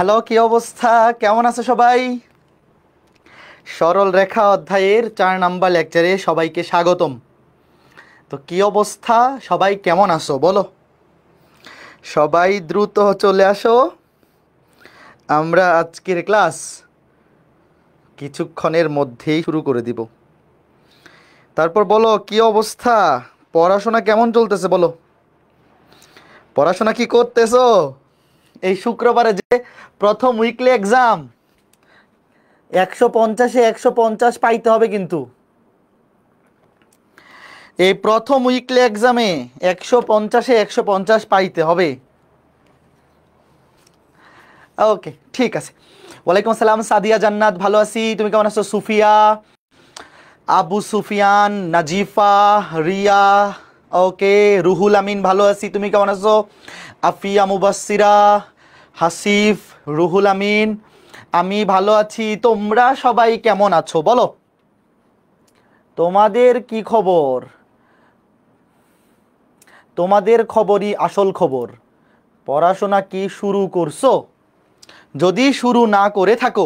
Hello, কি অবস্থা? কেমন আছে সবাই? সরল রেখা অধ্যায়ের 4 নাম্বার লেকচারে সবাইকে স্বাগতম। তো কি অবস্থা, সবাই কেমন আছো বলো? সবাই দ্রুত চলে আসো, আমরা আজকের ক্লাস কিছুক্ষণের মধ্যেই শুরু করে দিব। তারপর বলো কি অবস্থা, পড়াশোনা কেমন চলতেছে বলো? পড়াশোনা কি করতেছো? এই শুক্রবারে যে প্রথম উইকলি এক্সাম, 150-এ 150 পাইতে হবে কিন্তু। এই প্রথম উইকলি এক্সামে 150-এ 150 পাইতে হবে। ওকে, ঠিক আছে। ওয়ালাইকুম আসসালাম সাদিয়া জান্নাত, ভালো আছি, তুমি কেমন আছো? সুফিয়া, আবু সুফিয়ান, নাজিফা, রিয়া, ওকে, রুহুল আমিন, ভালো আছি, তুমি কেমন আছো? আফিয়া মুবাসসিরা, হাসিফ, রুহুল আমিন, আমি ভালো আছি। তোমরা সবাই কেমন আছো বলো? তোমাদের কি খবর? তোমাদের খবরই আসল খবর। পড়াশোনা কি শুরু করছো? যদি শুরু না করে থাকো,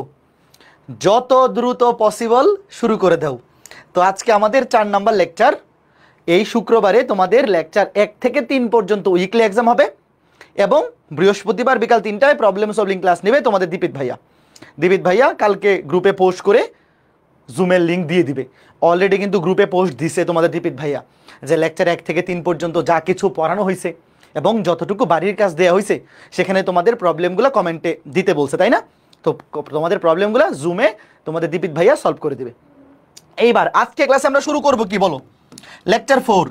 যত দ্রুত পসিবল শুরু করে দাও। তো আজকে আমাদের 4 নাম্বার লেকচার। এই শুক্রবারে তোমাদের লেকচার 1 থেকে 3 পর্যন্ত উইকলি এক্সাম হবে এবং বৃহস্পতিবার বিকাল 3টায় প্রবলেম সলভিং ক্লাস নেবে তোমাদের দীপিত ভাইয়া কালকে গ্রুপে পোস্ট করে জুমের লিঙ্ক দিয়ে দিবে। অলরেডি কিন্তু গ্রুপে পোস্ট দিছে তোমাদের দীপিত ভাইয়া যে লেকচার 1 থেকে 3 পর্যন্ত যা কিছু পড়ানো হয়েছে এবং যতটুকু বাড়ির কাজ দেওয়া হয়েছে সেখানে তোমাদের প্রবলেমগুলো কমেন্টে দিতে বলছে, তাই না? তো তোমাদের প্রবলেমগুলো জুমে তোমাদের দীপিত ভাইয়া সলভ করে দিবে। এইবার আজকে ক্লাসে আমরা শুরু করব কি বলো? লেকচার 4।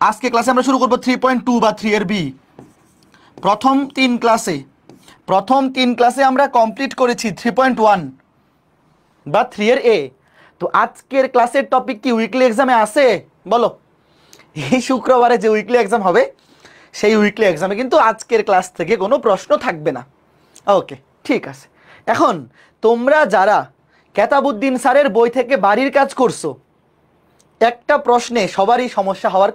আজকে ক্লাসে আমরা শুরু করব 3.2 বা 3 এর বি। প্রথম 3 ক্লাসে আমরা কমপ্লিট করেছি 3.1 বা 3 এর এ। তো আজকের ক্লাসের টপিক কি উইকলি এক্সামে আছে বলো? এই শুক্রবারে যে উইকলি এক্সাম হবে সেই উইকলি এক্সামে কিন্তু আজকের ক্লাস থেকে কোনো প্রশ্ন থাকবে না। ওকে, ঠিক আছে। এখন তোমরা যারা কেতাবউদ্দিন স্যারের বই থেকে বাড়ির কাজ করছো, একটা প্রশ্নে সবারই সমস্যা হওয়ার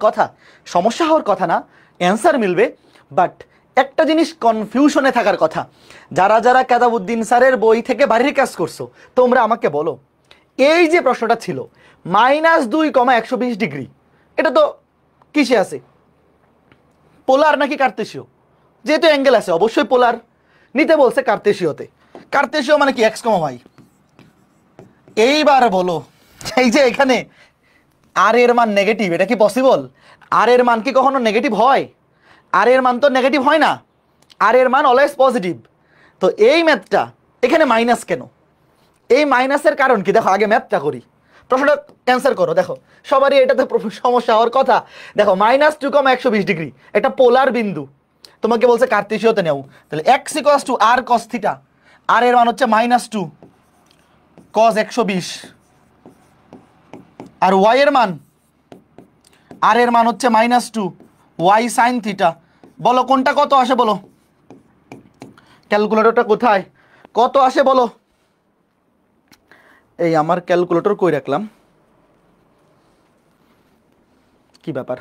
কথা না, অ্যান্সার মিলবে, বাট একটা জিনিস কনফিউশনে থাকার কথা। যারা যারা কেতাবউদ্দিন স্যারের বই থেকে বাড়ির কাজ করছো, তোমরা আমাকে বলো, এই যে প্রশ্নটা ছিল -2, 120 ডিগ্রি, এটা তো কিসে আছে? পোলার নাকি কার্তেশীয়? যেহেতু অ্যাঙ্গেল আছে অবশ্যই পোলার নিতে বলছে। কার্তেশীয় মানে কি এক্স, ওয়াই। এইবার বলো, এই যে এখানে আর এর মান নেগেটিভ, এটা কি পসিবল? আর এর মান কি কখনো নেগেটিভ হয়? আর এর মান তো নেগেটিভ হয় না, আর এর মান অলওয়েজ পজিটিভ। তো এই ম্যাথটা এখানে মাইনাস কেন? এই মাইনাসের কারণ কি? দেখো আগে ম্যাথটা করি, প্রশ্নটা অ্যান্সার করো। দেখো সবারই এটাতে সমস্যা হওয়ার কথা। দেখো -2, 120 ডিগ্রি একটা পোলার বিন্দু, তোমাকে বলছে কার্তেশীয়তে নেও, তাহলে x = r cos θ, আর এর মান হচ্ছে -2 cos 120, আর y এর মান, আর এর মান হচ্ছে -2 y sin θ। বলো কোনটা কত আসে বলো? ক্যালকুলেটরটা কোথায়, কত আসে বলো? এই আমার ক্যালকুলেটর কই রাখলাম, কি ব্যাপার,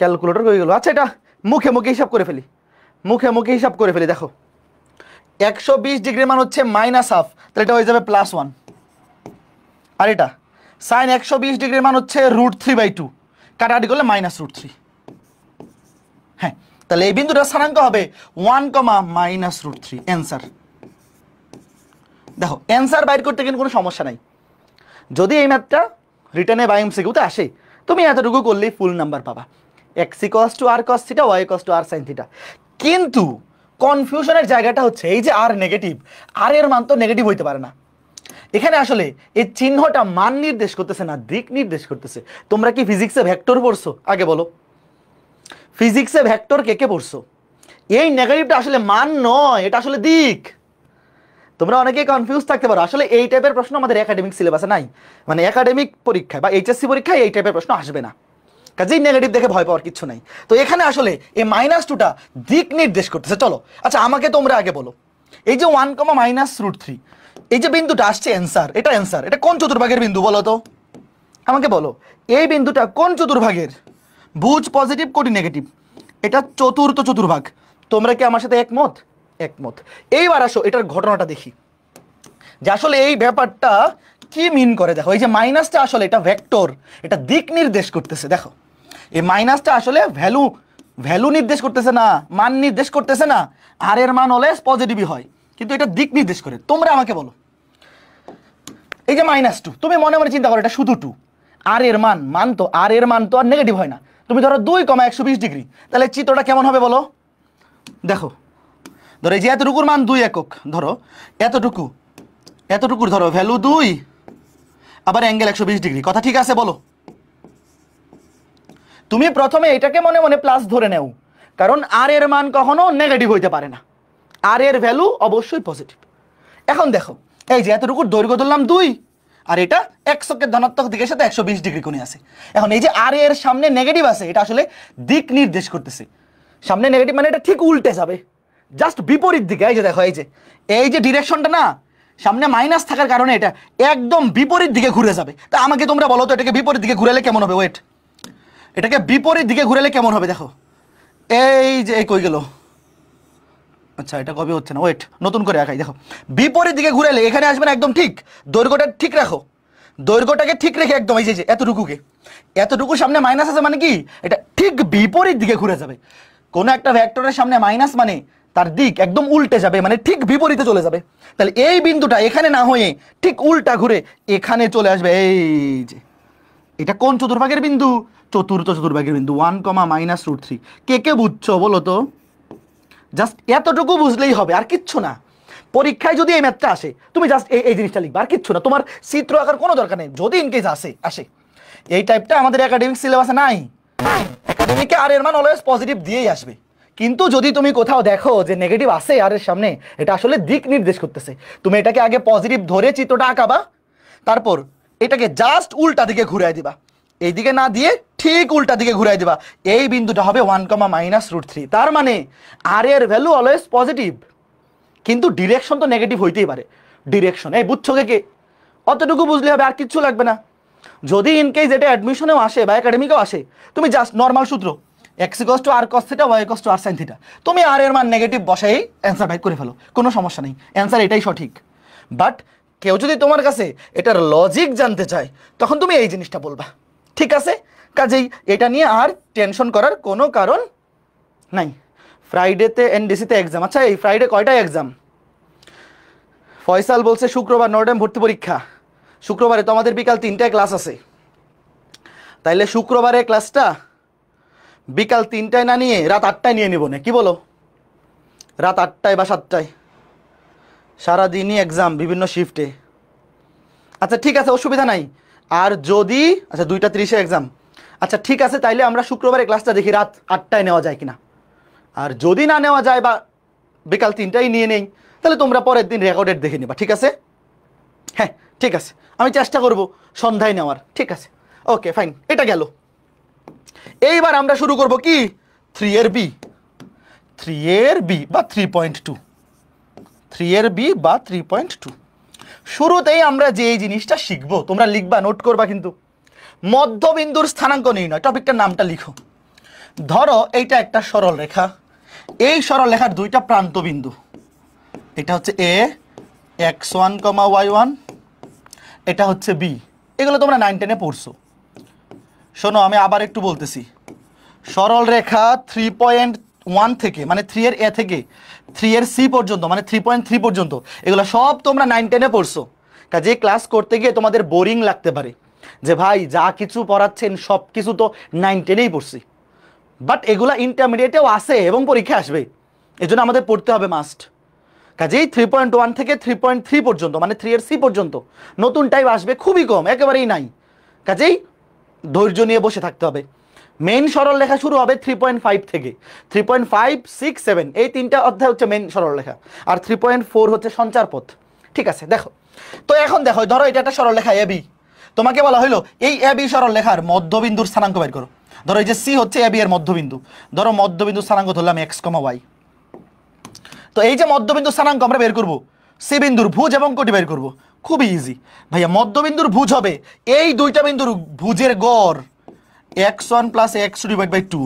ক্যালকুলেটর কই গেল? আচ্ছা, এটা মুখে মুখে হিসাব করে ফেলি। দেখো 120 ডিগ্রির মান হচ্ছে -1/2, তাহলে এটা হয়ে যাবে +1। আর এটা sin 120 ডিগ্রির মান হচ্ছে √3/2, কাটাকাটি করলে -√3। হ্যাঁ, তাহলে এই বিন্দুটা স্থানাঙ্ক হবে 1, -√3। অ্যান্সার দেখো, অ্যান্সার বাইর করতে কিন্তু কোনো সমস্যা নাই। যদি এই ম্যাথটা রিটার্নে বা এমসিকিউতে আসে, তুমি এতটুকু করলেই ফুল নাম্বার পাবা। x = r cos θ, y = r sin θ। কিন্তু কনফিউশনের জায়গাটা হচ্ছে এই যে আর নেগেটিভ, আর এর মান তো নেগেটিভ হইতে পারে না। এখানে আসলে এই চিহ্নটা মান নির্দেশ করতেছে না, দিক নির্দেশ করতেছে। তোমরা কি ফিজিক্সে ভেক্টর পড়ছো? আগে বলো, ফিজিক্সে ভেক্টর কে কে পড়ছো? এই নেগেটিভটা আসলে মান নয়, এটা আসলে দিক। তোমরা অনেকেই কনফিউজ থাকতে পারো, আসলে এই টাইপের প্রশ্ন আমাদের একাডেমিক সিলেবাসে নাই, মানে একাডেমিক পরীক্ষায় বা এইচএসসি পরীক্ষায় এই টাইপের প্রশ্ন আসবে না, কাজেই নেগেটিভ দেখে ভয় পাওয়ার কিছু নাই। তো এখানে আসলে এই -2টা দিক নির্দেশ করতেছে। চলো আচ্ছা, আমাকে তোমরা আগে বলো, এই যে 1, -√3, এই যে বিন্দুটা আসছে অ্যান্সার, এটা কোন চতুর্ভাগের বিন্দু বলো তো? আমাকে বলো, এই বিন্দুটা কোন চতুর্ভাগের? ভুজ পজিটিভ, কোটি নেগেটিভ, এটা চতুর্থ চতুর্ভাগ। তোমরা কি আমার সাথে একমত? একমত। এইবার আসো এটার ঘটনাটা দেখি যে আসলে এই ব্যাপারটা কি মিন করে। দেখো এই যে মাইনাসটা আসলে এটা ভেক্টর, এটা দিক নির্দেশ করতেছে। দেখো এই মাইনাসটা আসলে ভ্যালু নির্দেশ করতেছে না, মান নির্দেশ করতেছে না। আর এর মান অলওয়েজ পজিটিভই হয়, কিন্তু এটা দিক নির্দেশ করে। তোমরা আমাকে বলো, এই যে -2 তুমি মনে মনে চিন্তা করো এটা শুধু 2, আর এর মান তো আর এর মান তো আর নেগেটিভ হয় না। তুমি ধরো 2, 120 ডিগ্রি, তাহলে চিত্রটা কেমন হবে বলো। দেখো ধরো এই যে এতটুকুর মান 2 একক, ধরো এতটুকুর ধরো ভ্যালু 2, আবার অ্যাঙ্গেল 120 ডিগ্রি। কথা ঠিক আছে বলো? তুমি প্রথমে এটাকে মনে মনে প্লাস ধরে নেও, কারণ আর এর মান কখনো নেগেটিভ হইতে পারে না, আর এর ভ্যালু অবশ্যই পজিটিভ। এখন দেখো এই যে এতটুকুর দৈর্ঘ্য ধরলাম 2, আর এটা একশকের ধনাত্মক দিকের সাথে 120 ডিগ্রি কোণে আছে। এখন এই যে আর এর সামনে নেগেটিভ আছে, এটা আসলে দিক নির্দেশ করতেছে। সামনে নেগেটিভ মানে এটা ঠিক উল্টে যাবে, জাস্ট বিপরীত দিকে। এই যে দেখো এই যে ডিরেকশনটা না, সামনে মাইনাস থাকার কারণে এটা একদম বিপরীত দিকে ঘুরে যাবে। তা আমাকে তোমরা বলো তো এটাকে বিপরীত দিকে ঘুরালে কেমন হবে? ওয়েট, এটাকে বিপরীত দিকে ঘুরালে কেমন হবে? দেখো এই যে কই গেল, আচ্ছা এটা কবে হচ্ছে না, ওয়েট নতুন করে আঁকাই। দেখো বিপরীত দিকে ঘুরালে এখানে আসবে না, একদম ঠিক। দৈর্ঘ্যটা ঠিক রাখো, দৈর্ঘ্যটাকে ঠিক রেখে একদম এই যে এতটুকু সামনে মাইনাস আছে মানে কি, এটা ঠিক বিপরীত দিকে ঘুরে যাবে। কোনো একটা ভেক্টরের সামনে মাইনাস মানে তার দিক একদম উল্টে যাবে, মানে ঠিক বিপরীতে চলে যাবে। তাহলে এই বিন্দুটা এখানে না হয়ে ঠিক উল্টা ঘুরে এখানে চলে আসবে। এই যে এটা কোন চতুর্ভাগের বিন্দু? চতুর্থ চতুর্ভাগের বিন্দু। 1, -√3। কে বুঝছো বলো তো? জাস্ট এতটুকু বুঝলেই হবে, আর কিচ্ছু না। পরীক্ষায় যদি এই ম্যাথটা আসে, তুমি জাস্ট এই জিনিসটা লিখবে, আর কিচ্ছু না। তোমার চিত্র আঁকার কোনো দরকার নেই। যদি ইনকেস আসে এই টাইপটা আমাদের একাডেমিক সিলেবাসে নাই। একাডেমিকে আর এর মান অলওয়েজ পজিটিভ দিয়েই আসবে। কিন্তু যদি তুমি কোথাও দেখো যে নেগেটিভ আসে আর এর সামনে, এটা আসলে দিক নির্দেশ করতেছে। তুমি এটাকে আগে পজিটিভ ধরে চিত্রটা আঁকাবা, তারপর এটাকে জাস্ট উল্টা দিকে ঘুরাই দিবা। এই দিকে না দিয়ে ঠিক উল্টা দিকে ঘুরাই দিবা। এই বিন্দুটা হবে 1, -√3। তার মানে আর এর ভ্যালু অলওয়েজ পজিটিভ, কিন্তু ডিরেকশন তো নেগেটিভ হইতেই পারে। ডিরেকশন এই বুঝছো কে? অতটুকু বুঝলে হবে, আর কিচ্ছু লাগবে না। যদি ইনকেস এটা অ্যাডমিশনেও আসে বা একাডেমিকেও আসে, তুমি জাস্ট নর্মাল সূত্র x = r cos θ, y = r sin θ, তুমি আর এর মান নেগেটিভ বসাই অ্যান্সার বাইর করে ফেলো, কোনো সমস্যা নেই। অ্যান্সার এটাই সঠিক। বাট কেউ যদি তোমার কাছে এটার লজিক জানতে চায়, তখন তুমি এই জিনিসটা বলবা, ঠিক আছে? কাজেই এটা নিয়ে আর টেনশন করার কোনো কারণ নাই। ফ্রাইডেতে এনডিসিতে এক্সাম। আচ্ছা এই ফ্রাইডে কয়টা এক্সাম? ফয়সাল বলছে শুক্রবার নটরডেম ভর্তি পরীক্ষা। শুক্রবারে তো আমাদের বিকাল 3টায় ক্লাস আছে, তাইলে শুক্রবারে ক্লাসটা বিকাল 3টায় না নিয়ে রাত 8টায় নিয়ে নিব না, কি বলো? রাত 8টায় বা 7টায়, সারাদিনই এক্সাম বিভিন্ন শিফটে। আচ্ছা ঠিক আছে, অসুবিধা নাই। আর যদি আচ্ছা 2:30-এ এক্সাম, আচ্ছা ঠিক আছে, তাইলে আমরা শুক্রবারে ক্লাসটা দেখি রাত 8টায় নেওয়া যায় কিনা। আর যদি না নেওয়া যায় বা বিকাল 3টায় নিয়ে নেই, তাহলে তোমরা পরের দিন রেকর্ডেড দেখে নিবা, ঠিক আছে? হ্যাঁ ঠিক আছে, আমি চেষ্টা করব সন্ধ্যায় নেওয়ার, ঠিক আছে? ওকে ফাইন, এটা গেল। এইবার আমরা শুরু করব কি, 3 এর বি বা 3.2, 3 এর বি বা 3.2। শুরুতেই আমরা যে এই জিনিসটা শিখবো, তোমরা লিখবা, নোট করবা কিন্তু। মধ্যবিন্দুর স্থানাঙ্ক নির্ণয়, টপিকটার নামটা লিখো। ধরো এইটা একটা সরল রেখা, এই সরল রেখার দুইটা প্রান্ত বিন্দু, এটা হচ্ছে এ, x1, y1, এটা হচ্ছে বি। এগুলো তোমরা 9-10-এ পড়ছো। শোনো আমি আবার একটু বলতেছি, সরল রেখা 3.1 থেকে মানে 3 এর এ থেকে 3 এর সি পর্যন্ত মানে 3.3 পর্যন্ত, এগুলো সব তোমরা 9-10-এ পড়ছো। কাজে ক্লাস করতে গিয়ে তোমাদের বোরিং লাগতে পারে যে ভাই যা কিছু পড়াচ্ছেন সব কিছু তো 9-10-এই পড়ছি, বাট এগুলা ইন্টারমিডিয়েটেও আসে এবং পরীক্ষা আসবে, এজন্য আমাদের পড়তে হবে মাস্ট। কাজেই 3.1 থেকে 3.3 পর্যন্ত মানে 3 এর সি পর্যন্ত নতুন টাইপ আসবে, খুবই কম, একেবারেই নাই। কাজেই ধৈর্য নিয়ে বসে থাকতে হবে। মেইন সরল রেখা শুরু হবে 3.5 থেকে, 3.5, 6, 7 এই তিনটা অধ্যায় হচ্ছে মেইন সরল রেখা, আর 3.4 হচ্ছে সঞ্চার পথ, ঠিক আছে? দেখো তো এখন দেখো, ধরো এটা একটা সরল রেখা এবি, তোমাকে বলা হলো এই এবি সরল রেখার মধ্যবিন্দুর স্থানাঙ্ক বের করো। ধরো এই যে সি হচ্ছে এবি এর মধ্যবিন্দু, ধরো মধ্যবিন্দুর স্থানাঙ্ক ধরলাম x, y। তো এই যে মধ্যবিন্দুর স্থানাঙ্ক আমরা বের করব, সি বিন্দুর ভুজ এবং কোটি বের করব, খুবই ইজি ভাইয়া। মধ্যবিন্দুর ভুজ হবে এই দুইটা বিন্দুর ভুজের গড় x1 + x2/2,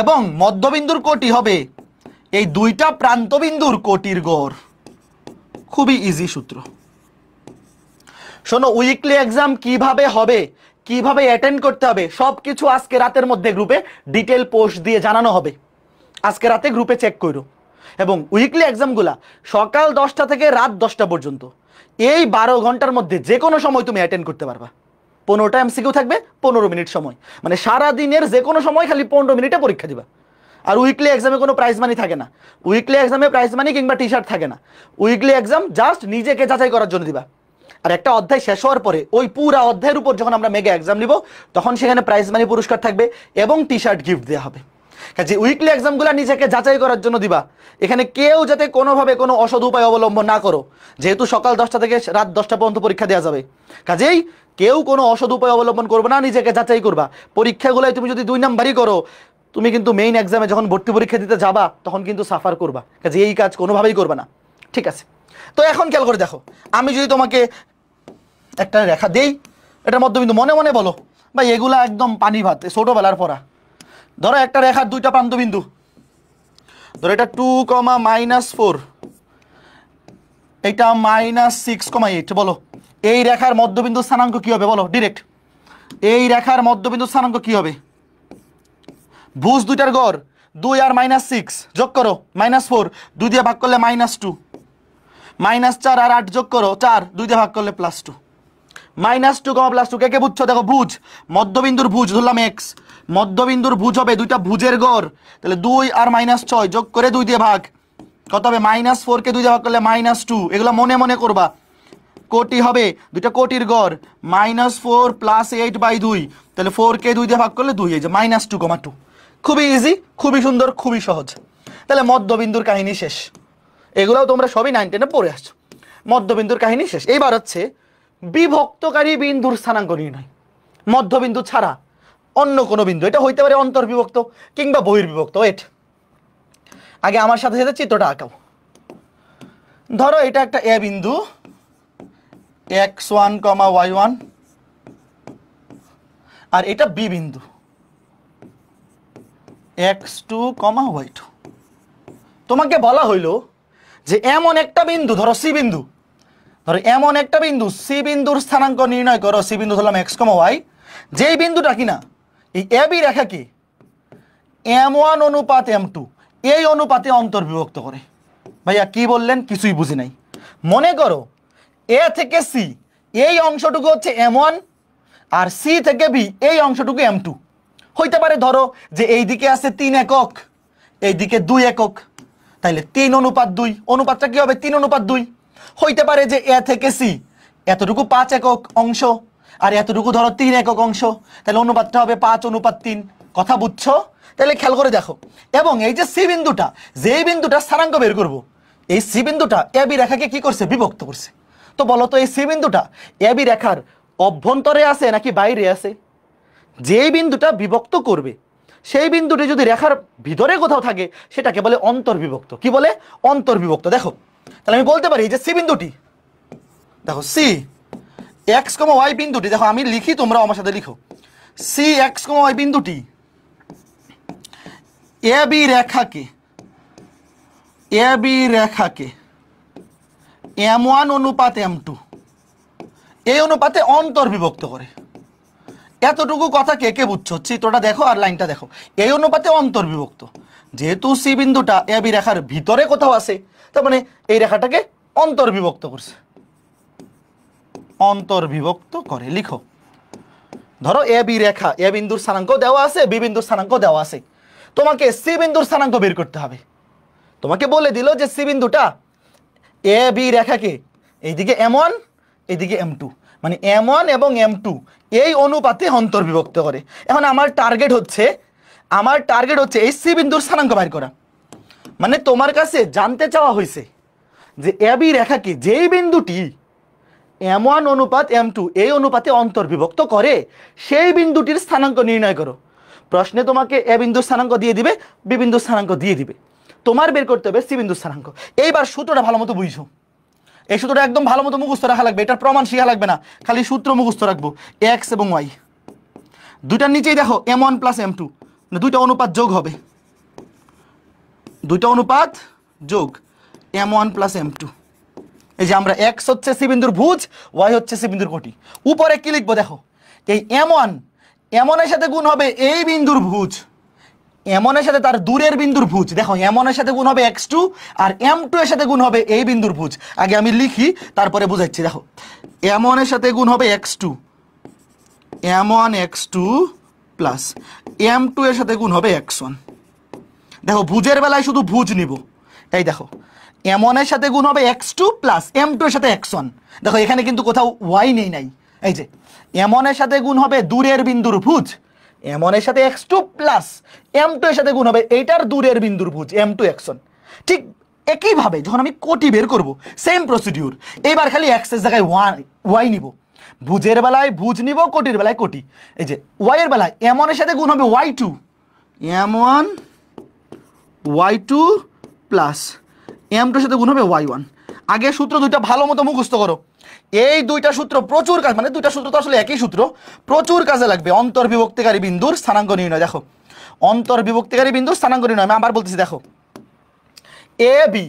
এবং মধ্যবিন্দুর কোটি হবে এই দুইটা প্রান্তবিন্দুর কোটির গড়। খুবই ইজি সূত্র। শোনো, উইকলি এক্সাম কিভাবে হবে, কিভাবে অ্যাটেন্ড করতে হবে, সবকিছু আজকে রাতের মধ্যে গ্রুপে ডিটেল পোস্ট দিয়ে জানানো হবে। আজকে রাতে গ্রুপে চেক করো। এবং উইকলি এক্সামগুলা সকাল 10টা থেকে রাত 10টা পর্যন্ত, এই 12 ঘন্টার মধ্যে যে কোনো সময় তুমি অ্যাটেন্ড করতে পারবা। 15টা এমসিকিউ থাকবে, 15 মিনিট সময়, মানে সারা দিনের যে কোনো সময় খালি 15 মিনিটে পরীক্ষা দিবা। আর উইকলি এক্সামে কোনো প্রাইজ মানি থাকে না। উইকলি এক্সামে প্রাইজ মানি কিংবা টি শার্ট থাকে না। উইকলি এক্সাম জাস্ট নিজেকে যাচাই করার জন্য দিবা। আর একটা অধ্যায় শেষ হওয়ার পরে ওই পুরা অধ্যায়ের উপর যখন আমরা মেগা এক্সাম নিব, তখন সেখানে প্রাইজ মানি পুরস্কার থাকবে এবং টি শার্ট গিফট দেওয়া হবে। কাজে উইকলি এক্সামগুলো নিজেকে যাচাই করার জন্য দিবা। এখানে কেউ যাতে কোনোভাবে কোনো অসৎ উপায় অবলম্বন না করো, যেহেতু সকাল 10টা থেকে রাত 10টা পর্যন্ত পরীক্ষা দেওয়া যাবে। কাজেই কেউ কোনো অসৎ উপায় অবলম্বন করবে না, নিজেকে যাচাই করবা। পরীক্ষাগুলোয় তুমি যদি 2 নাম্বারই করো, তুমি কিন্তু মেইন এক্সামে যখন ভর্তি পরীক্ষা দিতে যাবা তখন কিন্তু সাফার করবা। কাজে এই কাজ কোনোভাবেই করবে না, ঠিক আছে? তো এখন খেয়াল করে দেখো, আমি যদি তোমাকে একটা রেখা দেই, এটা মধ্যবিন্দু, মনে মনে বলো ভাই এগুলা একদম পানি ভাত, ছোটবেলার পড়া। ধরো একটা রেখার 2টা প্রান্তবিন্দু, ধরো এটা 2, -4, এটা -6,8। বলো এই রেখার মধ্যবিন্দু স্থানাঙ্ক কি হবে? বলো ডিরেক্ট, এই রেখার মধ্যবিন্দু স্থানাঙ্ক কি হবে? ভুজ দুইটার গড় 2 আর -6 যোগ করো -4, 2 দিয়ে ভাগ করলে -2, -4 আর 8 যোগ করো 4, 2 দিয়ে ভাগ করলে +2। -2, +2 কে কে বুঝছো? দেখো ভুজ, মধ্যবিন্দুর ভুজ ধরলাম x, মধ্যবিন্দুর ভুজ হবে দুইটা ভুজের গড়, তাহলে 2 আর -6 যোগ করে 2 দিয়ে ভাগ, কত হবে? -4 কে 2 দিয়ে ভাগ করলে -2। এগুলো মনে মনে করবা। কোটি হবে দুইটা কোটির গড়, -4 + 8/2, তাহলে 4 কে 2 দিয়ে ভাগ করলে 2, এই যে -2,2। খুবই ইজি, খুবই সুন্দর, খুবই সহজ। তাহলে মধ্যবিন্দুর কাহিনী শেষ। এগুলোও তোমরা সবই 9, 10-এ পড়ে আসছো। মধ্যবিন্দুর কাহিনী শেষ। এইবার হচ্ছে বিভক্তকারী বিন্দুর স্থানাঙ্ক নির্ণয়। মধ্যবিন্দু ছাড়া অন্য কোনো বিন্দু, এটা হইতে পারে অন্তর্বিভক্ত কিংবা বহির্বিভক্ত। ওয়েট, আগে আমার সাথে সাথে চিত্রটা আঁকাও। ধরো এটা একটা এ বিন্দু, x1, y1, আর এটা বি বিন্দু x2, y2। তোমাকে বলা হইলো যে এমন একটা বিন্দু, ধরো সি বিন্দু, ধরো এমন একটা বিন্দু সি বিন্দুর স্থানাঙ্ক নির্ণয় করো। সি বিন্দু ধরলাম x, y, যেই বিন্দুটা কিনা এই এ বি রেখাকে m1 অনুপাত m2 এই অনুপাতে অন্তর্বিভক্ত করে। ভাইয়া কি বললেন? কিছুই বুঝি নাই। মনে করো এ থেকে সি এই অংশটুকু হচ্ছে m1, আর সি থেকে বি এই অংশটুকু m2। হইতে পারে ধরো যে এই দিকে আছে 3 একক, এই দিকে 2 একক, তাইলে 3:2। অনুপাতটা কি হবে? 3:2। হইতে পারে যে এ থেকে সি এতটুকু 5 একক অংশ, আর এতটুকু ধরো 3 একক অংশ, তাহলে অনুপাতটা হবে 5:3। কথা বুঝছো? তাহলে খেয়াল করে দেখো। এবং এই যে সি বিন্দুটা, যেই বিন্দুটা স্থানাঙ্ক বের করব, এই সি বিন্দুটা এ বি রেখাকে কি করছে? বিভক্ত করছে। তো বলো তো এই সি বিন্দুটা এ বি রেখার অভ্যন্তরে আছে নাকি বাইরে আছে? যেই বিন্দুটা বিভক্ত করবে সেই বিন্দুটি যদি রেখার ভিতরে কোথাও থাকে সেটাকে বলে অন্তর্বিভক্ত। কি বলে? অন্তর্বিভক্ত। দেখো তাহলে আমি বলতে পারি যে সি বিন্দুটি, দেখো সি x, y বিন্দুটি, দেখো আমি লিখি, তোমরা আমার সাথে লিখো। সি x, y বিন্দুটি এ বি রেখাকে m1 অনুপাত m2 এই অনুপাতে অন্তর্বিভক্ত করে। এতটুকু কথা কে কে বুঝছো? চিত্রটা দেখো আর লাইনটা দেখো। এই অনুপাতে অন্তর্বিভক্ত, যেহেতু সি বিন্দুটা এ বি রেখার ভিতরে কোথাও আছে, তার মানে এই রেখাটাকে অন্তর্বিভক্ত করছে, অন্তর্বিভক্ত করে। লিখো, ধরো এ বি রেখা, এ বিন্দুর স্থানাঙ্ক দেওয়া আছে, বি বিন্দুর স্থানাঙ্ক দেওয়া আছে, তোমাকে সি বিন্দুর স্থানাঙ্ক বের করতে হবে। তোমাকে বলে দিল যে সি বিন্দুটা এ বি রেখাকে এইদিকে m1 এইদিকে m2, মানে m1 এবং m2 এই অনুপাতে অন্তর্বিভক্ত করে। এখন আমার টার্গেট হচ্ছে এই সি বিন্দুর স্থানাঙ্ক বের করা। মানে তোমার কাছে জানতে চাওয়া হয়েছে যে এ বি রেখাকে যেই বিন্দুটি m1 অনুপাত m2 এই অনুপাতে অন্তর্বিভক্ত করে সেই বিন্দুটির স্থানাঙ্ক নির্ণয় করো। প্রশ্নে তোমাকে এ বিন্দুর স্থানাঙ্ক দিয়ে দিবে, বি বিন্দুর স্থানাঙ্ক দিয়ে দিবে, তোমার বের করতে হবে সি বিন্দুর স্থানাঙ্ক। এইবার সূত্রটা ভালো মতো বুঝো। এই সূত্রটা একদম ভালো মতো মুখস্থ রাখা লাগবে, এটার প্রমাণ শিখা লাগবে না, খালি সূত্র মুখস্থ রাখবো। এক্স এবং ওয়াই দুইটার নিচেই দেখো m1 + m2, দুইটা অনুপাত যোগ হবে, দুইটা অনুপাত যোগ m1 প্লাস m2। এই যে আমরা x হচ্ছে সি বিন্দুর ভুজ, y হচ্ছে সি বিন্দুর কোটি। উপরে কি লিখবো দেখো, এই m1 এর সাথে গুণ হবে এই বিন্দুর ভুজ, m1 এর সাথে তার দূরের বিন্দুর ভুজ। দেখো m1 এর সাথে গুণ হবে x2 আর m2 এর সাথে গুণ হবে এই বিন্দুর ভুজ। আগে আমি লিখি তারপরে বুঝাচ্ছি। দেখো m1 এর সাথে গুণ হবে x2, m1 x2 plus m2 এর সাথে গুণ হবে x1। দেখো ভুজের বেলায় শুধু ভুজ নিব। এই দেখো m1 এর সাথে গুণ হবে x2 প্লাস m2 এর সাথে x1। দেখো এখানে কিন্তু কোথাও y নেই নাই। এই যে m1 এর সাথে গুণ হবে দূরের বিন্দুর ভুজ, m1 এর সাথে x2 প্লাস m2 এর সাথে গুণ হবে এইটার দূরের বিন্দুর ভুজ m2 x1। ঠিক একইভাবে যখন আমি কোটি বের করব, সেম প্রসিডিউর। এইবার খালি x এর জায়গায় y নিব। ভুজের বেলায় ভুজ নিব, কোটির বেলায় কোটি। এই যে y এর বেলায় m1 এর সাথে গুণ হবে y2, m1 y2 plus m2 এর সাথে গুণ হবে y1। আগে সূত্র দুইটা ভালো মতো মুখস্থ করো। এই দুইটা সূত্র প্রচুর কাজ, মানে দুইটা সূত্র তো আসলে একই সূত্র, প্রচুর কাজে লাগবে। অন্তর্বিভক্তিকারী বিন্দুর স্থানাঙ্ক নির্ণয়। দেখো অন্তর্বিভক্তিকারী বিন্দুর স্থানাঙ্ক নির্ণয় আমি আবার বলতেছি। দেখো এ বি,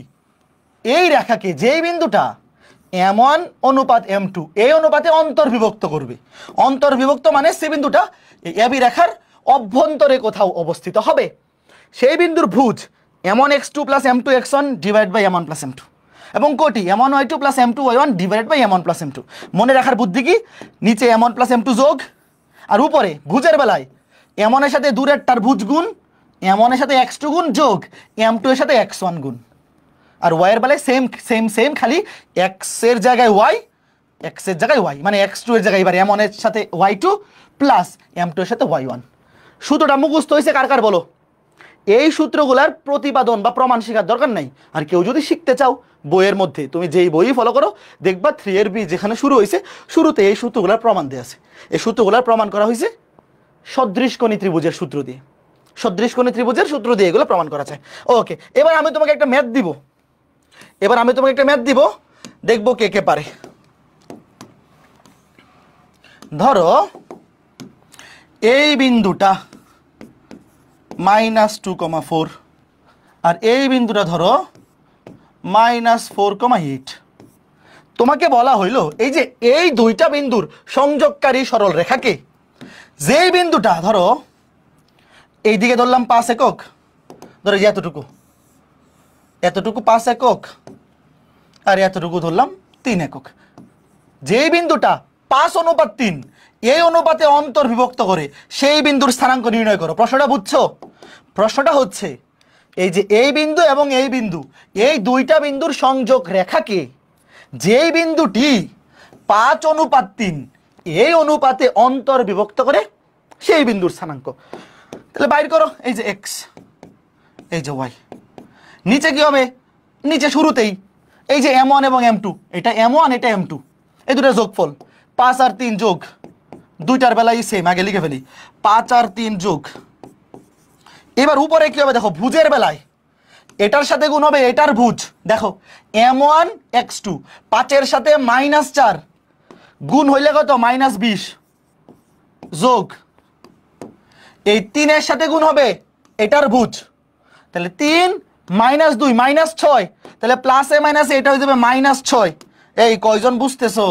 এই রেখাকে যেই বিন্দুটা m1 অনুপাত m2 এই অনুপাতে অন্তর্বিভক্ত করবে। অন্তর্বিভক্ত মানে সে বিন্দুটা এই এ বি রেখার অভ্যন্তরে কোথাও অবস্থিত হবে। সেই বিন্দুর ভুজ m1 x2 plus m2 x1 divide by m1 plus m2 এবং কোটি m1 y2 plus m2 y1 divide by m1 plus m2। মনে রাখার বুদ্ধি কি, নিচে m1 প্লাস m2 যোগ, আর উপরে ভুজের বেলায় m1 এর সাথে দূরের তার ভুজ গুণ m1 এর সাথে x2 গুণ যোগ m2 এর সাথে x1 গুণ। আর y এর বেলায় সেম সেম সেম, খালি x এর জায়গায় y, x এর জায়গায় y, মানে x2 এর জায়গায় এবার m1 এর সাথে y2 প্লাস m2 এর সাথে y1। সূত্রটা মুখস্থ হয়েছে কার কার বলো? এই সূত্রগুলার প্রতিপাদন বা প্রমাণ শেখার দরকার নাই। আর কেউ যদি শিখতে চাও, বইয়ের মধ্যে তুমি যেই বই ফলো করো দেখবা 3 এর বি যেখানে শুরু হয়েছে, শুরুতে এই সূত্রগুলার প্রমাণ দেওয়া আছে। এই সূত্রগুলার প্রমাণ করা হয়েছে সদৃশকোণী ত্রিভুজের সূত্র দিয়ে, সদৃশকোণী ত্রিভুজের সূত্র দিয়ে এগুলো প্রমাণ করা যায়। ওকে, এবার আমি তোমাকে একটা ম্যাথ দিব, দেখবো কে কে পারে। ধরো এই বিন্দুটা -2,4 আর এই বিন্দুটা ধরো -4,8। তোমাকে বলা হইলো এই যে এই দুইটা বিন্দুর সংযোগকারী সরল রেখাকে, যেই বিন্দুটা ধরো এইদিকে ধরলাম 5 একক, ধরো এতটুকু 5 একক আর এতটুকু ধরলাম 3 একক, যেই বিন্দুটা 5:3 এই অনুপাতে অন্তর্বিভক্ত করে সেই বিন্দুর স্থানাঙ্ক নির্ণয় করো। প্রশ্নটা বুঝছো? প্রশ্নটা হচ্ছে এই যে এই বিন্দু এবং এই বিন্দু, এই দুইটা বিন্দুর সংযোগ রেখাকে যেই বিন্দুটি 5:3 এই অনুপাতে অন্তর্বিভক্ত করে সেই বিন্দুর স্থানাঙ্ক। তাহলে বাইর করো। এই যে x, এই যে y, নিচে কি হবে? নিচে শুরুতেই এই যে m1 এবং m2, এটা m1 এটা m2, এই দুটোর যোগফল 5 আর 3 যোগ, দুইটার বেলায় সেম, আগে লিখে ফেলি 5 আর 3 যোগ। এবার উপরে কি হবে দেখো, ভুজের বেলায় এটার সাথে গুণ হবে এটার ভুজ। দেখো m1 x2 5 এর সাথে -4 গুণ হইলে কত? -20 যোগ এই 3 এর সাথে গুণ হবে এটার ভুজ, তাহলে 3 -2 -6, তাহলে প্লাসে মাইনাসে এটা হয়ে যাবে -6। এই কয়জন বুঝতেছো?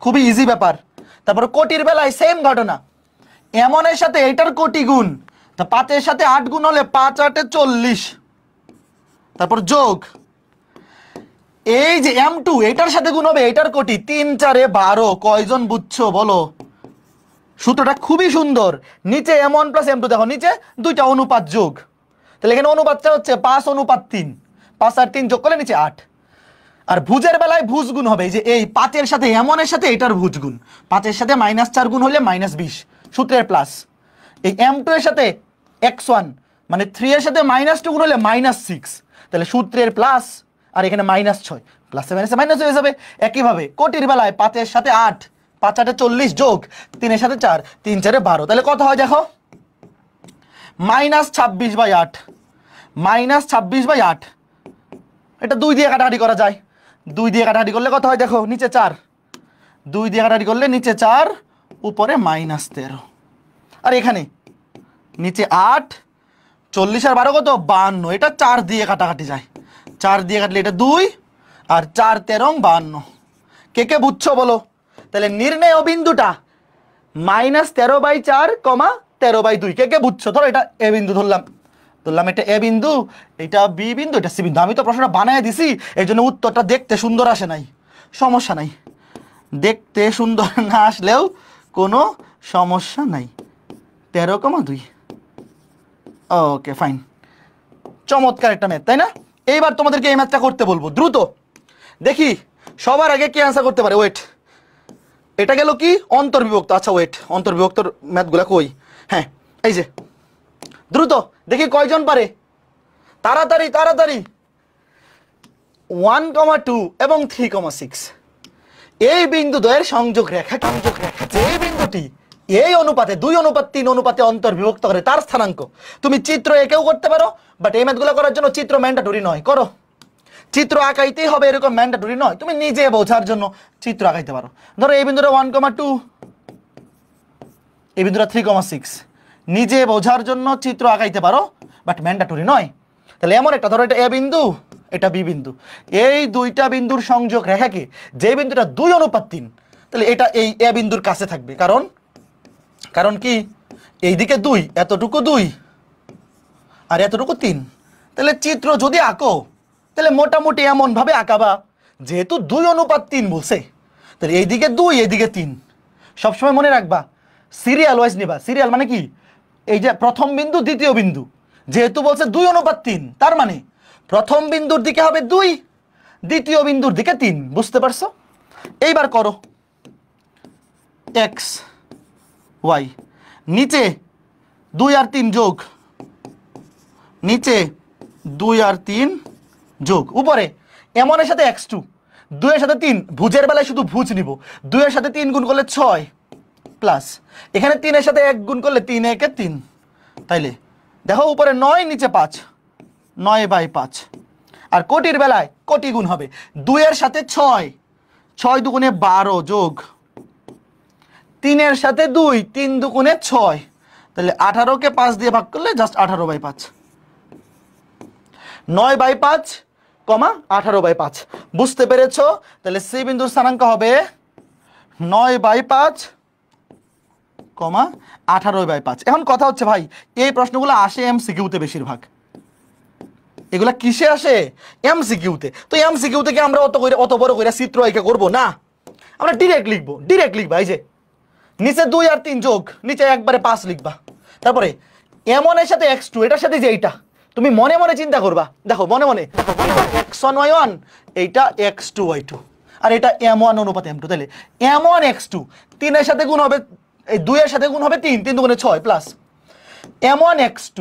খুবই ইজি ব্যাপার। তারপর কোটির বেলায় সেম ঘটনা, m1 এর সাথে এটার কোটি গুণ, তা 5 এর সাথে 8 গুণ হলে 5 8 40, তারপর যোগ এই যে m2 এটার সাথে গুণ হবে এটার কোটি, 3 4 12। কয়জন বুঝছো বলো? সূত্রটা খুবই সুন্দর। নিচে m1 প্লাস m2, দেখো নিচে দুইটা অনুপাত যোগ, তাহলে এখানে অনুপাতটা হচ্ছে 5:3, 5 আর 3 যোগ করলে নিচে 8। আর ভুজের বেলায় ভুজ গুণ হবে এই যে এই 5 এর সাথে m1 এর সাথে এটার ভুজ গুণ, 5 এর সাথে -4 গুণ হলে -20 সূত্রের প্লাস, এই m2 এর সাথে x1 মানে 3 এর সাথে -2 গুণ হলে -6, তাহলে সূত্রের প্লাস আর এখানে -6, প্লাসে মাইনাসে মাইনাস হয়ে যাবে। একইভাবে কোটির বেলায় 5 এর সাথে 8, 5 8 40 যোগ 3 এর সাথে 4, 3 4 12, তাহলে কত হয় দেখো? -26/8, -26/8। এটা 2 দিয়ে কাটাকাটি করা যায়, 2 দিয়ে কাটাকাটি করলে কত হয় দেখো? নিচে 4, 2 দিয়ে কাটাকাটি করলে নিচে 4, উপরে -13। আর এখানে নিচে 8, 40 আর 12 কত 52, এটা 4 দিয়ে কাটাকাটি যায়, 4 দিয়ে কাটলে এটা 2 আর 4 13 52। কে কে বুঝছো বলো? তাহলে নির্ণয় বিন্দুটা -13/4, 13/2। কে কে বুঝছো? ধরো এটা এ বিন্দু ধরলাম, এটা এ বিন্দু, এটা বি বিন্দু, এটা সি বিন্দু। আমি তো প্রশ্নটা বানায় দিছি, এই জন্য উত্তরটা দেখতে সুন্দর আসে নাই, সমস্যা নাই, দেখতে সুন্দর না আসলেও কোনো সমস্যা নাই। 13,2। ওকে ফাইন, চমৎকার একটা ম্যাথ, তাই না? এইবার তোমাদেরকে এই ম্যাথটা করতে বলবো দ্রুত। দেখি সবার আগে কে অ্যান্সার করতে পারে। ওয়েট, এটা গেল কি অন্তর্বিভক্ত। আচ্ছা ওয়েট, অন্তর্বিভক্তর ম্যাথগুলা কই? হ্যাঁ এই যে, দ্রুত দেখি কয়জন পারে, তাড়াতাড়ি তাড়াতাড়ি। 1,2 এবং 3,6 এই বিন্দু দ্বয়ের সংযোগ রেখা, যে বিন্দুটি এই অনুপাতে 2:3 অনুপাতে অন্তর্বিভক্ত করে তার স্থানাঙ্ক। তুমি চিত্র একেও করতে পারো, বাট এই ম্যাথগুলো করার জন্য চিত্র ম্যান্ডেটরি নয়। করো, চিত্র আঁকাইতেই হবে এরকম ম্যান্ডেটরি নয়, তুমি নিজে বোঝার জন্য চিত্র আঁকাইতে পারো। ধরো এই বিন্দুটা 1,2, এই বিন্দুটা 3,6, নিজে বোঝার জন্য চিত্র আঁকাইতে পারো, বাট ম্যান্ডেটরি নয়। তাহলে এমন একটা, ধরো এটা এ বিন্দু, এটা বি বিন্দু, এই দুইটা বিন্দুর সংযোগ রেখাকে যে বিন্দুটা 2:3, তাহলে এটা এই এ বিন্দুর কাছে থাকবে। কারণ কি এইদিকে 2, এতটুকু 2 আর এতটুকু 3। তাহলে চিত্র যদি আঁকো তাহলে মোটামুটি এমন ভাবে আঁকাবা, যেহেতু 2:3 বলছে, তাহলে এইদিকে 2, এইদিকে 3। সবসময় মনে রাখবা সিরিয়াল ওয়াইজ নিবা। সিরিয়াল মানে কি, এই যে প্রথম বিন্দু দ্বিতীয় বিন্দু, যেহেতু বলছে 2:3, তার মানে প্রথম বিন্দুর দিকে হবে 2, দ্বিতীয় বিন্দুর দিকে 3। বুঝতে পারছো? এইবার করো এক্স ওয়াই, নিচে 2 আর 3 যোগ, নিচে 2 আর 3 যোগ, উপরে এমনের সাথে x2, 2 এর সাথে 3, ভুজের বেলায় শুধু ভুজ নিব, 2 এর সাথে 3 গুণ করলে 6 প্লাস এখানে 3 এর সাথে 1 গুণ করলে 3 একে 3। তাইলে দেখো উপরে 9, নিচে 5, 9/5। আর কোটির বেলায় কোটি গুণ হবে 2 এর সাথে 6, 6 দুগুণে 12 যোগ 3 এর সাথে 2, 3 দুগুণে 6, তাহলে 18কে 5 দিয়ে ভাগ করলে জাস্ট 18/5। 9/5, 18/5। বুঝতে পেরেছো? তাহলে সি বিন্দুর স্থানাঙ্ক হবে 9/5, 18/5। এখন কথা হচ্ছে ভাই, এই প্রশ্নগুলো আসে এমসিকিউতে বেশিরভাগ। এগুলা কিসে আসে? এমসিকিউতে। তো এমসিকিউতে কি আমরা অত বড় করে চিত্র এঁকে করবো না, আমরা ডিরেক্ট লিখবা। এই যে নিচে 2 আর 3 যোগ, নিচে একবারে 5 লিখবা। তারপরে এমন এর সাথে x2, এটার সাথে যে এইটা তুমি মনে মনে চিন্তা করবা। দেখো মনে মনে x1 y1, এইটা x2 y2, আর এটা m1 অনুপাত m2। তাহলে m1 x2, 3 এর সাথে গুণ হবে, এই 2 এর সাথে গুণ হবে 3, 3 দুগুণে 6 প্লাস m1 x2,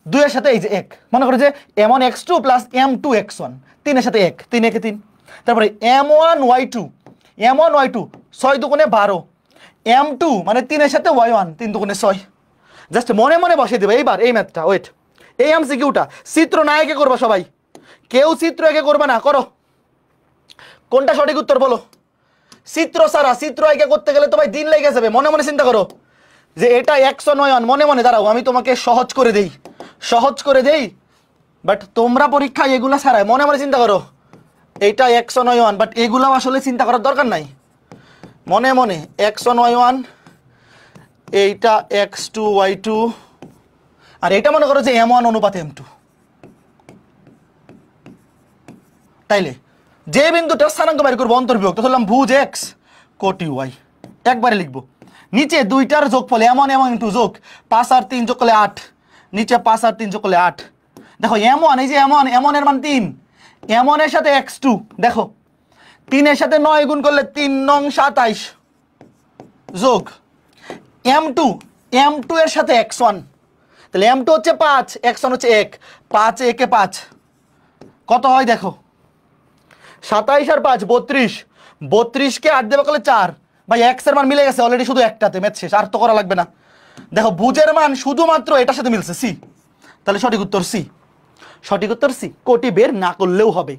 2 এর সাথে এই যে 1, মনে করো যে m1 x2 plus m2 x1, 3 এর সাথে 1, 3 একে 3। তারপরে m1 y2, 6 দুগুণে 12, m2 মানে 3 এর সাথে y1, 3 দুগুণে 6। জাস্ট মনে মনে বসিয়ে দেবে এইবার এই ম্যাথটা। ওয়েট, এই এমসিকিউটা চিত্র না এঁকে করবা সবাই, কেউ চিত্র এঁকে করবে না। করো, কোনটা সঠিক উত্তর বলো? চিত্র সারা, চিত্র এঁকে করতে গেলে তো ভাই দিন লেগে যাবে। মনে মনে চিন্তা করো যে এটা x1 y1, মনে মনে। দাঁড়াও আমি তোমাকে সহজ করে দেই, বাট তোমরা পরীক্ষায় এগুলা ছাড়াই মনে মনে চিন্তা করো এইটা x1 y1, বাট এগুলাও আসলে চিন্তা করার দরকার নাই। মনে মনে x1 y1, এইটা x2 y2, আর এটা মনে করো যে m1 অনুপাত m2। তাইলে যে বিন্দুটা স্থানাঙ্ক বের করবো অন্তর্বিভক্ত, ধরলাম ভুজ x কোটি y, একবারে লিখবো। নিচে দুইটার যোগফল m1 m2 যোগ 5 আর 3 যোগ করলে 8, নিচে 5 আর 3 যোগ করলে 8। দেখো m1, এই যে m1 এর মান 3, m1 এর সাথে x2, দেখো 3 এর সাথে 9 গুণ করলে 3 নং 27 যোগ m2 এর সাথে x1, তাহলে m2 হচ্ছে 5, x1 হচ্ছে 1, 5 একে 5 কত হয় দেখো, 27 আর 5 32, 32 কে 8 দেবে করলে 4। ভাই x এর মান মিলে গেছে অলরেডি, শুধু একটাতে ম্যাথ শেষ, আর তো করা লাগবে না। দেখো ভুজের মান শুধুমাত্র এটার সাথে মিলছে সি, তাহলে সঠিক উত্তর সি। কোটি বের না করলেও হবে,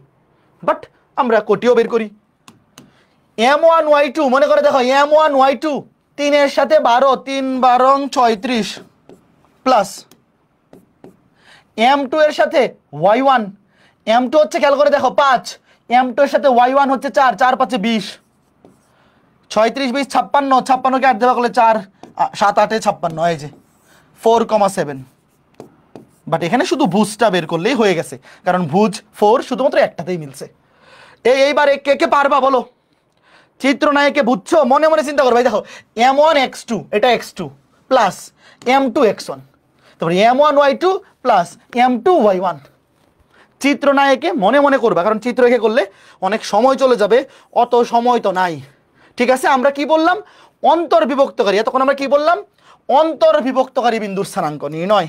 বাট আমরা কোটিও বের করি। m1 y2, মনে করে দেখো m1 y2, 3 এর সাথে 12, 3 12 36 প্লাস m2 এর সাথে y1, m2 হচ্ছে খেয়াল করে দেখো 5, m2 এর সাথে y1 হচ্ছে 4, 4 5 20, 36 20 56, 56 কে 8 দেওয়া করলে 4 7 8 56, এই যে 4,7। বাট এখানে শুধু ভুজটা বের করলেই হয়ে গেছে, কারণ ভুজ 4 শুধুমাত্র একটাতেই মিলছে। এইবার কে কে পারবা বলো? চিত্রনায়কে বুঝছো? মনে মনে চিন্তা করো ভাই। দেখো m1 x2, এটা x2 প্লাস m2 x1, তারপরে m1 y2 plus m2 y1। চিত্রনায়কে মনে মনে করবা, কারণ চিত্র এঁকে করলে অনেক সময় চলে যাবে, অত সময় তো নাই। ঠিক আছে, আমরা কি বললাম? অন্তর্বিভক্তকারী। এতক্ষণ আমরা কি বললাম? অন্তর্বিভক্তকারী বিন্দুর স্থানাঙ্ক নির্ণয়।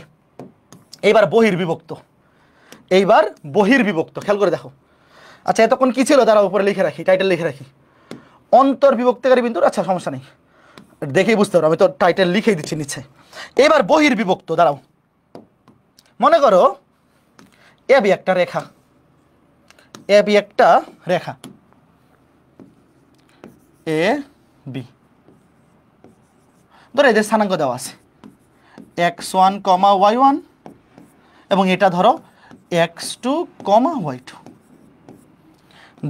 এইবার বহির্বিভক্ত, এইবার বহির্বিভক্ত। খেয়াল করে দেখো। আচ্ছা এতক্ষণ কি ছিল তারা উপরে লিখে রাখি, টাইটেল লিখে রাখি। অন্তর্বিভক্তকারী বিন্দুর, আচ্ছা সমস্যা নেই, দেখেই বুঝতে পারো, আমি তো টাইটেল লিখেই দিচ্ছি নিচে। এবার বহির্বিভক্ত, দাঁড়াও। মনে করো এ বি একটা রেখা, এ বি একটা রেখা, এ বি। ধরো এদের স্থানাঙ্ক দেওয়া আছে x1, y1, এবং এটা ধরো x2, y2।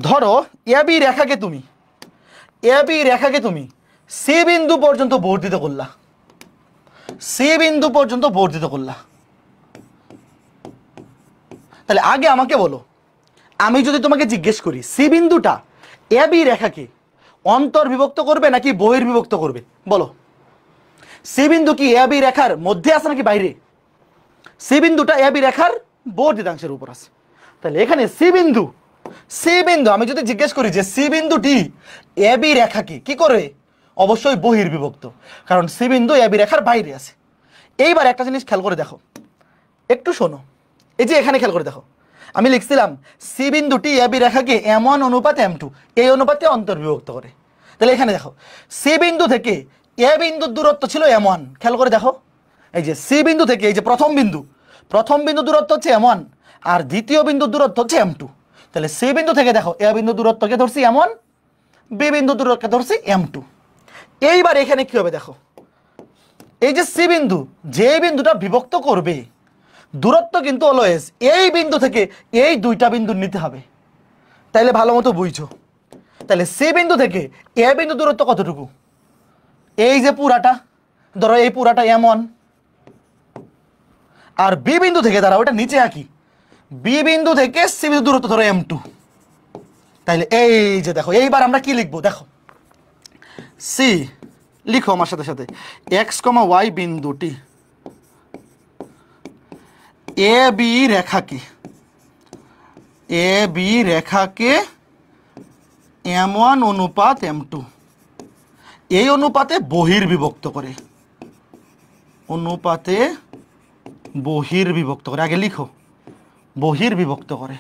ধরো এ বি রেখাকে তুমি সি বিন্দু পর্যন্ত বর্ধিত করলা, সি বিন্দু পর্যন্ত বর্ধিত করলা। তাহলে আগে আমাকে বলো, আমি যদি তোমাকে জিজ্ঞেস করি সি বিন্দুটা এ বি রেখাকে অন্তর্বিভক্ত করবে নাকি বহির্বিভক্ত করবে বলো? সি বিন্দু কি এ বি রেখার মধ্যে আছে নাকি বাইরে? সি বিন্দুটা এ বি রেখার বর্ধিতাংশের উপর আছে। তাহলে এখানে সি বিন্দু আমি যদি জিজ্ঞেস করি যে সি বিন্দুটি এ বি রেখাকে কি করে, অবশ্যই বহির্বিভক্ত, কারণ সি বিন্দু এ বি রেখার বাইরে আছে। এইবার একটা জিনিস খেয়াল করে দেখো, একটু শোনো। এই যে এখানে খেয়াল করে দেখো, আমি লিখছিলাম সি বিন্দুটি এ বি রেখাকে m1 অনুপাত m2 এই অনুপাতে অন্তর্বিভক্ত করে। তাহলে এখানে দেখো সি বিন্দু থেকে এ বিন্দুর দূরত্ব ছিল m1। খেয়াল করে দেখো, এই যে সি বিন্দু থেকে এই যে প্রথম বিন্দু দূরত্ব হচ্ছে m1, আর দ্বিতীয় বিন্দুর দূরত্ব হচ্ছে m2। তাহলে সি বিন্দু থেকে দেখো এ বিন্দু দূরত্বকে ধরছি m1, বি বিন্দু দূরত্বকে ধরছি m2। এইবার এখানে কি হবে দেখো, এই যে সি বিন্দু, যে বিন্দুটা বিভক্ত করবে, দূরত্ব কিন্তু অলওয়েজ এই বিন্দু থেকে এই দুইটা বিন্দু নিতে হবে। তাইলে ভালো মতো বুঝছো। তাহলে সি বিন্দু থেকে এ বিন্দু দূরত্ব কতটুকু? এই যে পুরাটা, ধরো এই পুরাটা m1, আর বি বিন্দু থেকে, দাঁড়াও ওটা নিচে আঁকি, বি বিন্দু থেকে সি বিন্দু দূরত্ব ধরো m2। তাইলে এই যে দেখো, এইবার আমরা কি লিখবো দেখো, সি লিখো আমার সাথে সাথে, x, y বিন্দুটি এ বি রেখাকে m1 অনুপাত m2 এই অনুপাতে বহির্বিভক্ত করে, আগে লিখো বহির্বিভক্ত করে।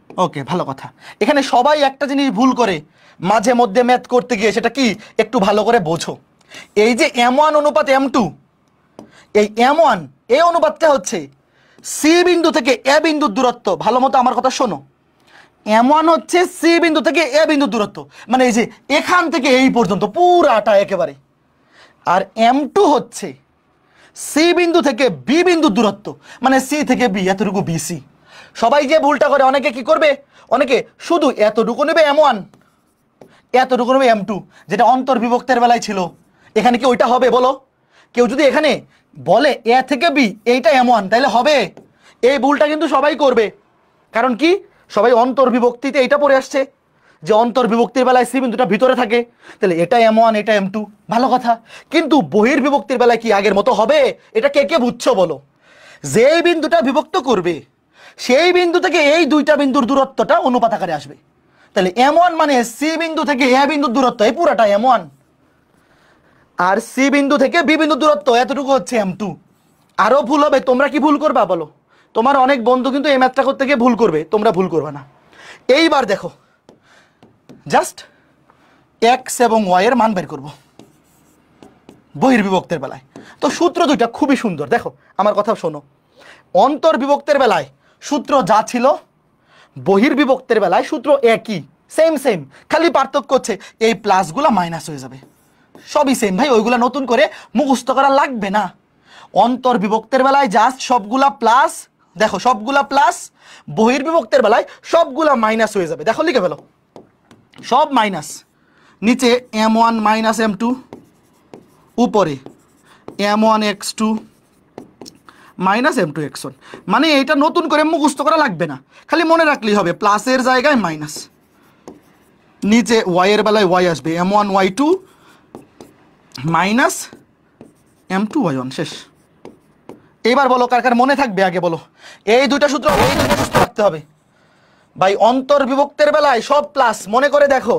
ওকে, ভালো কথা। এখানে সবাই একটা জিনিস ভুল করে মাঝে মধ্যে ম্যাথ করতে গিয়ে, সেটা কি একটু ভালো করে বোঝো। এই যে m1 অনুপাত m2, এই m1 এই অনুপাতটা হচ্ছে সি বিন্দু থেকে এ বিন্দুর দূরত্ব। ভালো মতো আমার কথা শোনো, m1 হচ্ছে সি বিন্দু থেকে এ বিন্দুর দূরত্ব, মানে এই যে এখান থেকে এই পর্যন্ত পুরাটা একেবারে। আর m2 হচ্ছে সি বিন্দু থেকে বি বিন্দুর দূরত্ব, মানে সি থেকে বি এতটুকু বিসি। সবাই যে ভুলটা করে, অনেকে কি করবে, অনেকে শুধু এতটুকু নেবে m1, এতটুকু নেবে m2, যেটা অন্তর্বিভক্তের বেলায় ছিল। এখানে কি ওইটা হবে বলো? কেউ যদি এখানে বলে এ থেকে বি এইটা m1, তাহলে হবে? এই ভুলটা কিন্তু সবাই করবে। কারণ কি, সবাই অন্তর্বিভক্তিতে এইটা পড়ে আসছে যে অন্তর্বিভক্তির বেলায় সি বিন্দুটা ভিতরে থাকে, তাহলে এটা m1 এটা m2, ভালো কথা। কিন্তু বহির্বিভক্তির বেলায় কি আগের মতো হবে? এটা কে কে বুঝছো বলো? যেই বিন্দুটা বিভক্ত করবে সেই বিন্দু থেকে এই দুইটা বিন্দুর দূরত্বটা অনুপাত আকারে আসবে। তাহলে m1 মানে সি বিন্দু থেকে এ বিন্দুর দূরত্ব এই পুরাটা m1, আর সি বিন্দু থেকে বি বিন্দুর দূরত্ব এতটুকু হচ্ছে m2। আরো ভুল হবে, তোমরা কি ভুল করবা বলো? তোমার অনেক বন্ধু কিন্তু এই ম্যাথটা করতে গিয়ে ভুল করবে, তোমরা ভুল করবে না। এইবার দেখো, জাস্ট এক্স এবং ওয়াই এর মান বের করব বহির্বিভক্তের বেলায়। তো সূত্র দুইটা খুবই সুন্দর, দেখো আমার কথা শোনো। অন্তর্বিভক্তের বেলায় সূত্র যা ছিল, বহির্বিভক্তের বেলায় সূত্র একই, সেম, খালি পার্থক্য হচ্ছে এই প্লাসগুলা মাইনাস হয়ে যাবে। সবই সেম ভাই, ওইগুলা নতুন করে মুখস্থ করা লাগবে না। অন্তর্বিভক্তের বেলায় জাস্ট সবগুলা প্লাস, দেখো সবগুলা প্লাস, বহির্বিভক্তের বেলায় সবগুলা মাইনাস হয়ে যাবে। দেখো লিখে ফেলো, সব মাইনাস, নিচে m1 মাইনাস m2, উপরে m1 x2 minus m2 x1। মানে এটা নতুন করে মুখস্থ করা লাগবে না, খালি মনে রাখলেই হবে প্লাসের জায়গায় মাইনাস, নিচে y এর বেলায় y আসবে m1 y2 minus m2 y1। শেষ। এবার বলো কার কার মনে থাকবে, আগে বলো। এই দুইটা সূত্র রাখতে হবে ভাই। অন্তর্বিভক্তের বেলায় সব প্লাস, মনে করে দেখো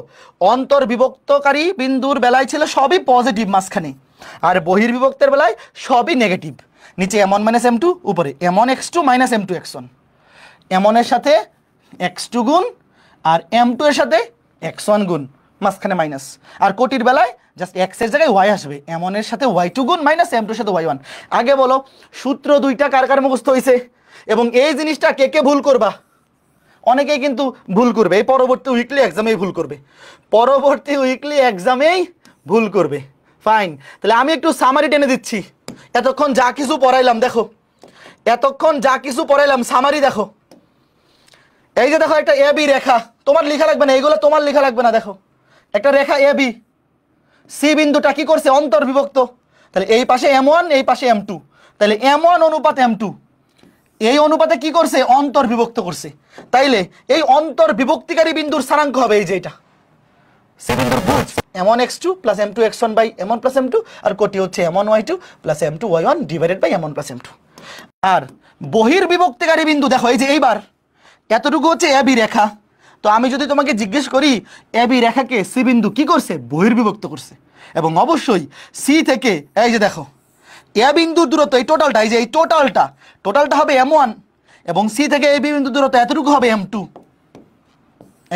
অন্তর্বিভক্তকারী বিন্দুর বেলায় ছিল সবই পজিটিভ মাঝখানে, আর বহির্বিভক্তের বেলায় সবই নেগেটিভ। নিচে m1 মাইনাস m2, উপরে m1 x2 minus m2 x1। m1 এর সাথে x2 গুণ আর m2 এর সাথে x1 গুণ, মাঝখানে মাইনাস। আর কোটির বেলায় জাস্ট x এর জায়গায় y আসবে, m1 এর সাথে y2 গুণ মাইনাস m2 এর সাথে y1। আগে বলো সূত্র দুইটা কার কার মুখস্থ হয়েছে? এবং এই জিনিসটা কে কে ভুল করবা? অনেকেই কিন্তু ভুল করবে, এই পরবর্তী উইকলি এক্সামেই ভুল করবে, পরবর্তী উইকলি এক্সামেই ভুল করবে। ফাইন, তাহলে আমি একটু সামারি টেনে দিচ্ছি। এতক্ষণ যা কিছু পড়াইলাম দেখো, এতক্ষণ যা কিছু পড়াইলাম সামারি দেখো। এই যে দেখো একটা এ বি রেখা, তোমার লেখা লাগবে না, এইগুলো তোমার লেখা লাগবে না। দেখো একটা রেখা এ বি, সি বিন্দুটা কি করছে? অন্তর্বিভক্ত। তাহলে এই পাশে m1, এই পাশে m2, তাহলে m1 অনুপাত m2, এই অনুপাতে কি করছে? অন্তর্বিভক্ত করছে। তাইলে এই অন্তর্বিভক্তিকারী বিন্দুর স্থানাঙ্ক হবে এই যে এটা, সি বিন্দুর ভুজ m1 x2 plus m2 x1 by m1 plus m2, আর কোটি হচ্ছে m1 y2 plus m2 y1 divided by m1 plus m2। আর বহির্বিভক্তিকারী বিন্দু দেখো এই যে এইবার এতটুকু হচ্ছে এ বি রেখা। তো আমি যদি তোমাকে জিজ্ঞেস করি এ বি রেখাকে সি বিন্দু কি করছে? বহির্বিভক্ত করছে। এবং অবশ্যই সি থেকে এই যে দেখো এ বিন্দুর দূরত্ব, এই টোটালটা, এই যে এই টোটালটা হবে m1, এবং সি থেকে এই বিন্দু দূরত্ব এতটুকু হবে m2।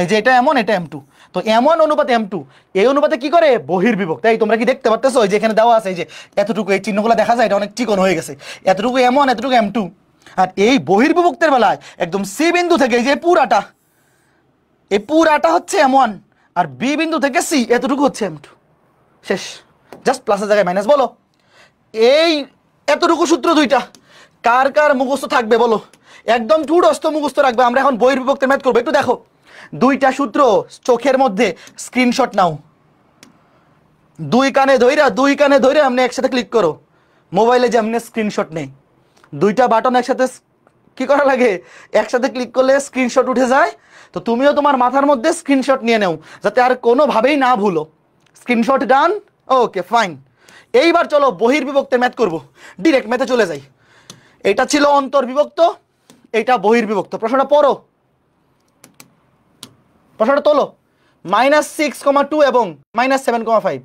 এই যে এটা m1, এটা m2, তো m1 অনুপাত m2 এই অনুপাতে কি করে? বহির্বিভক্ত। এই তোমরা কি দেখতে পারতেছো? এই যে এখানে দেওয়া আছে, এই যে এতটুকু, এই চিহ্নগুলো দেখা যায়, এটা অনেক চিকন হয়ে গেছে, এতটুকু m1, এতটুকু m2। আর এই বহির্বিভক্তের বেলায় একদম সি বিন্দু থেকে এই যে এই পুরাটা হচ্ছে m1, আর বি বিন্দু থেকে সি এতটুকু হচ্ছে m2। শেষ। জাস্ট প্লাসের জায়গায় মাইনাস। বলো এই এতটুকু সূত্র দুইটা কার কার মুখস্থ থাকবে বলো? একদম ঠুডস্ত মুখস্থ রাখবে। আমরা এখন বহির্বিভক্তের ম্যাথ করবো। একটু দেখো দুইটা সূত্র চোখের মধ্যে স্ক্রিনশট নাও, দুই কানে ধইরা আপনি একসাথে ক্লিক করো। মোবাইলে যে আপনি স্ক্রিনশট নেই, দুইটা বাটন একসাথে কি করা লাগে? একসাথে ক্লিক করলে স্ক্রিনশট উঠে যায়। তো তুমিও তোমার মাথার মধ্যে স্ক্রিনশট নিয়ে নাও, যাতে আর কোনোভাবেই না ভুলো। স্ক্রিনশট ডান, ওকে ফাইন। এইবার চলো বহির্বিভক্তের ম্যাথ করব, ডিরেক্ট ম্যাথে চলে যাই। এটা ছিল অন্তর্বিভক্ত, এটা বহির্বিভক্ত। প্রশ্নটা পড়ো, প্রশ্নটা তোলো। -6,2 এবং -7,5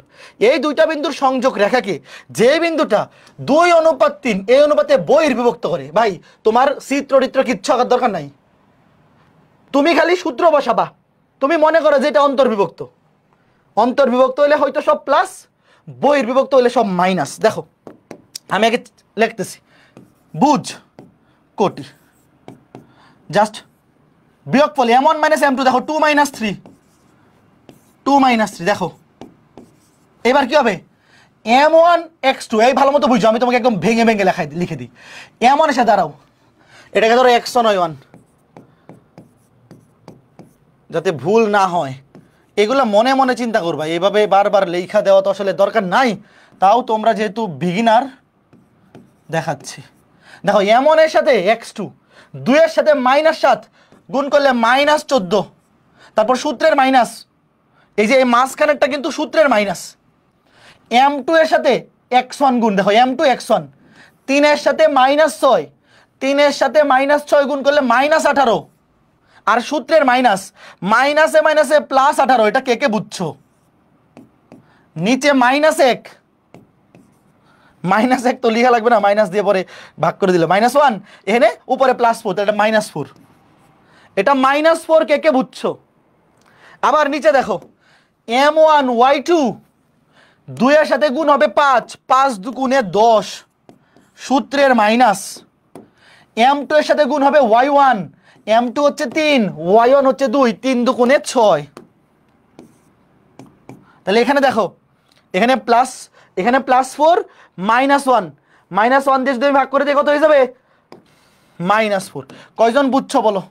এই দুইটা বিন্দুর সংযোগ রেখাকে যে বিন্দুটা 2:3 এই অনুপাতে বহির্বিভক্ত করে। ভাই তোমার চিত্র কিচ্ছু আঁকার দরকার নাই, তুমি খালি সূত্র বসাবা। তুমি মনে করো যে এটা অন্তর্বিভক্ত, অন্তর্বিভক্ত হলে হয়তো সব প্লাস, বহির্বিভক্ত হলে সব মাইনাস। দেখো আমি আগে লিখতেছি, বুঝ কোটি জাস্ট বিয়োগফল m1 মাইনাস m2, দেখো 2 - 3, 2 - 3। দেখো এবার কি হবে? m1 x2, এই ভালো মতো বুঝছো, আমি তোমাকে একদম ভেঙে ভেঙে লিখে দিই। m1 এসে দাঁড়াও, এটাকে ধরো x1 y1, যাতে ভুল না হয়। এগুলো মনে মনে চিন্তা করবা, এইভাবে বারবার লেখা দেওয়া তো আসলে দরকার নাই। তাও তোমরা যেহেতু বিগিনার দেখাচ্ছি। দেখো m1 এর সাথে x2, 2 এর সাথে -7 গুণ করলে -14, তারপর সূত্রের মাইনাস, এই যে এই মাঝখানেরটা কিন্তু সূত্রের মাইনাস। m2 এর সাথে x1 গুণ, দেখো m2 x1, 3 এর সাথে -6, 3 এর সাথে -6 গুণ করলে -18, আর সূত্রের মাইনাস, মাইনাসে মাইনাসে +18। এটা কে কে বুঝছো? নিচে -1, -1 তো লেখা লাগবে না, মাইনাস দিয়ে পরে ভাগ করে দিলে -1, এখানে উপরে +4, এটা -4। এটা -4 কে কে বুঝছো? আবার নিচে দেখো m1 y2, 2 এর সাথে গুণ হবে 5, 5 দুগুণে 10, সূত্রের মাইনাস। m2 এর সাথে গুণ হবে y1, m2 হচ্ছে 3, y1 হচ্ছে 2, 3 দুগুণে 6। তাহলে এখানে দেখো, এখানে +4 -1, -1 দিয়ে যদি আমি ভাগ করে দিই কত হয়ে যাবে? -4। কয়জন বুঝছো বলো?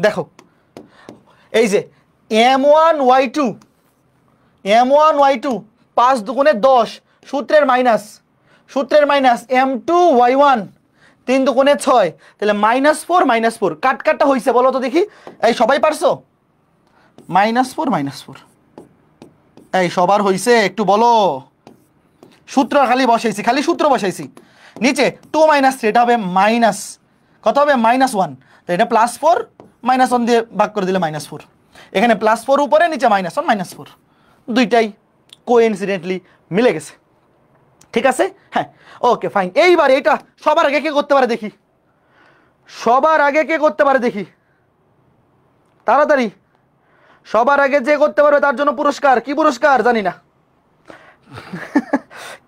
দেখো এই যে m1y2 5 দুগুণে 10 সূত্রের মাইনাস m2y1 3 দুগুণে 6, তাহলে -4 কাটটা হয়েছে বলো তো দেখি। এই সবাই পারছো? -4 এই সবার হয়েছে একটু বলো। সূত্র খালি সূত্র বসাইছি। নিচে 2 - 3 এটা হবে মাইনাস কত হবে? -1। তো এটা +4 -1 দিয়ে ভাগ করে দিলে -4। এখানে +4 উপরে, নিচে -1 -4, দুইটাই কোইনসিডেন্টলি মিলে গেছে। ঠিক আছে, হ্যাঁ ওকে ফাইন। এইবার এটা সবার আগে কে করতে পারে দেখি? তাড়াতাড়ি সবার আগে যে করতে পারবে তার জন্য পুরস্কার। কি পুরস্কার জানি না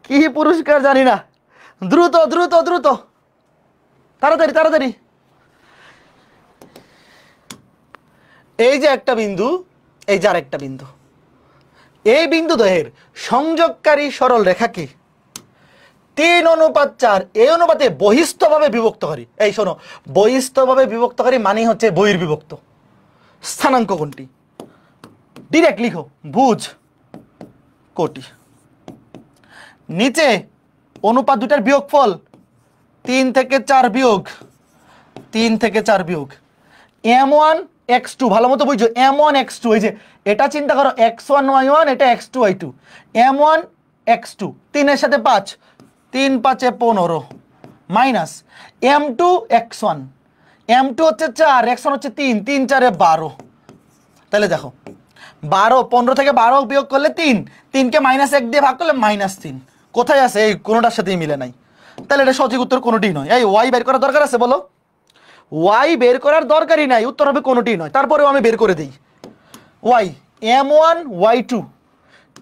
কি পুরস্কার জানি না। দ্রুত দ্রুত দ্রুত তাড়াতাড়ি। এই যে একটা বিন্দু, এই যে আরেকটা বিন্দু, এই বিন্দু দ্বয়ের সংযোগকারী সরল রেখাকে 3:4 এই অনুপাতে বহিস্থভাবে বিভক্তকারী। এই শোনো, বহিস্থভাবে বিভক্তকারী মানে হচ্ছে বহির্বিভক্ত। স্থানাঙ্ক কোনটি? ডিরেক্ট লিখো, বুঝ কোটি। নিচে অনুপাত দুটার বিয়োগফল 3 থেকে 4 বিয়োগ m1 x2, ভালো মতো বুঝছো, m1 x2। এই যে এটা চিন্তা করো, x1 y1, এটা x2 y2, m1 x2 3 এর সাথে 5, 3 5 15 মাইনাস m2 x1, m2 হচ্ছে 4, x1 হচ্ছে 3, 3 4 12। তাহলে দেখো 12, 15 থেকে 12 বিয়োগ করলে 3, 3 কে -1 দিয়ে ভাগ করলে -3। কোথায় আছে? এই কোনোটার সাথেই মিলে নাই। তাহলে এটা সঠিক উত্তর কোনোটিই নয়। এই y বের করার দরকার আছে বলো? y বের করার দরকারই নাই, উত্তর হবে কোনোটিই নয়। তারপরেও আমি বের করে দিই। y m1 y2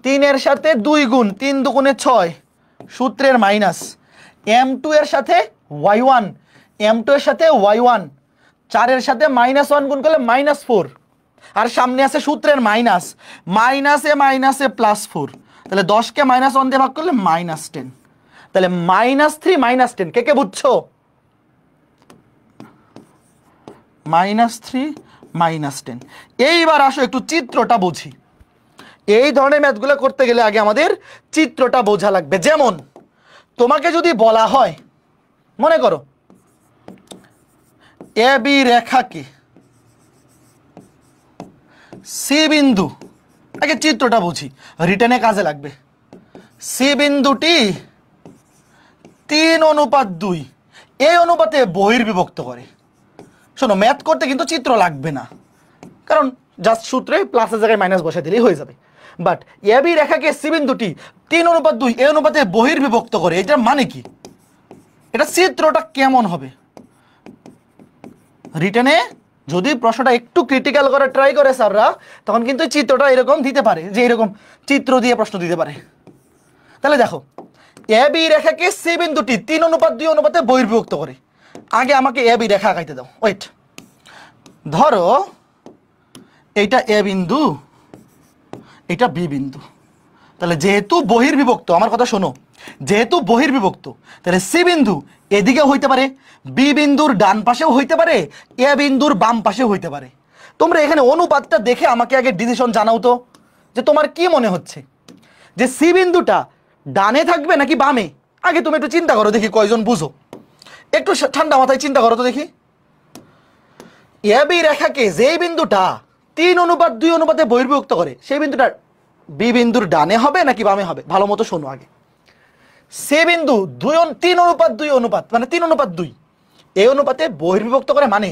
3 এর সাথে 2 গুণ, 3 দুগুণে 6 সূত্রের মাইনাস m2 এর সাথে y1, m2 এর সাথে y1 4 এর সাথে -1 গুণ করলে -4, আর সামনে আছে সূত্রের মাইনাস, মাইনাসে +4। তাহলে 10 কে -1 দিয়ে ভাগ করলে -10। তাহলে -3 -10 কে বুঝছো? -3 -10। এইবার আসো একটু চিত্রটা বুঝি। এই ধরনের ম্যাথগুলো করতে গেলে আগে আমাদের চিত্রটা বোঝা লাগবে। যেমন তোমাকে যদি বলা হয়, মনে করো এ বি রেখাকে সি বিন্দু, আগে চিত্রটা বুঝি, রিটেনে কাজে লাগবে। সি বিন্দুটি 3:2 এই অনুপাতে বহির্বিভক্ত করে। শোনো, ম্যাথ করতে কিন্তু চিত্র লাগবে না, কারণ জাস্ট সূত্রে প্লাসের জায়গায় মাইনাস বসে দিলেই হয়ে যাবে। বাট এ বি রেখাকে সি বিন্দুটি 3:2 এই অনুপাতে বহির্বিভক্ত করে, এটা মানে কি? এটা চিত্রটা কেমন হবে? রিটেনে যদি প্রশ্নটা একটু ক্রিটিক্যাল করে ট্রাই করে স্যাররা, তখন কিন্তু চিত্রটা এরকম দিতে পারে, যে এরকম চিত্র দিয়ে প্রশ্ন দিতে পারে। তাহলে দেখো, এ বি রেখাকে সি বিন্দুটি 3:2 অনুপাতে বহির্বিভক্ত করে। আগে আমাকে এ বি রেখা আঁকাইতে দাও। ওয়েট, ধরো এইটা এ বিন্দু, এটা বি বিন্দু। তাহলে যেহেতু বহির্বিভক্ত, আমার কথা শোনো, যেহেতু বহির্বিভক্ত, তাহলে সি বিন্দু এদিকে হইতে পারে, বি বিন্দুর ডান পাশেও হইতে পারে, এ বিন্দুর বাম পাশেও হইতে পারে। তোমরা এখানে অনুপাতটা দেখে আমাকে আগে ডিসিশন জানাও তো, যে তোমার কি মনে হচ্ছে যে সি বিন্দুটা ডানে থাকবে নাকি বামে? আগে তুমি একটু চিন্তা করো দেখি, কয়জন বুঝো, একটু ঠান্ডা মাথায় চিন্তা করো তো দেখি। এ বি রেখাকে যেই বিন্দুটা 3:2 অনুপাতে বহির্বিভক্ত করে, সেই বিন্দুটা বি বিন্দুর ডানে হবে নাকি বামে হবে? ভালো মতো শোনো আগে। সে বিন্দু 3:2 অনুপাত, মানে 3:2 এই অনুপাতে বহির্বিভক্ত করে, মানে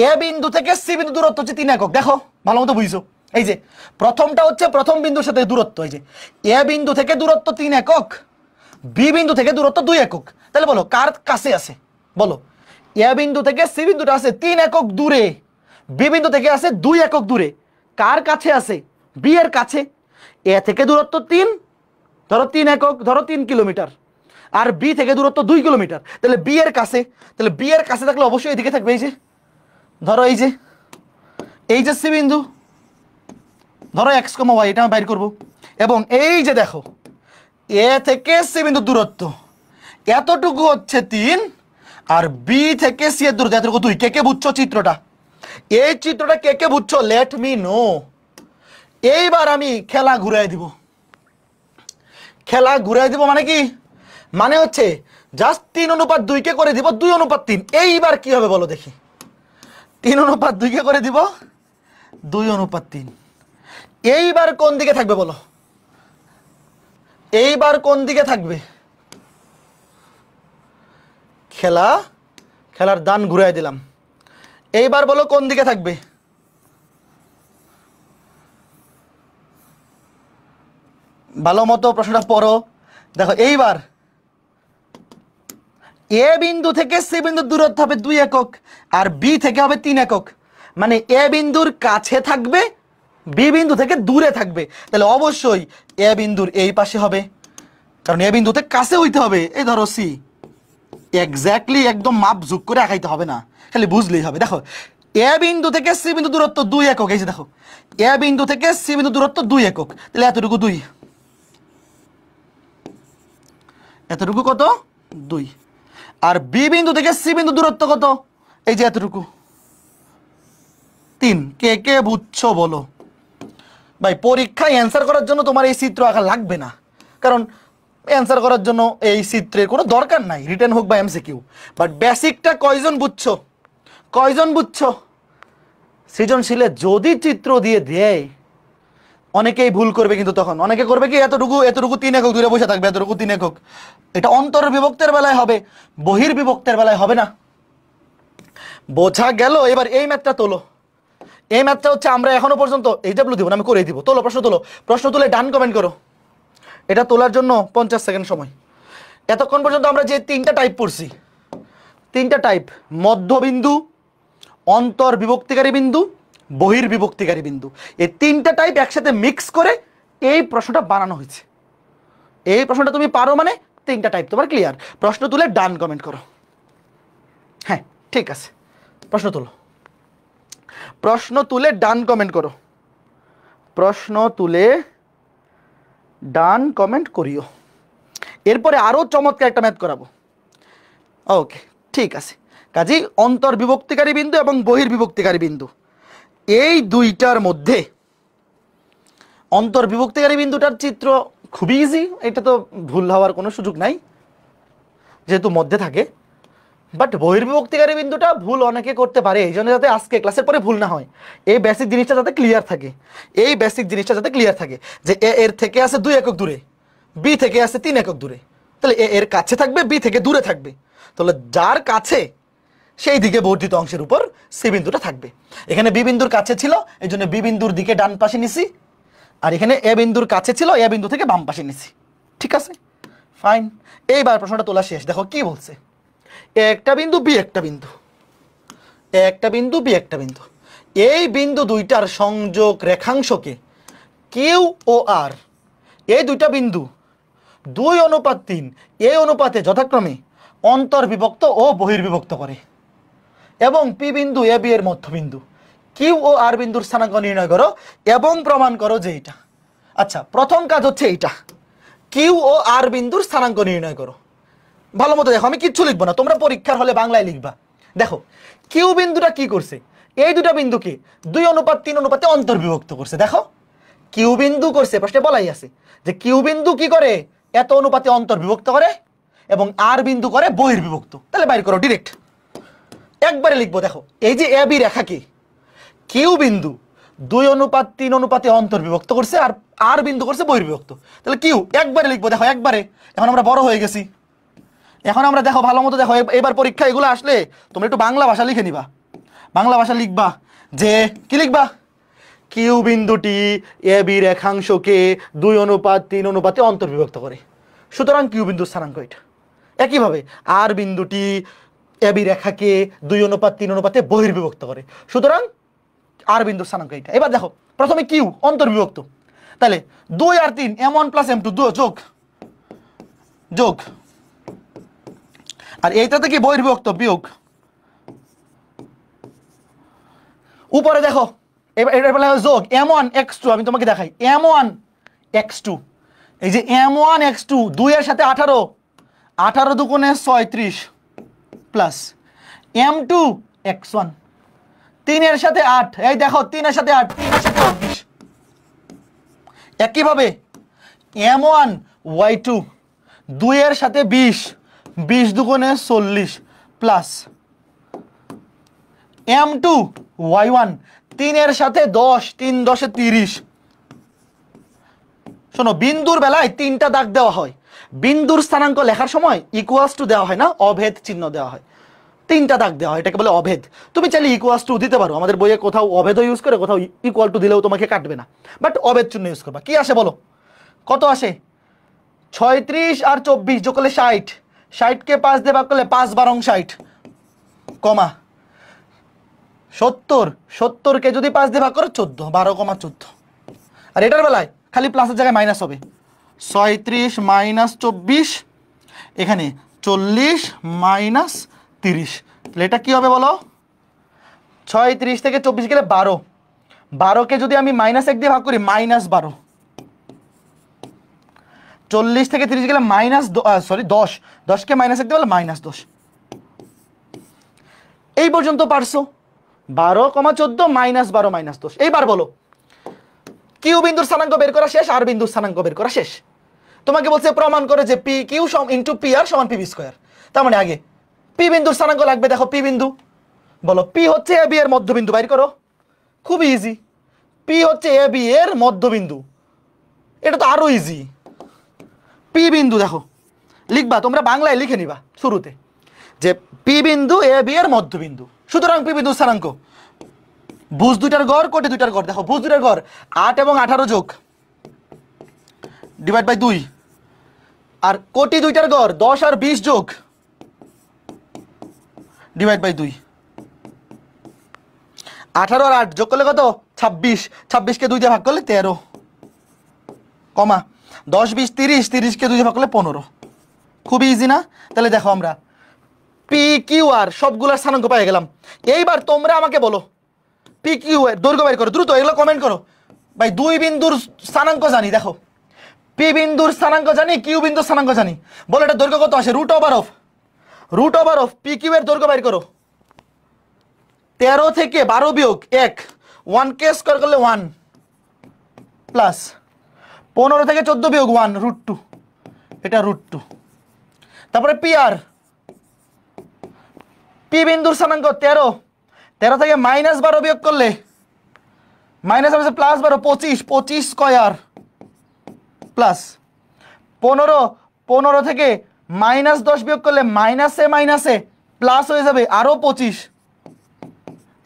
এ বিন্দু থেকে সি বিন্দু দূরত্ব হচ্ছে 3 একক। দেখো ভালো মতো বুঝছো, এই যে প্রথমটা হচ্ছে প্রথম বিন্দুর সাথে দূরত্ব, এই যে এ বিন্দু থেকে দূরত্ব 3 একক, বি বিন্দু থেকে দূরত্ব 2 একক। তাহলে বলো কার কাছে আছে? বলো, এ বিন্দু থেকে সি বিন্দুটা আছে 3 একক দূরে, বি বিন্দু থেকে আছে 2 একক দূরে। কার কাছে আছে? বি এর কাছে। এ থেকে দূরত্ব 3, ধরো 3 একক, ধরো 3 কিলোমিটার, আর বি থেকে দূরত্ব 2 কিলোমিটার। তাহলে বি এর কাছে, তাহলে বি এর কাছে থাকলে অবশ্যই এদিকে থাকবে। এই যে ধরো, এই যে সি বিন্দু, ধরো x, y, এটা আমি বাইর করবো। এবং এই যে দেখো, এ থেকে সি বিন্দু দূরত্ব এতটুকু হচ্ছে 3, আর বি থেকে সি এর দূরত্ব এতটুকু 2। কে কে বুঝছো চিত্রটা? এই চিত্রটা কে কে বুঝছো? Let me no. এইবার আমি খেলা ঘুরাই দিব। খেলা ঘুরাই দিব মানে কি? মানে হচ্ছে জাস্ট 3:2 কে করে দিব 2:3। এইবার কি হবে বলো দেখি? 3:2 কে করে দিব 2:3। এইবার কোন দিকে থাকবে বলো? এইবার কোন দিকে থাকবে? খেলার দান ঘুরাই দিলাম। এইবার বলো কোন দিকে থাকবে? ভালো মতো প্রশ্নটা পড়ো। দেখো এইবার এ বিন্দু থেকে সি বিন্দুর দূরত্ব হবে 2 একক, আর বি থেকে হবে 3 একক। মানে এ বিন্দুর কাছে থাকবে, বি বিন্দু থেকে দূরে থাকবে। তাহলে অবশ্যই এ বিন্দুর এই পাশে হবে, কারণ এ বিন্দুতে কাছে হইতে হবে। এই ধরো সি, এক্স্যাক্টলি একদম মাপ যোগ করে আঁকাইতে হবে না, খালি বুঝলেই হবে। দেখো এ বিন্দু থেকে সি বিন্দু দূরত্ব 2 একক। এই যে দেখো এ বিন্দু থেকে সি বিন্দু দূরত্ব 2 একক, তাহলে এতটুকু 2, এতটুকু কত? 2। আর বি বিন্দু থেকে সি বিন্দু দূরত্ব কত? এই যে এতটুকু 3। কে কে বুঝছো বলো? ভাই পরীক্ষায় অ্যান্সার করার জন্য তোমার এই চিত্র আঁকা লাগবে না, কারণ অ্যান্সার করার জন্য এই চিত্রের কোনো দরকার নাই, রিটেন হোক বা এমসিকিউ। বাট বেসিকটা কয়জন বুঝছো? কয়জন বুঝছো? সৃজনশীলে যদি চিত্র দিয়ে দেয় অনেকেই ভুল করবে, কিন্তু তখন অনেকে করবে কি এতটুকু 3 একক দূরে বসে থাকবে, এতটুকু 3 একক। এটা অন্তর বিভক্তের বেলায় হবে, বহির বিভক্তের বেলায় হবে না। বোঝা গেল? এবার এই ম্যাথটা তোলো। এই ম্যাথটা হচ্ছে আমরা এখনো পর্যন্ত এইচডব্লিউ দিব না, আমি করে দিব। তোলো প্রশ্ন, তোলো প্রশ্ন, তুলে ডান কমেন্ট করো। এটা তোলার জন্য 50 সেকেন্ড সময়। এতক্ষণ পর্যন্ত আমরা যে 3টা টাইপ পড়ছি, 3টা টাইপ, মধ্যবিন্দু, অন্তর বিভক্তিকারী বিন্দু, বহির বিভক্তিকারী বিন্দু, এই 3টা টাইপ একসাথে মিক্স করে এই প্রশ্নটা বানানো হয়েছে। এই প্রশ্নটা তুমি পারো মানে 3টা টাইপ তোমার ক্লিয়ার। প্রশ্ন তুলে ডান কমেন্ট করো। হ্যাঁ ঠিক আছে, প্রশ্ন তুলো। প্রশ্ন তুলে ডান কমেন্ট করো। প্রশ্ন তুলে ডান কমেন্ট করিও। এরপরে আরো চমৎকার একটা ম্যাথ করাবো। ওকে ঠিক আছে। কাজেই অন্তর বিভক্তিকারী বিন্দু এবং বহির বিভক্তিকারী বিন্দু, এই দুইটার মধ্যে অন্তর বিভক্তিকারী বিন্দুটার চিত্র খুবই ইজি, এটা তো ভুল হওয়ার কোনো সুযোগ নাই যেহেতু মধ্যে থাকে। বাট বহির্বিভক্তিকারী বিন্দুটা ভুল অনেকে করতে পারে, এই জন্য যাতে আজকে ক্লাসের পরে ভুল না হয়, এই বেসিক জিনিসটা যাতে ক্লিয়ার থাকে, এই বেসিক জিনিসটা যাতে ক্লিয়ার থাকে যে এ এর থেকে আছে 2 একক দূরে, বি থেকে আছে 3 একক দূরে, তাহলে এ এর কাছে থাকবে, বি থেকে দূরে থাকবে। তাহলে যার কাছে সেই দিকে বর্ধিত অংশের উপর সি বিন্দুটা থাকবে। এখানে বি বিন্দুর কাছে ছিল, এই জন্য বি বিন্দুর দিকে ডান পাশে নিছি, আর এখানে এ বিন্দুর কাছে ছিল, এ বিন্দু থেকে বাম পাশে নিছি। ঠিক আছে, ফাইন। এইবার প্রশ্নটা তোলা শেষ। দেখো কি বলছে, একটা বিন্দু বি একটা বিন্দু, একটা বিন্দু বি একটা বিন্দু, এই বিন্দু দুইটার সংযোগ রেখাংশকে কিউ ও আর, এই দুইটা বিন্দু 2:3 এই অনুপাতে যথাক্রমে অন্তর্বিভক্ত ও বহির্বিভক্ত করে, এবং পি বিন্দু এ বি এর মধ্যবিন্দু। কিউ ও আর বিন্দুর স্থানাঙ্ক নির্ণয় করো এবং প্রমাণ করো যে এইটা। আচ্ছা, প্রথম কাজ হচ্ছে এইটা, কিউ ও আর বিন্দুর স্থানাঙ্ক নির্ণয় করো। ভালো মতো দেখো, আমি কিচ্ছু লিখবো না, তোমরা পরীক্ষার হলে বাংলায় লিখবা। দেখো কিউ বিন্দুটা কি করছে, এই দুটা বিন্দুকে 2:3 অনুপাতে অন্তর্বিভক্ত করছে। দেখো কিউ বিন্দু করছে, প্রশ্নে বলাই আছে যে কিউ বিন্দু কি করে, এত অনুপাতে অন্তর্বিভক্ত করে, এবং আর বিন্দু করে বহির্বিভক্ত। তাহলে বাইর করো ডিরেক্ট, একবারে লিখবো। দেখো এই যে এ বি রেখাকে কিউ বিন্দু 2:3 অনুপাতে অন্তর্বিভক্ত করছে, আর আর বিন্দু করছে বহির্বিভক্ত। তাহলে কিউ একবারে লিখবো। দেখো একবারে, এখন আমরা বড় হয়ে গেছি, এখন আমরা দেখো ভালো মতো দেখো, এবার পরীক্ষা এগুলো আসলে তোমরা একটু বাংলা ভাষা লিখে নিবা। বাংলা ভাষা লিখবা যে কি লিখবা, কিউ বিন্দুটি এ বি রেখাংশকে 2:3 অনুপাতে অন্তর্বিভক্ত করে, সুতরাং কিউ বিন্দুর স্থানাঙ্ক এটা। একইভাবে আর বিন্দুটি এ বি রেখাকে 2:3 অনুপাতে বহির্বিভক্ত করে, সুতরাং আর বিন্দুর স্থানাঙ্ক এটা। এবার দেখো প্রথমে কিউ অন্তর্বিভক্ত, তাহলে 2 আর 3 m1 + m2 যোগ যোগ, আর এইটাতে কি বহির্বিভক্ত বিয়োগ। উপরে দেখো এবার এটা বলা হয় যোগ m1 x2, আমি তোমাকে দেখাই m1 x2 এই যে m1x2 2 এর সাথে 18, 18 দুগুণে 36 প্লাস m2x1 3 এর সাথে 8, এই দেখো 3 এর সাথে 8, 3 এর সাথে 19। একইভাবে m1y2 2 এর সাথে 20, 20 দুগুণে 40 প্লাস m2y1 3 এর সাথে 10, 3 10 30। শোনো, বিন্দুর বেলায় 3টা দাগ দেওয়া হয়, বিন্দুর স্থানাঙ্ক লেখার সময় ইকুয়ালস টু দেওয়া হয় না, অভেদ চিহ্ন দেওয়া হয়, 3টা দাগ দেওয়া হয়, এটাকে বলে অভেদ। তুমি চাইলে ইকুয়ালস টু দিতে পারো, আমাদের বইয়ে কোথাও অভেদ ইউজ করে, কোথাও ইকুয়াল টু দিলেও তোমাকে কাটবে না, বাট অভেদ চিহ্ন ইউজ করবা। কি আসে বলো, কত আসে? 36 আর 24 যোগ করলে 60, 60কে 5 দিয়ে ভাগ করলে 5 12 60, কমা 70, 70কে যদি 5 দিয়ে ভাগ করো 14, 12,14। আর এটার বেলায় খালি প্লাসের জায়গায় মাইনাস হবে, 36 মাইনাস 24, এখানে 40 মাইনাস 30, তাহলে এটা কি হবে বলো? 36 থেকে 24 গেলে 12, 12কে যদি আমি -1 দিয়ে ভাগ করি -12, 40 থেকে 30 গেলে -10, 10কে -1 দিয়ে বলে -10। এই পর্যন্ত পারছো? 12,14 -12 -10। এইবার বলো, কিউ বিন্দুর স্থানাঙ্ক বের করা শেষ, আর বিন্দুর স্থানাঙ্ক বের করা শেষ। তোমাকে বলছে প্রমাণ করে যে P Q into P R সমান পি বি স্কোয়ার। তার মানে আগে পি বিন্দুর স্থানাঙ্ক লাগবে। দেখো পি বিন্দু, বলো পি হচ্ছে এ বি এর মধ্যবিন্দু, বাইর করো। খুব ইজি, পি হচ্ছে এ বি এর মধ্যবিন্দু, এটা তো আরো ইজি। পি বিন্দু দেখো লিখবা, তোমরা বাংলায় লিখে নিবা শুরুতে যে পি বিন্দু এ বি এর মধ্যবিন্দু। সুতরাং পি বিন্দুর স্থানাঙ্ক ভুজ দুইটার গড়, কোটি দুইটার গড়। দেখো ভুজ দুইটার গড় 8 এবং 18 যোগ ডিভাইড বাই 2, আর কোটি দুইটার গড় 10 আর 20 যোগ ডিভাইড বাই 2। 18 আর 8 যোগ করলে কত? 26, 26কে 2 দিয়ে ভাগ করলে 13, কমা 10 20 30, 30কে 2 দিয়ে ভাগ করলে 15। খুবই ইজি না? তাহলে দেখো আমরা পি কিউ আর সবগুলোর স্থানাঙ্ক পেয়ে গেলাম। এইবার তোমরা আমাকে বলো পি কিউ এর দৈর্ঘ্য বের করো, দ্রুত এগুলো কমেন্ট করো। ভাই দুই বিন্দুর স্থানাঙ্ক জানি, দেখো পি বিন্দুর স্থানাঙ্ক জানি, কিউ বিন্দুর স্থানাঙ্ক জানি, বলো এটা দৈর্ঘ্য কত আসে? Root over of P Q এর দৈর্ঘ্য বের করো। 13 থেকে 12 বিয়োগ 1, 1কে স্কয়ার করলে 1 প্লাস 15 থেকে 14 বিয়োগ 1, √2, এটা √2। তারপরে পি আর, পি বিন্দুর স্থানাঙ্ক 13, 13 থেকে -12 বিয়োগ করলে মাইনাস হবে প্লাস 12, 25, 25 স্কয়ার প্লাস 15, 15 থেকে -10 বিয়োগ করলে মাইনাসে প্লাস হয়ে যাবে আরো 25।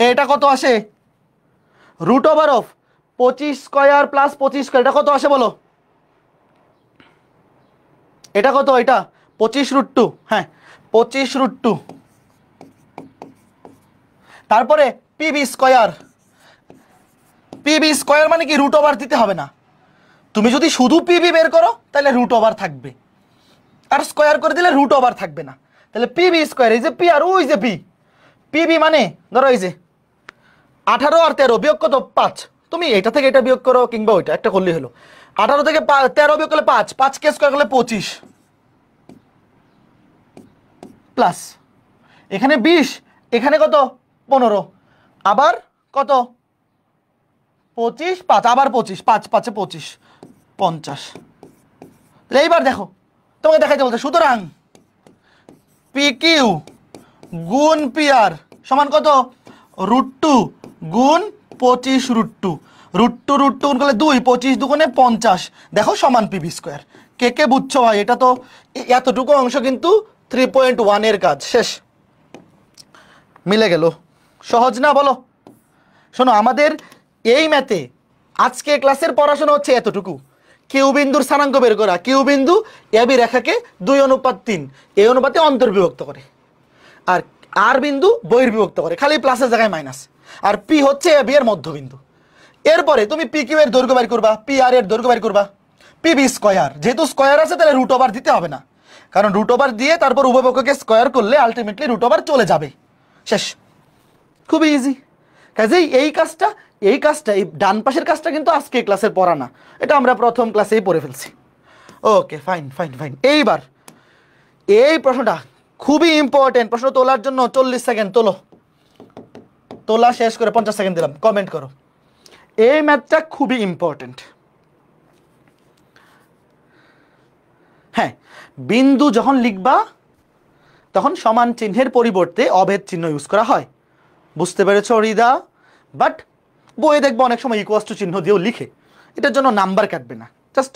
এটা কত আসে? √25 স্কয়ার প্লাস 25 স্কয়ার, এটা কত আসে বলো? এটা কত? এটা 25 √2, হ্যাঁ 25 √2। তারপরে পিবি স্কয়ার, পিবি স্কয়ার মানে কি? রুট ওভার দিতে হবে না। তুমি যদি শুধু পিবি বের করো তাহলে রুট ওভার থাকবে, আর স্কয়ার করে দিলে রুট ওভার থাকবে না। তাহলে পিবি স্কয়ার, এই যে পি আর ওই যে পি, পিবি মানে ধরো এই যে 18 আর 13 বিয়োগ কত? 5। তুমি এটা থেকে এটা বিয়োগ করো কিংবা ওইটা একটা করলেই হলো। 18 থেকে 13 বিয়োগ করলে 5, 5কে স্কয়ার করলে 25 প্লাস এখানে 20, এখানে কত? 15, আবার কত? 25, 5, আবার 25, 5 5 25, 50। এইবার দেখো তোমাকে দেখাইতে বলতে, সুতরাং পি কিউ গুণ পি আর সমান কত? √2 গুণ 25 √2, √2 গুণ করলে 2, 25 দুগুণে 50, দেখো সমান পিবি স্কয়ার। কে কে বুঝছো ভাই? এটা তো এতটুকু অংশ কিন্তু 3.1 এর কাজ শেষ, মিলে গেল। সহজ না বলো? শোনো আমাদের এই ম্যাথে আজকে ক্লাসের পড়াশোনা হচ্ছে এতটুকু। কিউ বিন্দুর স্থানাঙ্ক বের করা, কিউ বিন্দু এবি রেখাকে 2:3 এই অনুপাতে অন্তর্বিভক্ত করে, আর আর বিন্দু বহির্বিভক্ত করে, খালি প্লাসের জায়গায় মাইনাস। আর পি হচ্ছে এবি এর মধ্যবিন্দু। এরপরে তুমি পি কিউ এর দৈর্ঘ্য বের করবা, পি আর এর দৈর্ঘ্য বের করবা। পিবি স্কয়ার, যেহেতু স্কয়ার আছে তাহলে রুট ওভার দিতে হবে না, কারণ রুট ওভার দিয়ে তারপর উভয় পক্ষকে স্কয়ার করলে আলটিমেটলি রুট ওভার চলে যাবে, শেষ। খুবই ইজি। কাজেই এই কাজটা এই ডান পাশের কাজটা কিন্তু আজকে ক্লাসের পড়া না, এটা আমরা প্রথম ক্লাসেই পড়ে ফেলছি। Okay fine fine fine. এইবার এই প্রশ্নটা খুবই ইম্পর্টেন্ট, প্রশ্ন তোলার জন্য 40 সেকেন্ড তোলো, তোলা শেষ করে 50 সেকেন্ড দিলাম, কমেন্ট করো। এই ম্যাথটা খুবই ইম্পর্টেন্ট। হ্যাঁ, বিন্দু যখন লিখবা তখন সমান চিহ্নের পরিবর্তে অভেদ চিহ্ন ইউজ করা হয়, বুঝতে পেরেছো রিদা? বাট বইয়ে দেখবো অনেক সময় ইকুয়াস টু চিহ্ন দিয়েও লিখে, এটার জন্য নাম্বার কাটবে না, জাস্ট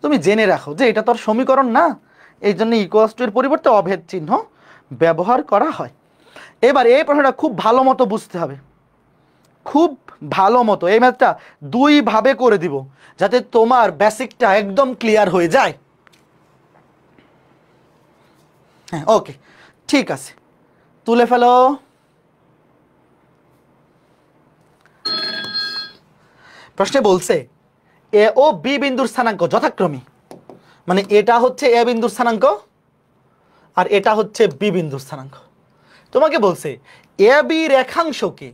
তুমি জেনে রাখো যে এটা তো আর সমীকরণ না, এই জন্য ইকুয়াস টু এর পরিবর্তে অভেদ চিহ্ন ব্যবহার করা হয়। এবার এই প্রশ্নটা খুব ভালো মতো বুঝতে হবে, খুব ভালো মতো। এই ম্যাথটা দুই ভাবে করে দিব যাতে তোমার বেসিকটা একদম ক্লিয়ার হয়ে যায়। হ্যাঁ ওকে ঠিক আছে, তুলে ফেলো। প্রশ্নে বলছে এ ও বি বিন্দুর স্থানাঙ্ক যথাক্রমে, মানে এটা হচ্ছে এ বিন্দুর স্থানাঙ্ক আর এটা হচ্ছে বি বিন্দুর স্থানাঙ্ক। তোমাকে বলছে এ বি রেখাংশকে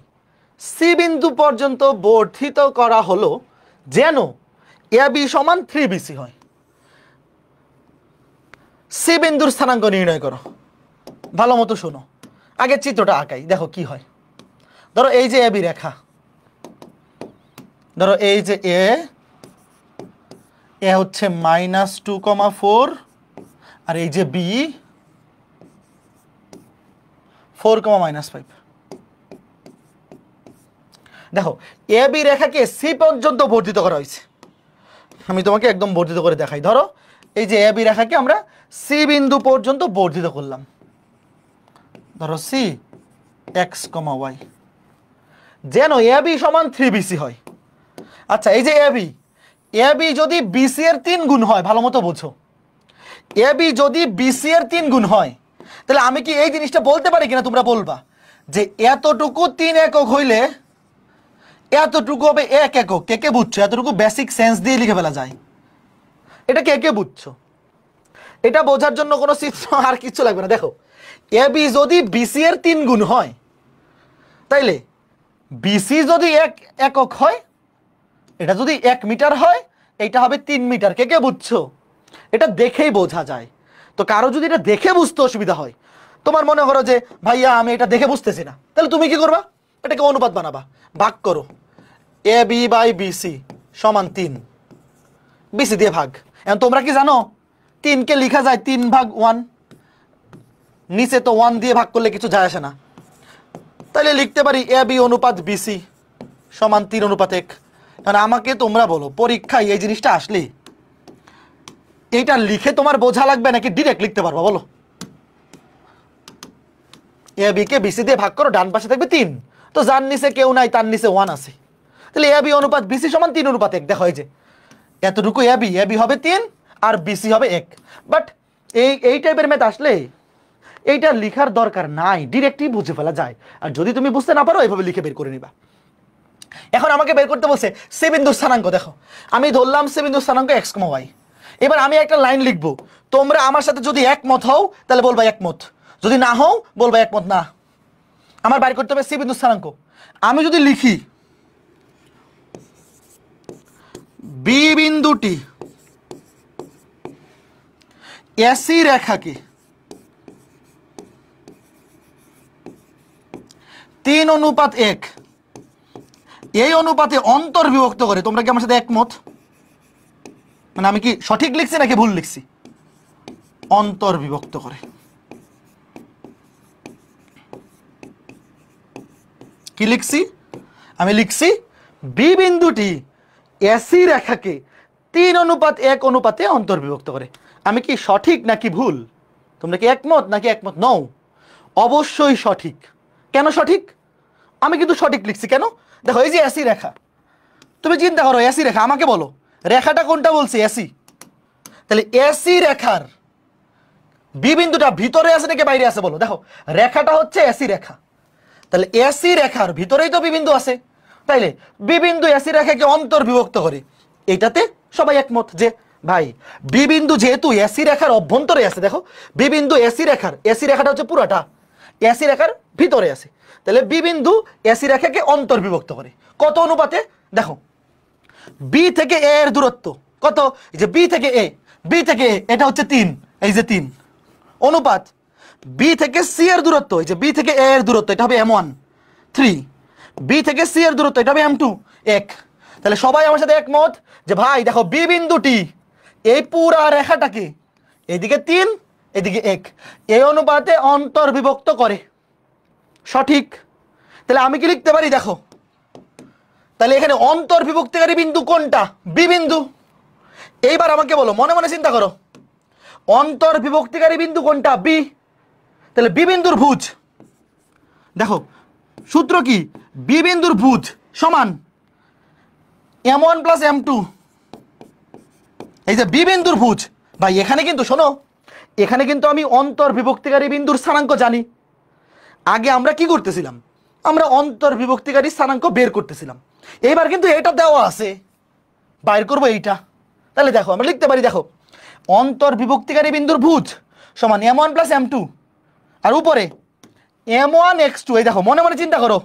সি বিন্দু পর্যন্ত বর্ধিত করা হলো যেন এ বি সমান 3BC হয়। সি বিন্দুর স্থানাঙ্ক নির্ণয় করো। ভালো মতো শোনো, আগে চিত্রটা আঁকাই, দেখো কি হয়। ধরো এই যে এ বি রেখা, ধরো এই যে এ হচ্ছে -2,4 আর এই যে বি 4,-5। দেখো এ বি রেখাকে সি পর্যন্ত বর্ধিত করা হয়েছে, আমি তোমাকে একদম বর্ধিত করে দেখাই। ধরো এই যে এ বি রেখাকে আমরা সি বিন্দু পর্যন্ত বর্ধিত করলাম, ধরো সি x,y, যেন এ বি সমান 3BC হয়। আচ্ছা এই যে এ বি যদি বিসি এর 3 গুণ হয়, ভালো মতো বোঝো, এ বি যদি বিসি এর 3 গুণ হয় তাহলে আমি কি এই জিনিসটা বলতে পারি কিনা? তোমরা বলবা যে এতটুকু 3 একক হইলে এতটুকু হবে 1 একক। কে কে বুঝছো? এতটুকু বেসিক সেন্স দিয়ে লিখে ফেলা যায়, এটা কে কে বুঝছো? এটা বোঝার জন্য কোনো চিত্র আর কিছু লাগবে না। দেখো এ বি যদি বিসি এর 3 গুণ হয় তাইলে বিসি যদি 1 একক হয়, এটা যদি 1 মিটার হয়, এটা হবে 3 মিটার। কে কে বুঝছো? এটা দেখেই বোঝা যায়। তো কারো যদি এটা দেখে বুঝতে অসুবিধা হয়, তোমার মনে করো যে ভাইয়া আমি এটা দেখে বুঝতেছি না, তাহলে তুমি কি করবা? এটাকে অনুপাত বানাবা, ভাগ করো, এ বি বাই বিসি সমান 3, বিসি দিয়ে ভাগ। এখন তোমরা কি জানো 3 কে লিখা যায় 3/1, নিচে তো 1 দিয়ে ভাগ করলে কিছু যায় আসে না, তাহলে লিখতে পারি এ বি অনুপাত বিসি সমান 3:1। কারণ আমাকে তোমরা বলো পরীক্ষায় এই জিনিসটা আসলে এইটা লিখে তোমার বোঝা লাগবে নাকি ডিরেক্ট লিখতে পারবা? বলো, এ বি কে বিসি দিয়ে ভাগ করো, ডান পাশে থাকবে 3, তো যার নিচে কেউ নাই তার নিচে 1 আছে, তাহলে এ বি অনুপাত বিসি সমান 3:1। দেখো এই যে এতটুকু এ বি হবে 3 আর বিসি হবে 1। বাট এই টাইপের ম্যাথ আসলে এইটা লিখার দরকার নাই, ডিরেক্টই বুঝে ফেলা যায়। আর যদি তুমি বুঝতে না পারো এইভাবে লিখে বের করে নিবা। এখন আমাকে বের করতে বলছে সি বিন্দুর স্থানাঙ্ক। দেখো আমি ধরলাম সি বিন্দুর স্থানাঙ্ক x,y। এবার আমি একটা লাইন লিখবো, তোমরা আমার সাথে যদি একমত হও তাহলে বলবা একমত, যদি না হও বলবা একমত না। আমার বাইর করতে হবে সি বিন্দুর স্থানাঙ্ক। আমি যদি লিখি বি বিন্দুটি এসি রেখাকে 3:1 এই অনুপাতে অন্তর্বিভক্ত করে, তোমরা কি আমার সাথে একমত? মানে আমি কি সঠিক লিখছি নাকি ভুল লিখছি? অন্তর্বিভক্ত করে। কি লিখছি? আমি লিখছি বি বিন্দুটি এসি রেখাকে 3:1 অনুপাতে অন্তর্বিভক্ত করে। আমি কি সঠিক নাকি ভুল? তোমরা কি একমত নাকি একমত নও? অবশ্যই সঠিক। কেন সঠিক? আমি কিন্তু সঠিক লিখছি। কেন? দেখো এই যে এসি রেখা, তুমি চিন্তা করো এসি রেখা, আমাকে বলো রেখাটা কোনটা বলছি? এসি। তাহলে এসি রেখার বি বিন্দুটা ভিতরে আছে নাকি বাইরে আছে? বলো। দেখো রেখাটা হচ্ছে এসি রেখা, তাহলে এসি রেখার ভিতরেই তো বি বিন্দু আছে, তাইলে বি বিন্দু এসি রেখাকে অন্তর্বিভক্ত করে। এটাতে সবাই একমত যে ভাই বি বিন্দু যেহেতু এসি রেখার অভ্যন্তরে আছে, দেখো বি বিন্দু এসি রেখাটা হচ্ছে পুরাটা এসি রেখার ভিতরে আছে, তাহলে বি বিন্দু এসি রেখাকে অন্তর্বিভক্ত করে। কত অনুপাতে? দেখো বি থেকে এ এর দূরত্ব কত, যে বি থেকে এ বি থেকে এটা হচ্ছে 3, এই যে 3 অনুপাত বি থেকে সি এর দূরত্ব, এই যে বি থেকে এ এর দূরত্ব, এটা হবে m1 3, বি থেকে সি এর দূরত্ব, এটা হবে m2 1। তাহলে সবাই আমার সাথে একমত যে ভাই দেখো বি বিন্দুটি এই পুরা রেখাটাকে এদিকে 3 এদিকে 1 এই অনুপাতে অন্তর্বিভক্ত করে, সঠিক। তাহলে আমি কি লিখতে পারি দেখো, তাহলে এখানে অন্তর্বিভক্তিকারী বিন্দু কোনটা? বি বিন্দু। এইবার আমাকে বলো, মনে মনে চিন্তা করো, অন্তর্বিভক্তিকারী বিন্দু কোনটা? বি। তাহলে বি বিন্দুর ভুজ দেখো, সূত্র কি? বি বিন্দুর ভুজ সমান m1 প্লাস m2। এই যে বি বিন্দুর ভুজ, ভাই এখানে কিন্তু শোনো, এখানে কিন্তু আমি অন্তর্বিভক্তিকারী বিন্দুর স্থানাঙ্ক জানি। আগে আমরা কি করতেছিলাম? আমরা অন্তর্বিভক্তিকারী স্থানাঙ্ক বের করতেছিলাম। এইবার কিন্তু এটা দেওয়া আছে, বাইর করবো এইটা। তাহলে দেখো আমরা লিখতে পারি, দেখো অন্তর্বিভক্তিকারী বিন্দুর ভুজ সমান m1 প্লাস m2, আর উপরে m1 x2। এই দেখো মনে মনে চিন্তা করো,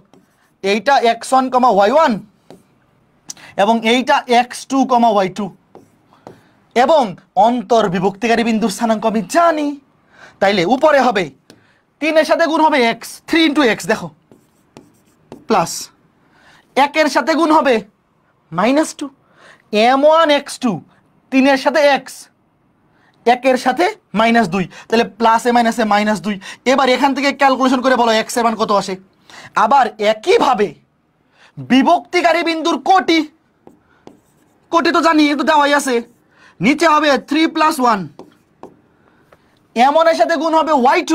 এইটা x1 y1 এবং এইটা x2 y2, এবং অন্তর্বিভক্তিকারী বিন্দুর স্থানাঙ্ক আমি জানি। তাইলে উপরে হবে 3 এর সাথে গুণ হবে x, 3 ইন্টু x দেখো, প্লাস 1 এর সাথে গুণ হবে -2, m1 x2 3 এর সাথে x, 1 এর সাথে -2, তাহলে প্লাসে মাইনাসে -2। এবার এখান থেকে ক্যালকুলেশন করে বলো x এর মান কত আসে। আবার একইভাবে বিভক্তিকারী বিন্দুর কোটি, কোটি তো জানি, তো দেওয়াই আছে, নিচে হবে 3 + 1, m1 এর সাথে গুণ হবে y2,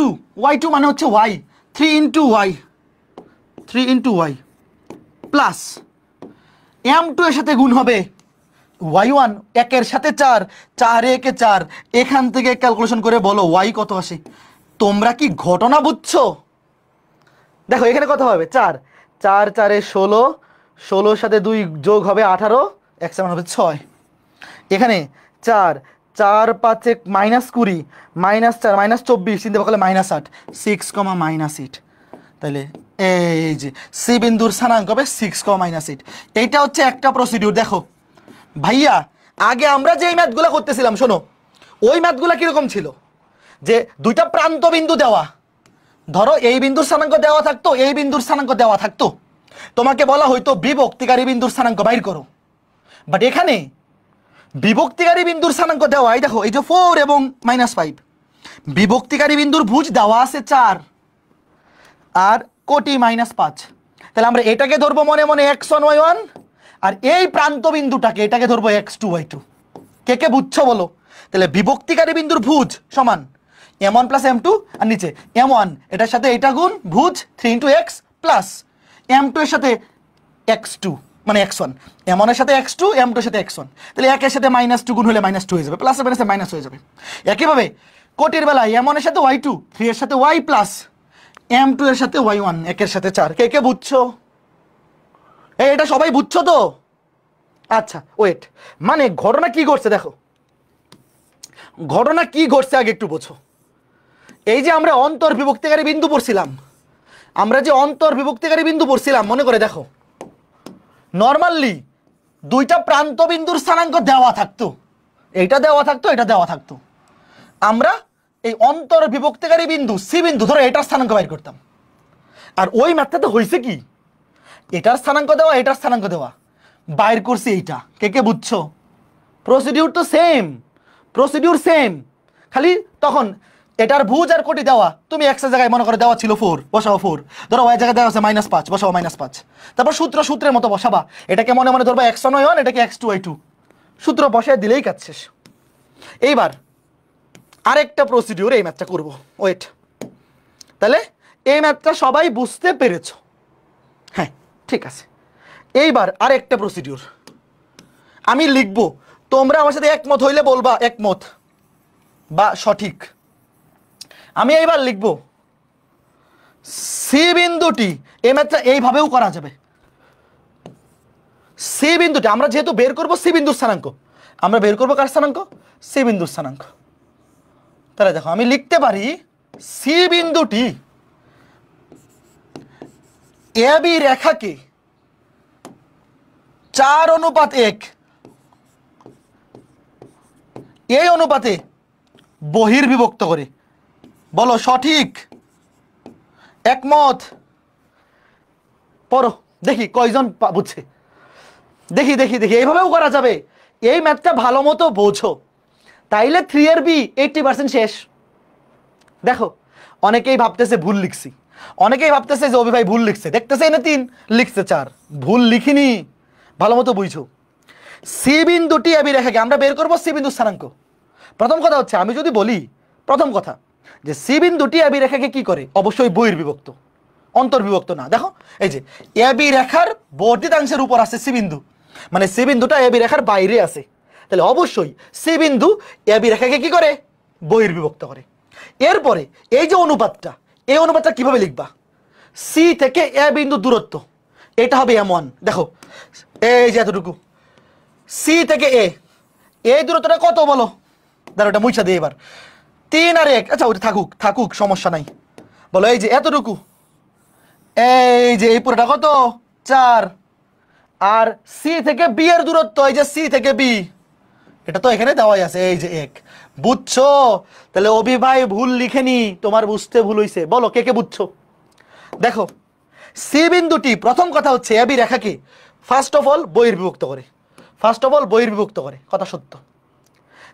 y2 মানে হচ্ছে y, 3 into y, 3 into y, plus m2 এর সাথে গুণ হবে y1, 1 এর সাথে 4, 4 1 4, এখান থেকে ক্যালকুলেশন করে বলো y কত আসে। তোমরা কি ঘটনা বুঝছো? দেখো এখানে কত হবে, 4 4 4 এ 16, 16 সাথে 2 যোগ হবে 18, x সমান হবে 6। এখানে 4 4 5 -20, -4 -24, চিন্তা করলে -8, 6, -8। তাহলে এই যে সি বিন্দুর স্থানাঙ্ক হবে 6, -8। এইটা হচ্ছে একটা প্রসিডিউর। দেখো ভাইয়া, আগে আমরা যে ম্যাথগুলো করতেছিলাম, শোনো ওই ম্যাথগুলো কিরকম ছিল, যে দুইটা প্রান্ত বিন্দু দেওয়া, ধরো এই বিন্দুর স্থানাঙ্ক দেওয়া থাকতো, এই বিন্দুর স্থানাঙ্ক দেওয়া থাকতো, তোমাকে বলা হয়তো বিভক্তিকারী বিন্দুর স্থানাঙ্ক বাইর করো। বাট এখানে বিভক্তিকারী বিন্দুর স্থানাঙ্ক দেওয়া, এই দেখো এই যে 4 এবং -5, বিভক্তিকারী বিন্দুর ভুজ দেওয়া আছে 4 আর কোটি -5। তাহলে আমরা এটাকে ধরবো মনে মনে x1 y1, আর এই প্রান্ত বিন্দুটাকে এটাকে ধরবো x2 y2। কে কে বুঝছো বলো? তাহলে বিভক্তিকারী বিন্দুর ভুজ সমান m1 প্লাস m2, আর নিচে m1 এটার সাথে এটা গুণ ভুজ 3 ইন্টু x, প্লাস m2 এর সাথে x2 মানে x1, m1 এর সাথে x2, m2 এর সাথে x1। তাহলে 1 এর সাথে -2 গুণ হলে -2 হয়ে যাবে, প্লাস এর সাথে মাইনাস হয়ে যাবে। একইভাবে কোটির বেলায় m1 এর সাথে y2, 3 এর সাথে y, প্লাস m2 এর সাথে y1, 1 এর সাথে 4। কে কে বুঝছো? এটা সবাই বুঝছো তো? আচ্ছা ওয়েট, মানে ঘটনা কি ঘটছে দেখো, ঘটনা কি ঘটছে আগে একটু বোঝো। এই যে আমরা অন্তর্বিভক্তিকারী বিন্দু পড়ছিলাম, আমরা যে অন্তর্বিভক্তিকারী বিন্দু পড়ছিলাম, মনে করে দেখো নর্মালি দুইটা প্রান্ত বিন্দুর স্থানাঙ্ক দেওয়া থাকতো, এইটা দেওয়া থাকতো, এটা দেওয়া থাকতো। আমরা এই অন্তর্বিভক্তিকারী বিন্দু সি বিন্দু ধরো এটার স্থানাঙ্ক বাইর করতাম। আর ওই ম্যাথটাতে হয়েছে কি, এটার স্থানাঙ্ক দেওয়া, এটার স্থানাঙ্ক দেওয়া, বাইর করছি এইটা। কে কে বুঝছো? প্রসিডিউর তো সেম, প্রসিডিউর সেম, খালি তখন এটার ভুজ আর কোটি দেওয়া, তুমি x এর জায়গায় মনে করে দেওয়া ছিল 4, বসাও 4, ধরো y জায়গায় দেওয়া আছে -5, বসাও -5, তারপর সূত্রের মতো বসাবা, এটাকে মনে মনে ধরবা x1 y1, এটাকে x2 y2, সূত্র বসায় দিলেই কাজ শেষ। এইবার আরেকটা প্রসিডিউর, এই ম্যাথটা করব, ওয়েট। তাহলে এই ম্যাথটা সবাই বুঝতে পেরেছো? হ্যাঁ ঠিক আছে। এইবার আরেকটা প্রসিডিউর আমি লিখব, তোমরা আমার সাথে একমত হইলে বলবা একমত বা সঠিক। আমি এইবার লিখব সি বিন্দুটি, এই ম্যাথটা এইভাবেও করা যাবে। সি বিন্দুটি আমরা যেহেতু বের করব সি বিন্দুর স্থানাঙ্ক, আমরা বের করবো কার স্থানাঙ্ক? সি বিন্দুর স্থানাঙ্ক। তাহলে দেখো আমি লিখতে পারি সি বিন্দুটি এ বি রেখাকে 4:1 এই অনুপাতে বহির্বিভক্ত করে। বলো সঠিক, একমত? পড়ো দেখি কয়জন বুঝছে। দেখি দেখি দেখি, এইভাবেও করা যাবে। এই ম্যাথটা ভালো মতো বোঝো, তাইলে 3 এর বি 80% শেষ। দেখো অনেকেই ভাবতেছে ভুল লিখছি, অনেকেই ভাবতেছে যে অভি ভাই ভুল লিখছে, দেখতেছে এনে 3 লিখছে 4। ভুল লিখিনি, ভালো মতো বুঝো। সি বিন্দুটি এবি রেখাকে আমরা বের করবো সি বিন্দু স্থানাঙ্ক। প্রথম কথা হচ্ছে, আমি যদি বলি প্রথম কথা যে সি বিন্দুটি এবি রেখাকে কি করে, অবশ্যই বহির্বিভক্ত, অন্তর্বিভক্ত না। দেখো এই যে এবি রেখার বর্ধিতাংশের উপর আছে সি বিন্দু, মানে সি বিন্দুটা এবি রেখার বাইরে আছে, তাহলে অবশ্যই সি বিন্দু এবি রেখাকে কি করে, বহির্বিভক্ত করে। এরপরে এই যে অনুপাতটা, এই অনুপাতটা কিভাবে লিখবা, সি থেকে এ বিন্দু দূরত্ব, এটা হবে m1। দেখো এই যে এতটুকু সি থেকে এ, এই দূরত্বটা কত বলো, দাঁড়া ওটা মুছা দিই এবার, 3 আর 1, আচ্ছা ওটা থাকুক থাকুক সমস্যা নাই। বলো এই যে এতটুকু, এই যে এই পুরোটা কত 4, আর সি থেকে বি এর দূরত্ব, এই যে সি থেকে বি, এটা তো এখানে দেওয়াই আছে, এই যে 1। বুঝছো? তাহলে অভি ভাই ভুল লিখেনি, তোমার বুঝতে ভুল হইছে। বলো কে কে বুঝছো? দেখো সি বিন্দুটি, প্রথম কথা হচ্ছে এবি রেখাকে ফার্স্ট অফ অল বহির্বিভক্ত করে, ফার্স্ট অফ অল বহির্বিভক্ত করে, কথা সত্য।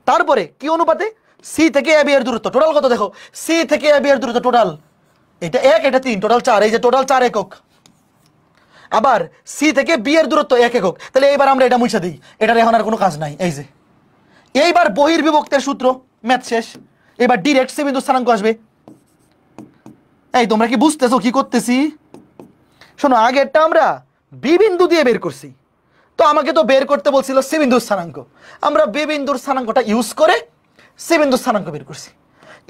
তারপরে কি অনুপাতে, সি থেকে এবি এর দূরত্ব টোটাল কত, দেখো সি থেকে এবি এর দূরত্ব টোটাল, এটা 1 এটা 3, টোটাল 4, এই যে টোটাল 4 একক। আবার সি থেকে বি এর দূরত্ব 1 একক, তাহলে এবার আমরা এটা মুছে দিই, এটার এখন আর কোনো কাজ নাই। এই যে এইবার বহির্বিভক্তের সূত্র, ম্যাথ শেষ। এবার ডিরেক্ট সি বিন্দু স্থানাঙ্ক আসবে। এই তোমরা কি বুঝতেছো কি করতেছি? শোনো, আগেরটা আমরা বি বিন্দু দিয়ে বের করছি, তো আমাকে তো বের করতে বলছিল সি বিন্দুর স্থানাঙ্ক, আমরা বি বিন্দুর স্থানাঙ্কটা ইউজ করে সি বিন্দুর স্থানাঙ্ক বের করছি।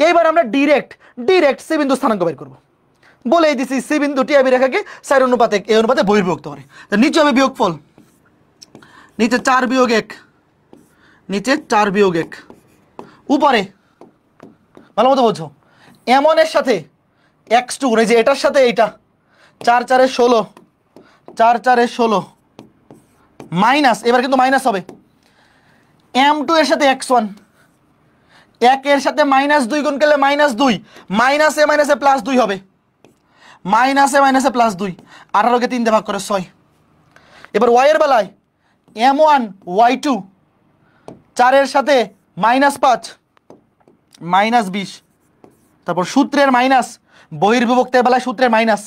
এইবার আমরা ডিরেক্ট সি বিন্দুর স্থানাঙ্ক বের করব। বলেই দিছি সি বিন্দুটি এবি রেখাকে 4 অনুপাতে এই অনুপাতে বহির্বিভক্ত করে। নিচে হবে বিয়োগফল, নিচে 4 বিয়োগ 1, নিচে 4 বিয়োগ 1, উপরে ভালো মতো বোঝো m1 এর সাথে x2, এই যে এটার সাথে এইটা 4 4 এ 16, 4 4 এ 16 মাইনাস, এবার কিন্তু মাইনাস হবে, m2 এর সাথে x1, 1 এর সাথে -2 গুণ করলে -2, মাইনাসে মাইনাসে +2 হবে, মাইনাসে মাইনাসে +2, 18 কে 3 দিয়ে ভাগ করে 6। এবার y এর বেলায় m1 y2, 4 এর সাথে -5 -20, তারপর সূত্রের মাইনাস, বহির্বিভক্তের বেলায় সূত্রের মাইনাস,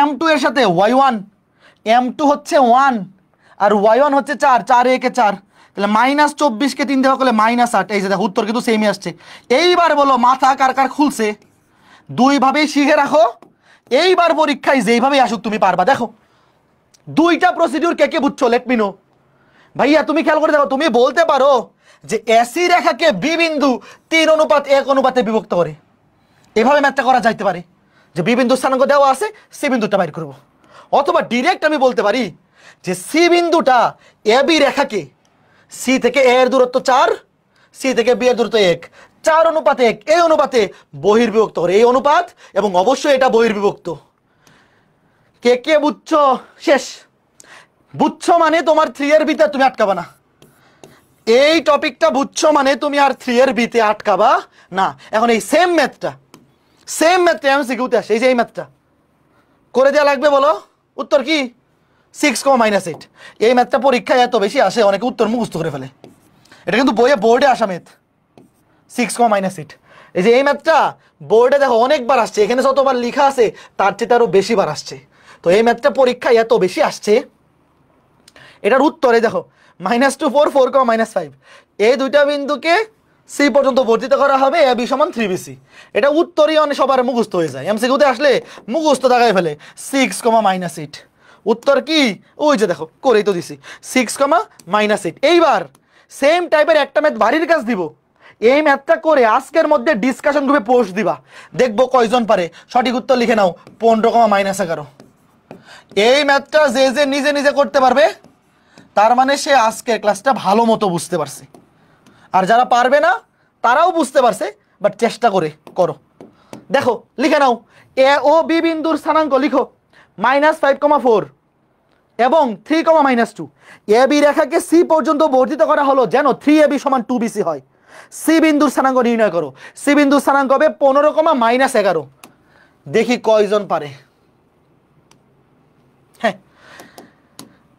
m2 এর সাথে y1, m2 হচ্ছে 1 আর y1 হচ্ছে 4, 4 একে 4, তাহলে -24 কে 3 দেওয়া করলে -8। এই যে দেখো উত্তর কিন্তু সেমই আসছে। এইবার বলো মাথা কার কার খুলছে? দুইভাবেই শিখে রাখো, এইবার পরীক্ষায় যেইভাবেই আসুক তুমি পারবা। দেখো দুইটা প্রসিডিউর কে কে বুঝছো, লেট মি নো। ভাইয়া তুমি খেয়াল করে দেখো, তুমি বলতে পারো যে এসি রেখাকে বি বিন্দু 3 অনুপাত 1 অনুপাতে বিভক্ত করে, এভাবে ম্যাথটা করা যাইতে পারে যে বি বিন্দু স্থানাঙ্ক দেওয়া আছে, সি বিন্দুটা বাইর করব। অথবা ডিরেক্ট আমি বলতে পারি যে সি বিন্দুটা এ বি রেখাকে সি থেকে এ এর দূরত্ব 4, সি থেকে বি এর দূরত্ব 1, 4 অনুপাত 1 এই অনুপাতে বহির্বিভক্ত করে, এই অনুপাত, এবং অবশ্যই এটা বহির্বিভক্ত। কে কে বুঝছো? শেষ। বুঝছো মানে তোমার 3 এর বিতে তুমি আটকাবা না, এই টপিকটা বুঝছো মানে তুমি আর 3 এর বিতে আটকাবা না। এখন এই সেম ম্যাথটা এমসিকিউতে আসে, এই যে এই ম্যাথটা করে দেওয়া লাগবে। বলো উত্তর কি? 6, -8। এই ম্যাথটা পরীক্ষায় এত বেশি আসে, অনেকে উত্তর মুখস্থ করে ফেলে। এটা কিন্তু বইয়ে বোর্ডে আসা ম্যাথ, 6, -8। এই যে এই ম্যাথটা বোর্ডে দেখো অনেকবার আসছে, এখানে যতবার লেখা আছে তার চেয়ে আরো বেশি বার আসছে। তো এই ম্যাথটা পরীক্ষায় এত বেশি আসছে, এটার উত্তরে দেখো -2 4 4, -5 এই দুইটা বিন্দুকে সি পর্যন্ত বর্ধিত করা হবে, এ বি সমান 3bc। এটা উত্তরই অনেক সবার মুখস্থ হয়ে যায়, এমসিকিউতে আসলে মুখস্থ দাগায় ফেলে। 6, -8 উত্তর কি? ওই যে দেখো করেই তো দিছি, 6, -8। এইবার সেম টাইপের একটা ম্যাথ বাড়ির কাজ দিব, এই ম্যাথটা করে আজকের মধ্যে ডিসকাশন গ্রুপে পোস্ট দিবা, দেখবো কয়জন পারে। সঠিক উত্তর লিখে নাও 15, -11। এই ম্যাথটা যে যে নিজে নিজে করতে পারবে তার মানে সে আজকের ক্লাসটা ভালো মতো বুঝতে পারছে, আর যারা পারবে না তারাও বুঝতে পারছে, বাট চেষ্টা করে করো। দেখো লিখে নাও, এ ও বি বিন্দুর স্থানাঙ্ক লিখো -5, 4 এবং 3, -2। এ বি রেখাকে সি পর্যন্ত বর্ধিত করা হলো যেন 3ab = 2bc হয়। সি বিন্দুর স্থানাঙ্ক নির্ণয় করো। সি বিন্দুর স্থানাঙ্ক হবে 15,-11। দেখি কয়জন পারে। হ্যাঁ,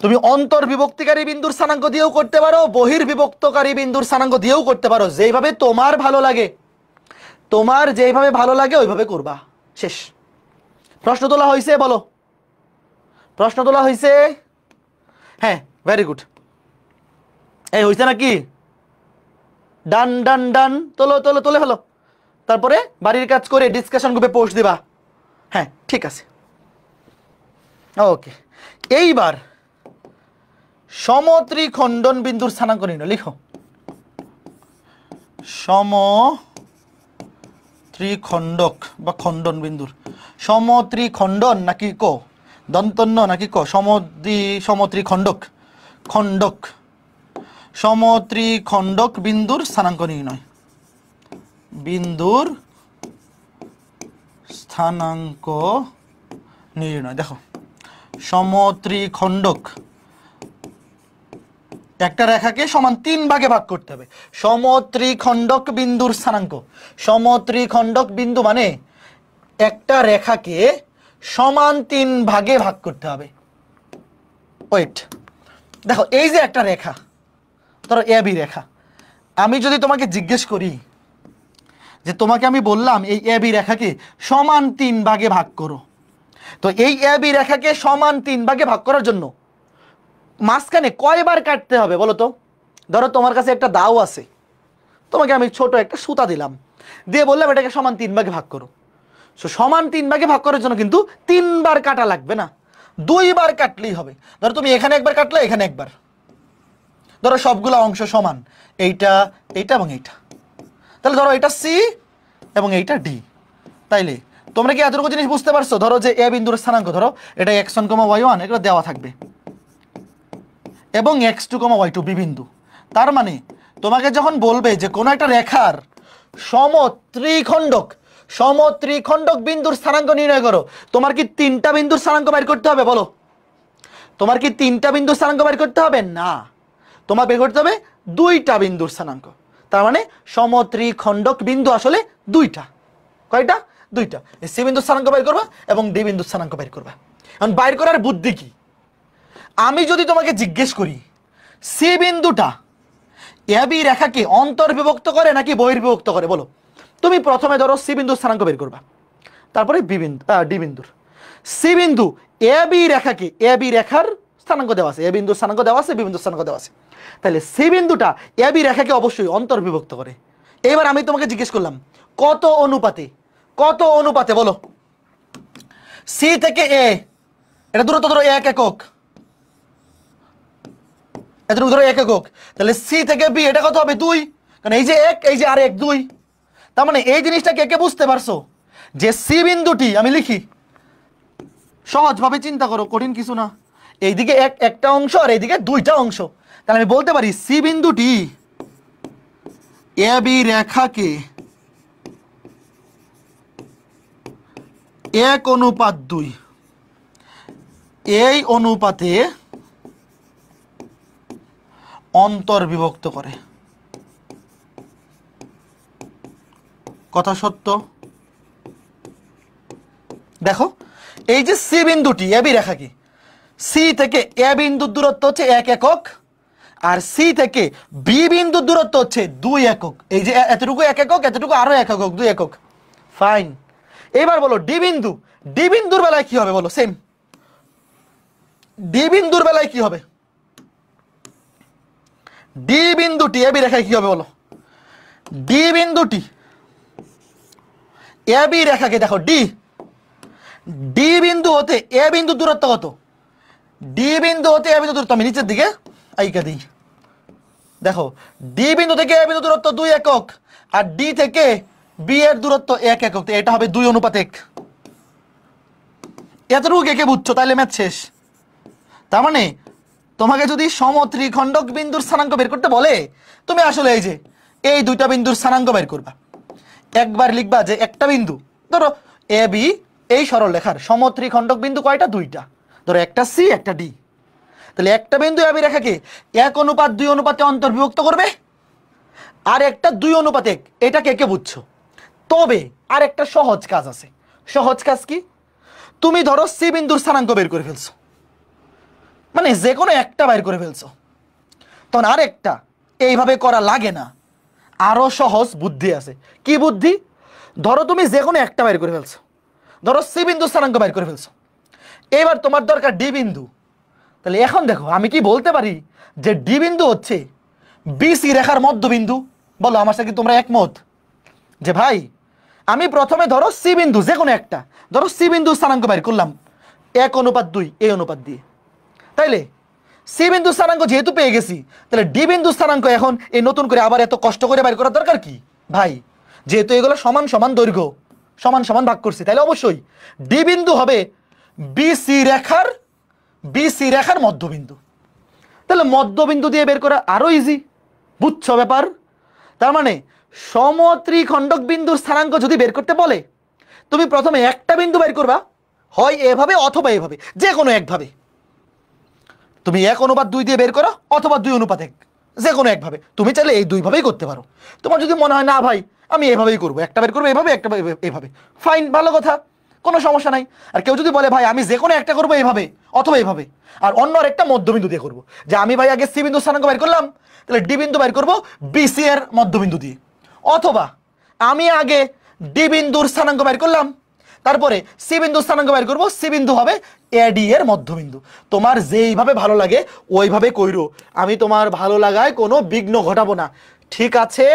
তুমি অন্তর্বিভক্তিকারী বিন্দুর স্থানাঙ্ক দিয়েও করতে পারো, বহির্বিভক্তকারী বিন্দুর স্থানাঙ্ক দিয়েও করতে পারো, যেভাবে তোমার ভালো লাগে। তোমার যেভাবে ভালো লাগে ওইভাবে করবা। শেষ। প্রশ্ন তোলা হয়েছে? বলো, প্রশ্ন তোলা হয়েছে? হ্যাঁ, ভেরি গুড। এই হয়েছে নাকি? ডান ডান ডান, তোলো তোলো, তোলে হলো। তারপরে বাড়ির কাজ করে ডিসকাশন গ্রুপে পোস্ট দিবা। হ্যাঁ, ঠিক আছে, ওকে। এইবার সমত্রিখণ্ডন বিন্দুর স্থানাঙ্ক নির্ণয় লিখো। সমত্রিখণ্ডক বা খণ্ডন বিন্দুর, সমত্রিখণ্ডন নাকি ক দন্তন্য নাকি ক সমত্রিখণ্ডক, খণ্ডক, সমত্রিখণ্ডক বিন্দুর স্থানাঙ্ক নির্ণয়। বিন্দুর স্থানাঙ্ক নির্ণয়। দেখো, সমত্রিখণ্ডক একটা রেখাকে সমান 3 ভাগে ভাগ করতে হবে। সমত্রিখণ্ডক বিন্দুর স্থানাঙ্ক, সমত্রিখণ্ডক বিন্দু মানে একটা রেখাকে সমান 3 ভাগে ভাগ করতে হবে। ওয়েট, দেখো এই যে একটা রেখা, ধরো এ বি রেখা, আমি যদি তোমাকে জিজ্ঞেস করি যে তোমাকে আমি বললাম এই এ বি রেখাকে সমান 3 ভাগে ভাগ করো, তো এই এ বি রেখাকে সমান 3 ভাগে ভাগ করার জন্য মাঝখানে কয়বার কাটতে হবে বলো তো? ধরো তোমার কাছে একটা দাও আছে, তোমাকে আমি ছোট একটা সুতা দিলাম, দিয়ে বললাম এটাকে সমান 3 ভাগে ভাগ করো। সমান 3 ভাগে ভাগ করার জন্য কিন্তু 3 বার কাটা লাগবে না, 2 বার কাটলেই হবে। ধরো তুমি এখানে একবার কাটলে, এখানে একবার। ধরো সবগুলো অংশ সমান, এইটা এইটা এবং এইটা, তাহলে ধরো এটা সি এবং এইটা ডি। তাইলে তোমরা কি এতটুকু জিনিস বুঝতে পারছো? ধরো যে এ বিন্দুর স্থানাঙ্ক, ধরো এটা x1, y1 এগুলো দেওয়া থাকবে, এবং x2, y2 বি বিন্দু। তার মানে তোমাকে যখন বলবে যে কোনো একটা রেখার সমত্রিখণ্ডক, সমত্রিখণ্ডক বিন্দুর স্থানাঙ্ক নির্ণয় করো, তোমার কি 3টা বিন্দুর স্থানাঙ্ক বের করতে হবে? বলো, তোমার কি 3টা বিন্দুর স্থানাঙ্ক বের করতে হবে? না, তোমার বের করতে হবে 2টা বিন্দুর স্থানাঙ্ক। তার মানে সমত্রিখণ্ডক বিন্দু আসলে 2টা। কয়টা? 2টা। সি বিন্দুর স্থানাঙ্ক বের করবা এবং ডি বিন্দুর স্থানাঙ্ক বের করবা। এখন বাইর করার বুদ্ধি কি? আমি যদি তোমাকে জিজ্ঞেস করি সি বিন্দুটা এ বি রেখাকে অন্তর্বিভক্ত করে নাকি বহির্বিভক্ত করে, বলো। তুমি প্রথমে ধরো সি বিন্দুর স্থানাঙ্ক বের করবা, তারপরে বি বিন্দু ডি বিন্দুর। সি বিন্দু এ বি রেখাকে, এ বি রেখার স্থানাঙ্ক দেওয়া আছে, এ বিন্দুর স্থানাঙ্ক দেওয়া আছে, বি বিন্দুর স্থানাঙ্ক দেওয়া আছে, তাহলে সি বিন্দুটা এ বি রেখাকে অবশ্যই অন্তর্বিভক্ত করে। এবার আমি তোমাকে জিজ্ঞেস করলাম কত অনুপাতে, কত অনুপাতে বলো। সি থেকে এ, এটা দূরত্ব ধরো 1 একক, এতটুকু ধরো 1 একক, তাহলে সি থেকে বি এটা কত হবে? 2, কারণ এই যে 1, এই যে আর 1, 2। তার মানে এই জিনিসটা কে কে বুঝতে পারছো যে সি বিন্দুটি, আমি লিখি সহজভাবে, চিন্তা করো, কঠিন কিছু না। এইদিকে একটা অংশ আর এইদিকে 2টা অংশ, তাহলে আমি বলতে পারি সি বিন্দুটি এ বি রেখাকে 1:2 এই অনুপাতে অন্তর্বিভক্ত করে। কথা সত্য? দেখো এই যে সি বিন্দুটি এ বি রেখাকে, সি থেকে এ বিন্দুর দূরত্ব হচ্ছে 1 একক, আর সি থেকে বি বিন্দুর দূরত্ব হচ্ছে 2 একক। এই যে এতটুকু 1 একক, এতটুকু আরো 1 একক, 2 একক। ফাইন। এবার বলো ডি বিন্দু, ডি বিন্দুর বেলায় কি হবে বলো? সেম। ডি বিন্দুর বেলায় কি হবে? ডি বিন্দুটি এ বি রেখায় কি হবে বলো? ডি বিন্দুটি এ বি রেখাকে, দেখো ডি, ডি বিন্দু হতে এ বিন্দু দূরত্ব কত? ডি বিন্দু হতে এ বিন্দু দূরত্ব, আমি নিচের দিকে আইকা দিই। দেখো ডি বিন্দু থেকে এ বিন্দু দূরত্ব 2 একক, আর ডি থেকে বি এর দূরত্ব 1 একক, এটা হবে 2:1। এতটুকু কে কে বুঝছো? তাইলে ম্যাথ শেষ। তার মানে তোমাকে যদি সমত্রিখণ্ডক বিন্দুর স্থানাঙ্ক বের করতে বলে, তুমি আসলে এই যে এই 2টা বিন্দুর স্থানাঙ্ক বের করবা। একবার লিখবা যে একটা বিন্দু, ধরো এ বি, এই সরল রেখার সমত্রিখণ্ডক বিন্দু কয়টা? 2টা। ধরো একটা সি, একটা ডি। তাহলে একটা বিন্দু এ বি রেখাকে 1:2 অনুপাতে অন্তর্বিভক্ত করবে, আর একটা 2:1, এটা কে কে বুঝছো? তবে আর একটা সহজ কাজ আছে। সহজ কাজ কি? তুমি ধরো সি বিন্দুর স্থানাঙ্ক বের করে ফেলছো, মানে যে কোনো একটা বের করে ফেলছো, তখন আরেকটা এইভাবে করা লাগে না, আরো সহজ বুদ্ধি আছে। কি বুদ্ধি? ধরো তুমি যে কোনো একটা বের করে ফেলছো, ধরো সি বিন্দুর স্থানাঙ্ক বের করে ফেলছো, এবার তোমার দরকার ডি বিন্দু। তাহলে এখন দেখো আমি কি বলতে পারি যে ডি বিন্দু হচ্ছে বিসি রেখার মধ্যবিন্দু। বলো আমার সাথে তোমরা একমত যে ভাই আমি প্রথমে ধরো সি বিন্দু যে কোনো একটা, ধরো সি বিন্দু স্থানাঙ্ক বের করলাম 1:2 এই অনুপাত দিয়ে। তাইলে সি বিন্দু স্থানাঙ্ক যেহেতু পেয়ে গেছি, তাহলে ডি বিন্দু স্থানাঙ্ক এখন এই নতুন করে আবার এত কষ্ট করে বের করার দরকার কি ভাই? যেহেতু এগুলো সমান সমান দৈর্ঘ্য, সমান সমান ভাগ করছি, তাহলে অবশ্যই ডি বিন্দু হবে বিসি রেখার মধ্যবিন্দু। তাহলে মধ্যবিন্দু দিয়ে বের করা আরো ইজি। বুঝছো ব্যাপার? তার মানে সমত্রিখণ্ডক বিন্দুর স্থানাঙ্ক যদি বের করতে বলে, তুমি প্রথমে একটা বিন্দু বের করবা, হয় এভাবে অথবা এভাবে, যে কোনো একভাবে। তুমি 1:2 দিয়ে বের করো অথবা 2:1, যে কোনো একভাবে। তুমি চাইলে এই দুইভাবেই করতে পারো। তোমার যদি মনে হয় না ভাই আমি এভাবেই করবো, একটা বের করবো এভাবে, একটা এভাবে, ফাইন, ভালো কথা, কোনো সমস্যা নাই। আর কেউ যদি বলে ভাই আমি যে কোনো একটা করবো এভাবে অথবা এভাবে, আর অন্য একটা মধ্যবিন্দু দিয়ে করবো, যে আমি ভাই আগে সি বিন্দু স্থানাঙ্ক বের করলাম, তাহলে ডি বিন্দু বের করবো বিসি এর মধ্যবিন্দু দিয়ে, অথবা আমি আগে ডি বিন্দুর স্থানাঙ্ক বের করলাম, তারপরে সি বিন্দু স্থানাঙ্ক বের করবো, সি বিন্দু হবে এডি এর মধ্যবিন্দু। তোমার যেইভাবে ভালো লাগে ওইভাবে কইরো, আমি তোমার ভালো লাগায় কোনো বিঘ্ন ঘটাবো না, ঠিক আছে?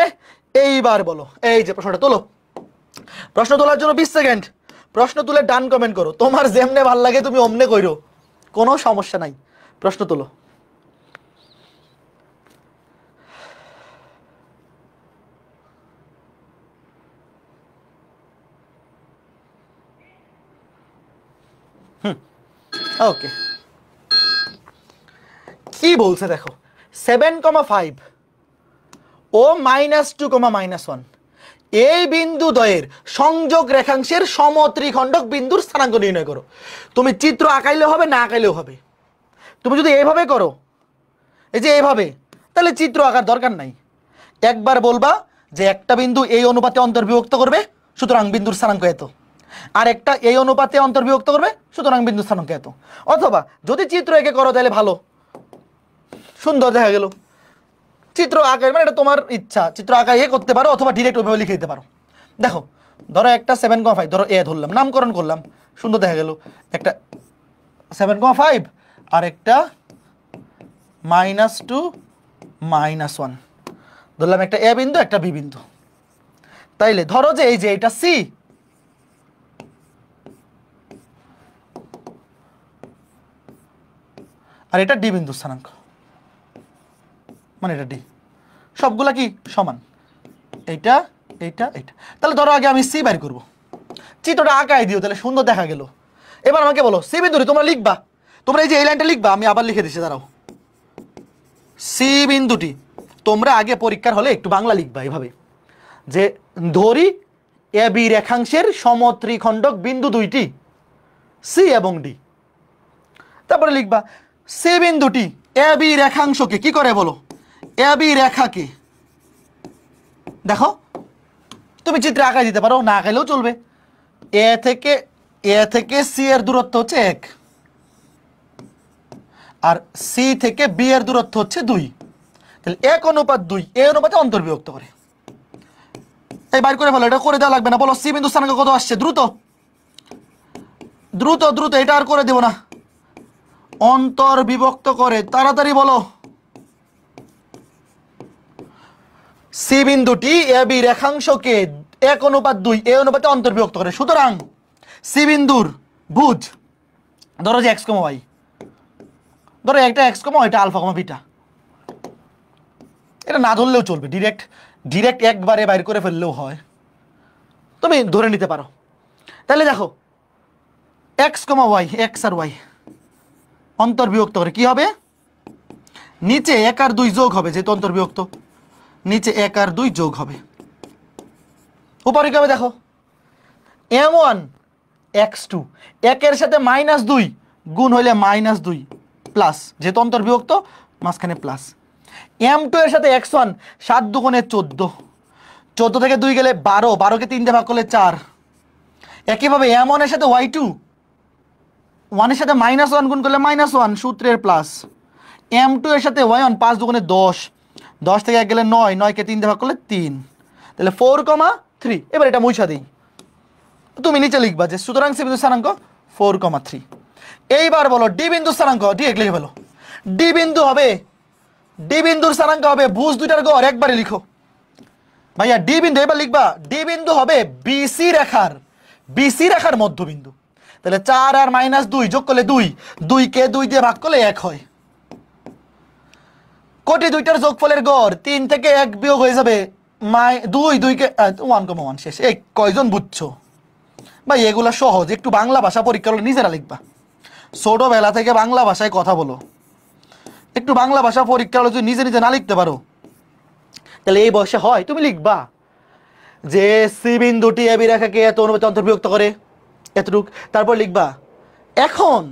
এইবার বলো, এই যে প্রশ্নটা তোলো। প্রশ্ন তোলার জন্য 20 সেকেন্ড। প্রশ্ন তুলে ডান কমেন্ট করো, তোমার যেমনে ভাল লাগে তুমি অমনে কইরো, কোনো সমস্যা নাই। প্রশ্ন তোলো। ওকে, কি বলছে দেখো, 7,5 ও -2,-1 এই বিন্দু দ্বয়ের সংযোগ রেখাংশের সমত্রিখণ্ডক বিন্দুর স্থানাঙ্ক নির্ণয় করো। তুমি চিত্র আঁকাইলেও হবে, না আঁকাইলেও হবে। তুমি যদি এইভাবে করো, এই যে এইভাবে, তাহলে চিত্র আঁকার দরকার নাই। একবার বলবা যে একটা বিন্দু এই অনুপাতে অন্তর্বিভক্ত করবে, সুতরাং বিন্দুর স্থানাঙ্ক এত, আর একটা এই অনুপাতে অন্তর্বিভক্ত করবে, সুতরাং বিন্দুর স্থানাঙ্ক এত। অথবা যদি চিত্র এঁকে করো তাহলে ভালো, সুন্দর দেখা গেল। চিত্র আঁকা মানে এটা তোমার ইচ্ছা, চিত্র আঁকা এ করতে পারো অথবা ডিরেক্ট ওইভাবে লিখে দিতে পারো। দেখো ধরো একটা 7,5, ধরো এ ধরলাম, নামকরণ করলাম, সুন্দর দেখা গেল। একটা 7,5 আর একটা -2, -1 ধরলাম, একটা এ বিন্দু একটা বি বিন্দু। তাইলে ধরো যে এই যে এটা সি, আর এটা ডি বিন্দু স্থানাঙ্ক, মানে এটা ডি, সবগুলা কি সমান, এইটা এইটা এইটা। তাহলে ধরো আগে আমি সি বের করবো, চিত্রটা আঁকাই দিও, তাহলে সুন্দর দেখা গেল। এবার আমাকে বলো সি বিন্দুটি তোমরা লিখবা, তোমরা এই যে এই লাইনটা লিখবা, আমি আবার লিখে দিচ্ছি, দাঁড়াও। সি বিন্দুটি তোমরা আগে পরীক্ষার হলে একটু বাংলা লিখবা এভাবে, যে ধরি এ বি রেখাংশের সমত্রিখণ্ডক বিন্দু দুইটি সি এবং ডি। তারপরে লিখবা সি বিন্দুটি এ বি রেখাংশকে কি করে, বলো, এ বি রেখাকে, দেখো তুমি চিত্রে আঁকাই দিতে পারো, না আঁকাইলেও চলবে। এ থেকে সি এর দূরত্ব হচ্ছে 1, আর সি থেকে বি এর দূরত্ব হচ্ছে 2, তাহলে 1:2 এই অনুপাতে অন্তর্বিভক্ত করে। এই বাইর করে ফেলো, এটা করে দেওয়া লাগবে না। বলো সি বিন্দু স্থানাঙ্ক কত আসছে, দ্রুত দ্রুত দ্রুত, এটা আর করে দেব না, অন্তর্বিভক্ত করে তাড়াতাড়ি বলো। সি বিন্দুটি এ বি রেখাংশকে 1:2 এই অনুপাতে অন্তর্বিভক্ত করে, সুতরাং সি বিন্দুর ভুজ, ধরো যে এক্স কমা ওয়াই, ধরো একটা এক্স কমা এটা আলফা কমা বিটা, এটা না ধরলেও চলবে, ডিরেক্ট একবারে বাইর করে ফেললেও হয়, তুমি ধরে নিতে পারো। তাহলে দেখো এক্স কমা ওয়াই, এক্স আর ওয়াই অন্তর্বিভক্ত করে কি হবে, নিচে 1 আর 2 যোগ হবে, যেহেতু অন্তর্বিভক্ত নিচে 1 আর 2 যোগ হবে, উপরে কি হবে দেখো, m1 x2, 1 এর সাথে -2 গুণ হইলে -2 প্লাস, যেহেতু অন্তর্বিভক্ত মাঝখানে প্লাস, M2 এর সাথে x1, 7 দুগুণে 14, 14 থেকে 2 গেলে 12, 12 কে 3 দিয়ে ভাগ করলে 4। একইভাবে M1 এর সাথে y2, 1 এর সাথে -1 গুণ করলে -1 সূত্রের প্লাস। M2 এর সাথে y1, 5 দুগুণে 10, 10 থেকে 1 গেলে 9, 9 কে 3 দিয়ে ভাগ করলে 3, তাহলে 4,3। এবার এটা মুছা দিই, তুমি নিচে লিখবা যে সুতরাং সি বিন্দুর স্থানাঙ্ক 4,3। এইবার বলো ডি বিন্দুর স্থানাঙ্ক, ডিরেক্ট লিখে ফেলো। ডি বিন্দু হবে, ডি বিন্দুর স্থানাঙ্ক হবে ভুজ দুইটার গড়, একবারে লিখো ভাইয়া। ডি বিন্দু এবার লিখবা, ডি বিন্দু হবে বিসি রেখার মধ্যবিন্দু। তাহলে 4 আর -2 যোগ করলে 2, 2 কে 2 দিয়ে ভাগ করলে 1 হয়। কোটি দুইটার যোগফলের গড় 3 থেকে 1 বিয়োগ হয়ে যাবে 2, 2 কে 1,1 শেষ। এই কয়জন বুঝছো ভাই? এগুলা সহজ, একটু বাংলা ভাষা পরীক্ষা হলে নিজেরা লিখবা। ছোটবেলা থেকে বাংলা ভাষায় কথা বলো, একটু বাংলা ভাষা পরীক্ষা হলে যদি নিজে নিজে না লিখতে পারো তাহলে এই বয়সে হয় তুমি লিখবা যে সি বিন্দুটি এবি রেখাকে এত অনুপাতে অন্তর্বিভক্ত করে এতটুক। তারপর লিখবা এখন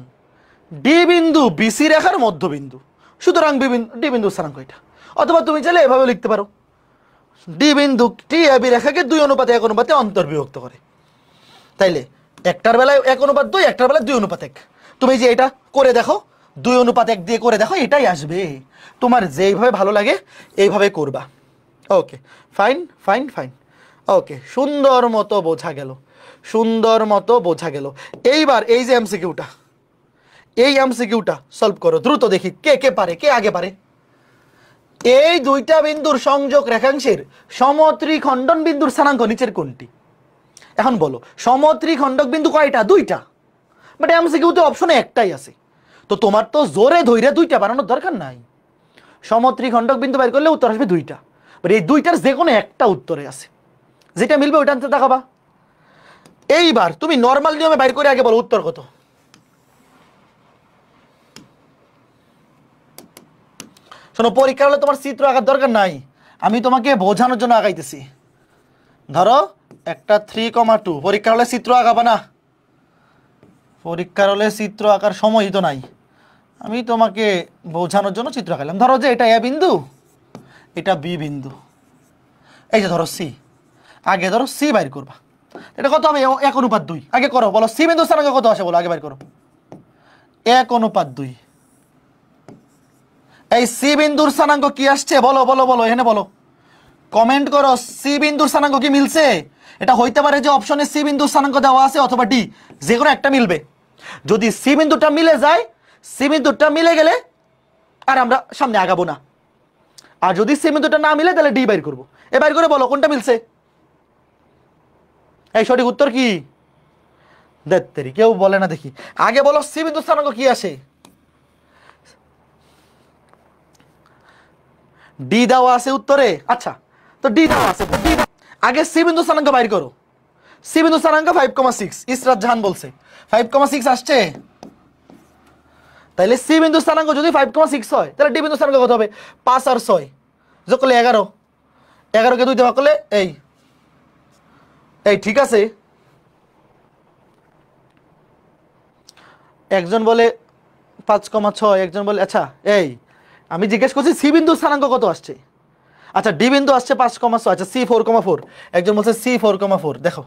ডি বিন্দু বিসি রেখার মধ্যবিন্দু, সুতরাং ডি বিন্দু স্থানাঙ্ক এটা। অথবা তুমি চাইলে এভাবে লিখতে পারো, ডি বিন্দু টি এবি রেখাকে 2 অনুপাতে 1 অনুপাতে অন্তর্বিভক্ত করে। তাইলে একটার বেলায় 1:2, একটার বেলায় 2:1। তুমি যে এটা করে দেখো, 2:1 দিয়ে করে দেখো, এটাই আসবে। তোমার যেইভাবে ভালো লাগে এইভাবে করবা। ওকে, ফাইন ফাইন ফাইন। ওকে, সুন্দর মতো বোঝা গেল, সুন্দর মতো বোঝা গেল। এইবার এই যে এমসিকিউটা, এই এমসিকিউটা সলভ করো দ্রুত, দেখি কে কে পারে, কে আগে পারে। এই দুইটা বিন্দুর সংযোগ রেখাংশের সমত্রিখণ্ডন বিন্দুর স্থানাঙ্ক নিচের কোনটি? এখন বলো সমত্রিখণ্ডক বিন্দু কয়টা? 2টা। বাট এমসিকিউতে অপশনে একটাই আছে, তো তোমার তো জোরে ধইরে 2টা বানানোর দরকার নাই। সমত্রিখণ্ডক বিন্দু বের করলে উত্তর আসবে 2টা, বাট এই 2টার যে কোনো একটা উত্তরে আছে, যেটা মিলবে ওইটা আনতে দেখাবা। এইবার তুমি নর্মাল নিয়মে বাইর করে আগে বলো উত্তর কত। শোনো, পরীক্ষা হলে তোমার চিত্র আঁকার দরকার নাই, আমি তোমাকে বোঝানোর জন্য আঁকাইতেছি। ধরো একটা 3,2, পরীক্ষা হলে চিত্র আঁকাবা না, পরীক্ষার হলে চিত্র আঁকার সময়ই তো নাই, আমি তোমাকে বোঝানোর জন্য চিত্র আঁকালাম। ধরো যে এটা এ বিন্দু, এটা বি বিন্দু, এই যে ধরো সি। আগে ধরো সি বাইর করবা, এটা কত হবে? 1:2। আগে করো, বলো সি বিন্দু স্থানাঙ্ক কত আসে বলো, আগে বাইর করো। 1:2। এই সি বিন্দুর স্থানাঙ্ক কি আসছে বলো বলো বলো, এখানে বলো, কমেন্ট করো। সি বিন্দুর স্থানাঙ্ক কি মিলছে? এটা হইতে পারে যে অপশনে সি বিন্দুর স্থানাঙ্ক দেওয়া আছে অথবা ডি, যে কোনো একটা মিলবে। যদি সি বিন্দুটা মিলে যায়, সি বিন্দুটা মিলে গেলে আর আমরা সামনে আগাবো না, আর যদি সি বিন্দুটা না মিলে তাহলে ডি বাইর করবো। এ বাইর করে বলো কোনটা মিলছে। এই সঠিক উত্তর কি? দেড় কেউ বলে না দেখি। আগে বলো সি বিন্দুর স্থানাঙ্ক কি আসে। ডি দেওয়া আছে উত্তরে, আচ্ছা তো ডি দেওয়া আছে, আগে সি বিন্দু স্থানাঙ্ক বাইর করো। সি বিন্দু স্থানাঙ্ক 5,6, ইসরাত জাহান বলছে 5,6 আসছে। তাহলে সি বিন্দু স্থানাঙ্ক যদি 5,6 হয় তাহলে ডি বিন্দু স্থানাঙ্ক কত হবে? 5 আর 6 যোগ করলে 11, 11 কে 2 দিয়ে ভাগ করলে এই এই ঠিক আছে। একজন বলে 5,6, একজন বলে আচ্ছা এই আমি জিজ্ঞেস করছি সি বিন্দু স্থানাঙ্ক কত আসছে। আচ্ছা ডি বিন্দু আসছে 5,6, আচ্ছা সি 4,4, একজন বলছে সি 4,4, দেখো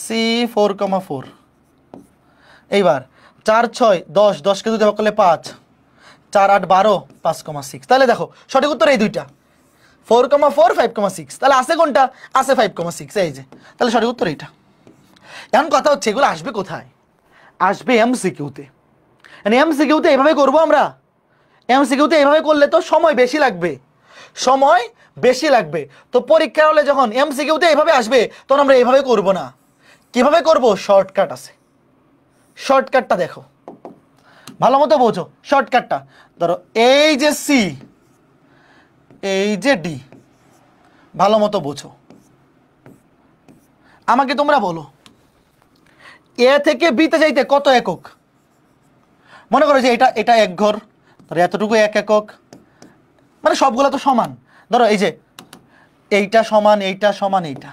সি 4,4। এইবার 4, 6, 10, 10 কে 2 দিয়ে ভাগ করলে 5, 4, 8, 12, 5,6। তাহলে দেখো সঠিক উত্তর এই দুইটা, 4,4, 5,6। তাহলে আছে কোনটা? আছে 5,6, এই যে। তাহলে সঠিক উত্তর এইটা। এখন কথা হচ্ছে এগুলো আসবে কোথায়? আসবে এমসিকিউতে। মানে এমসিকিউতে এইভাবে করবো আমরা, এমসিকিউতে এইভাবে করলে তো সময় বেশি লাগবে, সময় বেশি লাগবে। তো পরীক্ষা হলে যখন এমসিকিউতে এইভাবে আসবে তখন আমরা এইভাবে করব না। কিভাবে করব? শর্টকাট আছে, শর্টকাটটা দেখো, ভালো মতো বোঝো শর্টকাটটা। ধরো এই যে সি, এই যে ডি, ভালো মতো বোঝো। আমাকে তোমরা বলো এ থেকে বিতে যাইতে কত একক? মনে করো যে এটা এটা 1 ঘর, ধরো এতটুকু 1 একক, মানে সবগুলো তো সমান। ধরো এই যে এইটা সমান, এইটা সমান, এইটা,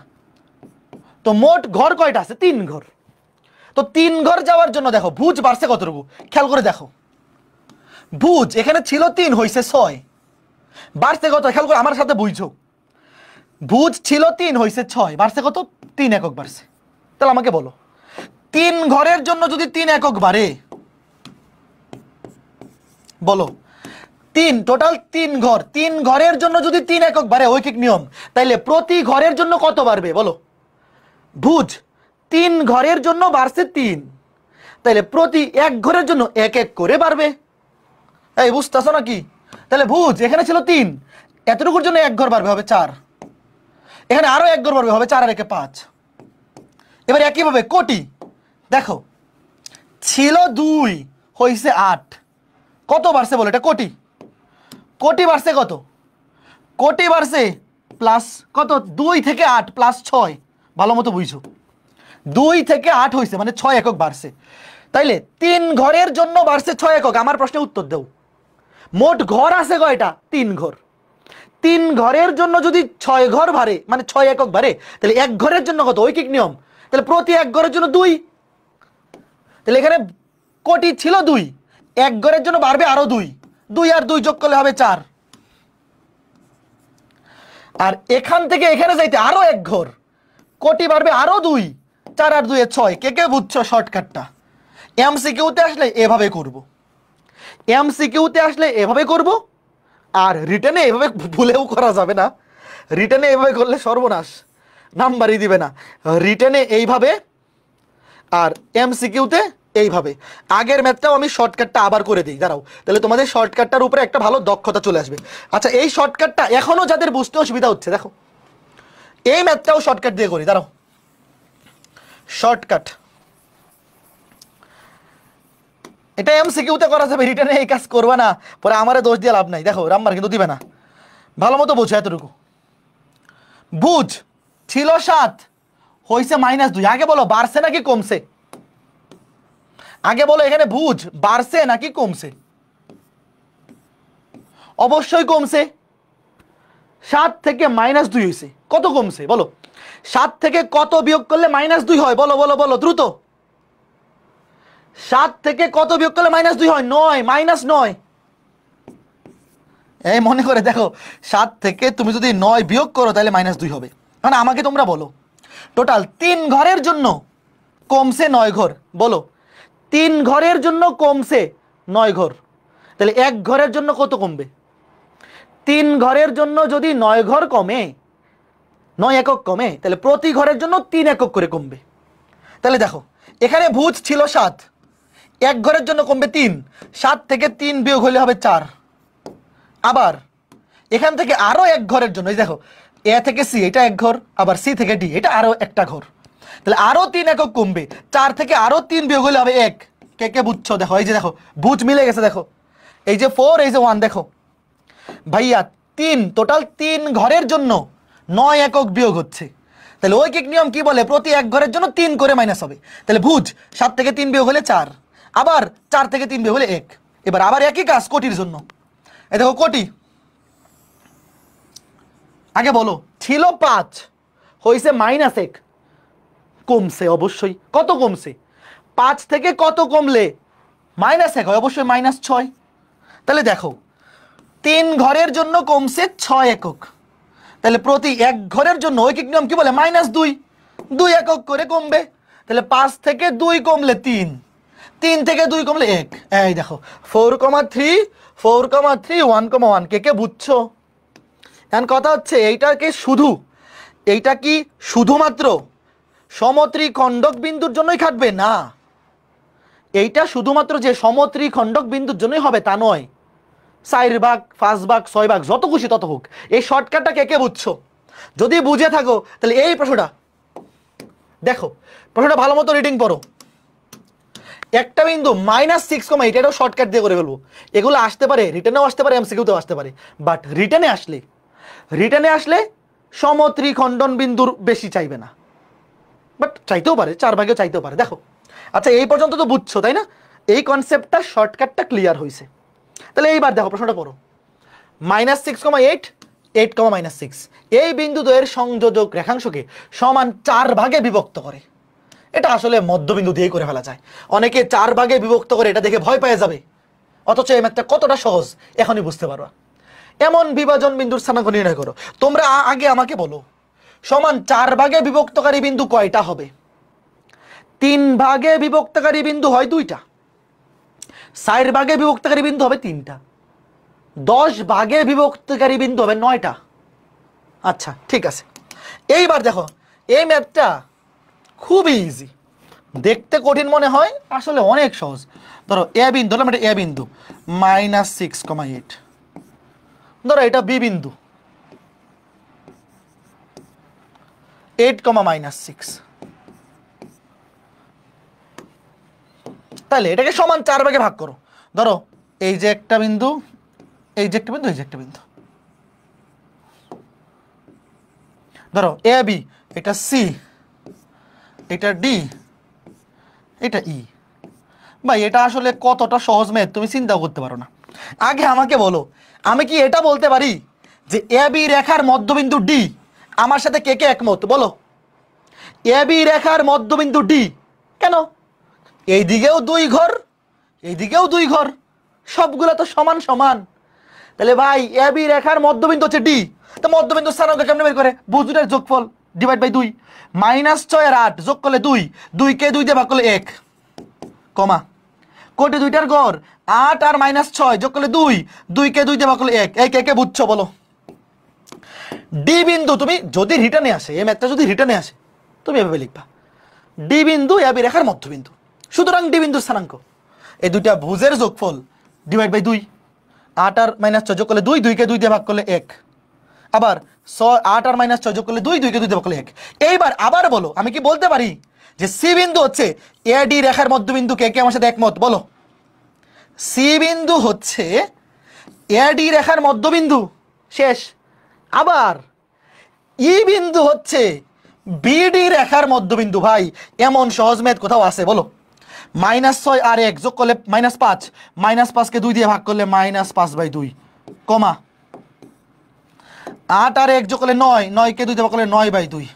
তো মোট ঘর কয়টা আছে? 3 ঘর। তো 3 ঘর যাওয়ার জন্য দেখো ভুজ বাড়ছে কতটুকু, খেয়াল করে দেখো। ভুজ এখানে ছিল 3, হয়েছে 6, বাড়ছে কত খেয়াল করে আমার সাথে বুঝছো, ভুজ ছিল 3 হয়েছে 6, বাড়ছে কত 3 একক বাড়ছে। তাহলে আমাকে বলো 3 ঘরের জন্য যদি 3 একক বাড়ে, বলো 3 টোটাল 3 ঘর, 3 ঘরের জন্য যদি 3 একক বাড়ে ঐকিক নিয়ম, তাইলে প্রতি ঘরের জন্য কত বাড়বে বলো? ভুজ 3 ঘরের জন্য বাড়ছে 3, তাইলে প্রতি এক ঘরের জন্য 1 1 করে বাড়বে। এই বুঝতেছো নাকি? তাহলে ভুজ এখানে ছিল 3, এতটুকুর জন্য 1 ঘর বাড়বে, হবে 4, এখানে আরো 1 ঘর বাড়বে, হবে 4 আর 1 5। এবার একইভাবে কোটি দেখো ছিল 2 হইছে 8, কত বাড়ছে বলো? এটা কোটি, কোটি বাড়ছে কত? কোটি বাড়ছে প্লাস কত, 2 থেকে 8 প্লাস 6, ভালো মতো বুঝছো, 2 থেকে 8 হয়েছে মানে 6 একক বাড়ছে। তাইলে 3 ঘরের জন্য বাড়ছে 6 একক। আমার প্রশ্নের উত্তর দাও, মোট ঘর আছে কয়টা? 3 ঘর। 3 ঘরের জন্য যদি 6 ঘর বাড়ে মানে 6 একক বাড়ে, তাহলে এক ঘরের জন্য কত? ঐকিক নিয়ম, তাহলে প্রতি এক ঘরের জন্য 2। তাহলে এখানে কোটি ছিল 2, এক ঘরের জন্য বাড়বে আরো 2, 2 আর 2 যোগ করলে হবে 4, আর এখান থেকে এখানে যাইতে আরো 1 ঘর, কোটি বাড়বে আরো 2, 4 আর 2 6। কে কে বুঝছো শর্টকাটটা? এমসিকিউতে আসলে এভাবে করব, এমসিকিউতে আসলে এভাবে করব, আর রিটেনে এভাবে ভুলেও করা যাবে না। রিটেনে এভাবে করলে সর্বনাশ, নাম্বারই দিবে না। রিটেনে এইভাবে আর এমসিকিউতে এইভাবে। আগের ম্যাথটাও আমি শর্টকাটটা আবার করে দিই, দাঁড়াও, তাহলে তোমাদের শর্টকাটটার উপরে একটা ভালো দক্ষতা চলে আসবে। আচ্ছা এই শর্টকাটটা এখনো যাদের বুঝতে অসুবিধা হচ্ছে, দেখো এই ম্যাথটাও শর্টকাট দিয়ে করি, দাঁড়াও। শর্টকাট এটা এমসিকিউতে করা যাবে, রিটেনে এই কাজ করবে না, পরে আমারে দোষ দিয়ে লাভ নাই। দেখো নাম্বার কিন্তু দিবে না, ভালো মতো বোঝো এতটুকু। বুঝ ছিল 7 হইছে -2, আগে বলো বাড়ছে নাকি কমছে? আগে বলো এখানে ভুজ বাড়ছে নাকি কমছে? অবশ্যই কমছে, 7 থেকে -2 হয়েছে, কত কমছে বলো? 7 থেকে কত বিয়োগ করলে -2 হয়? বলো বলো বলো দ্রুত। 7 থেকে কত বিয়োগ করলে -2 হয়? 9, -9। এই মনে করে দেখো 7 থেকে তুমি যদি 9 বিয়োগ করো তাহলে -2 হবে। মানে আমাকে তোমরা বলো টোটাল 3 ঘরের জন্য কমছে 9 ঘর, বলো 3 ঘরের জন্য কমছে 9 ঘর, তাহলে এক ঘরের জন্য কত কমবে? 3 ঘরের জন্য যদি 9 ঘর কমে, 9 একক কমে, তাহলে প্রতি ঘরের জন্য 3 একক করে কমবে। তাহলে দেখো এখানে ভুজ ছিল 7, এক ঘরের জন্য কমবে 3, 7 থেকে 3 বিয়োগ হলে হবে 4। আবার এখান থেকে আরো এক ঘরের জন্য, এই দেখো এ থেকে সি এটা এক ঘর, আবার সি থেকে ডি এটা আরো একটা ঘর, তাহলে আরো 3 একক কমবে। 4 থেকে আরো 3 বিয়োগ হলে হবে 1। কে কে বুঝছো? দেখো এই যে দেখো ভুজ মিলে গেছে, দেখো এই যে 4 এই যে 1, দেখো ভাইয়া 3 টোটাল 3 ঘরের জন্য 9 একক বিয়োগ হচ্ছে। তাহলে ঐকিক নিয়ম কি বলে? প্রতি এক ঘরের জন্য 3 করে মাইনাস হবে। তাহলে ভুজ 7 থেকে 3 বিয়োগ হলে 4, আবার 4 থেকে 3 বিয়োগ হলে 1। এবার আবার একই কাজ কোটির জন্য, এই দেখো কোটি আগে বলো ছিল 5 হইছে -1, কমছে অবশ্যই। কত কমছে? 5 থেকে কত কমলে -1 হয়? অবশ্যই -6। তাহলে দেখো 3 ঘরের জন্য কমছে 6 একক, তাহলে প্রতি এক ঘরের জন্য ঐকিক নিয়ম কি বলে? -2, 2 একক করে কমবে। তাহলে 5 থেকে 2 কমলে 3, 3 থেকে 2 কমলে 1। এই দেখো 4,3, 4,3, 1,1। কে কে বুঝছো? এখন কথা হচ্ছে এইটা কি শুধুমাত্র সমত্রিখণ্ডক বিন্দুর জন্যই খাটবে? না, এইটা শুধুমাত্র যে সমত্রিখণ্ডক বিন্দুর জন্যই হবে তা নয়। 4 ভাগ, 5 ভাগ, 6 ভাগ, যত খুশি তত হোক। এই শর্টকাটটা কে কে বুঝছো? যদি বুঝে থাকো তাহলে এই প্রশ্নটা দেখো, প্রশ্নটা ভালো মতো রিডিং পড়ো। একটা বিন্দু -6,8, এটাও শর্টকাট দিয়ে করে ফেলবো। এগুলো আসতে পারে রিটেনেও আসতে পারে, এমসিকিউতেও আসতে পারে, বাট রিটেনে আসলে সমত্রিখণ্ডন বিন্দুর বেশি চাইবে না, বাট চাইতেও পারে, 4 ভাগেও চাইতেও পারে। দেখো আচ্ছা এই পর্যন্ত তো বুঝছো তাই না? এই কনসেপ্টটা শর্টকাটটা ক্লিয়ার হয়েছে। তাহলে এইবার দেখো প্রশ্নটা পড়ো। -6,8, 8, -6 এই বিন্দু দ্বয়ের সংযোজক রেখাংশকে সমান 4 ভাগে বিভক্ত করে। এটা আসলে মধ্যবিন্দু দিয়েই করে ফেলা যায়। অনেকে 4 ভাগে বিভক্ত করে এটা দেখে ভয় পেয়ে যাবে, অথচ এই ম্যাথটা কতটা সহজ এখনই বুঝতে পারবা। এমন বিভাজন বিন্দুর স্থানাঙ্ক নির্ণয় করো। তোমরা আগে আমাকে বলো, সমান 4 ভাগে বিভক্তকারী বিন্দু কয়টা হবে? 3 ভাগে বিভক্তকারী বিন্দু হয় 2টা, 4 ভাগে বিভক্তকারী বিন্দু হবে 3টা, 10 ভাগে বিভক্তকারী বিন্দু হবে 9টা। আচ্ছা ঠিক আছে, এইবার দেখো এই ম্যাথটা খুবই ইজি, দেখতে কঠিন মনে হয়, আসলে অনেক সহজ। ধরো এ বিন্দু, ধরলাম এটা এ বিন্দু, -6,8। ধরো এটা বি বিন্দু, 8, -6। তাহলে এটাকে সমান 4 ভাগে ভাগ করো। ধরো এই যে একটা বিন্দু, এই যে একটা বিন্দু, এই যে একটা বিন্দু। ধরো এ বি, এটা সি, এটা ডি, এটা ই। ভাই এটা আসলে কতটা সহজ ম্যাথ তুমি চিন্তা করতে পারো না। আগে আমাকে বলো, আমি কি এটা বলতে পারি যে এ বি রেখার মধ্যবিন্দু ডি? আমার সাথে কে কে একমত বলো? এ বি রেখার মধ্যবিন্দু ডি, কেন? এইদিকেও 2 ঘর, এইদিকেও 2 ঘর, সবগুলো তো সমান সমান। তাহলে ভাই এ বি রেখার মধ্যবিন্দু হচ্ছে ডি, তো মধ্যবিন্দু স্থানাঙ্ক কেমনে বের করে? বুঝুনের যোগফল ডিভাইড বাই 2, -6 আর 8 যোগ করলে 2, 2 কে 2 দিয়ে ভাগ করলে 1, কমা কোটি 2টার গড় 8 আর -6 যোগ করলে 2, 2 কে 2 দিয়ে ভাগ করলে 1, এই কে কে বুঝছো বলো? ডি বিন্দু তুমি যদি রিটার্নে আসে, এই ম্যাথটা যদি রিটার্নে আসে তুমি এভাবে লিখবা, ডি বিন্দু এ বি রেখার মধ্যবিন্দু, সুতরাং ডি বিন্দুর স্থানাঙ্ক এই দুইটা ভুজের যোগফল ডিভাইড বাই 2, 8 আর -6 যোগ করলে 2, 2 কে 2 দিয়ে ভাগ করলে 1, আবার 8 আর -6 যোগ করলে 2, 2 কে 2 দিয়ে ভাগ করলে 1। এইবার আবার বলো, আমি কি বলতে পারি যে সি বিন্দু হচ্ছে এ ডি রেখার মধ্যবিন্দু? কে কে আমার সাথে একমত বলো? সি বিন্দু হচ্ছে এ ডি রেখার মধ্যবিন্দু, শেষ। আবার ই বিন্দু হচ্ছে বিডি রেখার মধ্যবিন্দু। ভাই এমন সহজ ম্যাথ কোথাও আছে বলো? -6 আর 1 যোগ করলে -5, -5 কে 2 দিয়ে ভাগ করলে -5/2, কমা 8 আর 1 যোগ করলে 9, 9 কে 2 দিয়ে ভাগ করলে 9/2,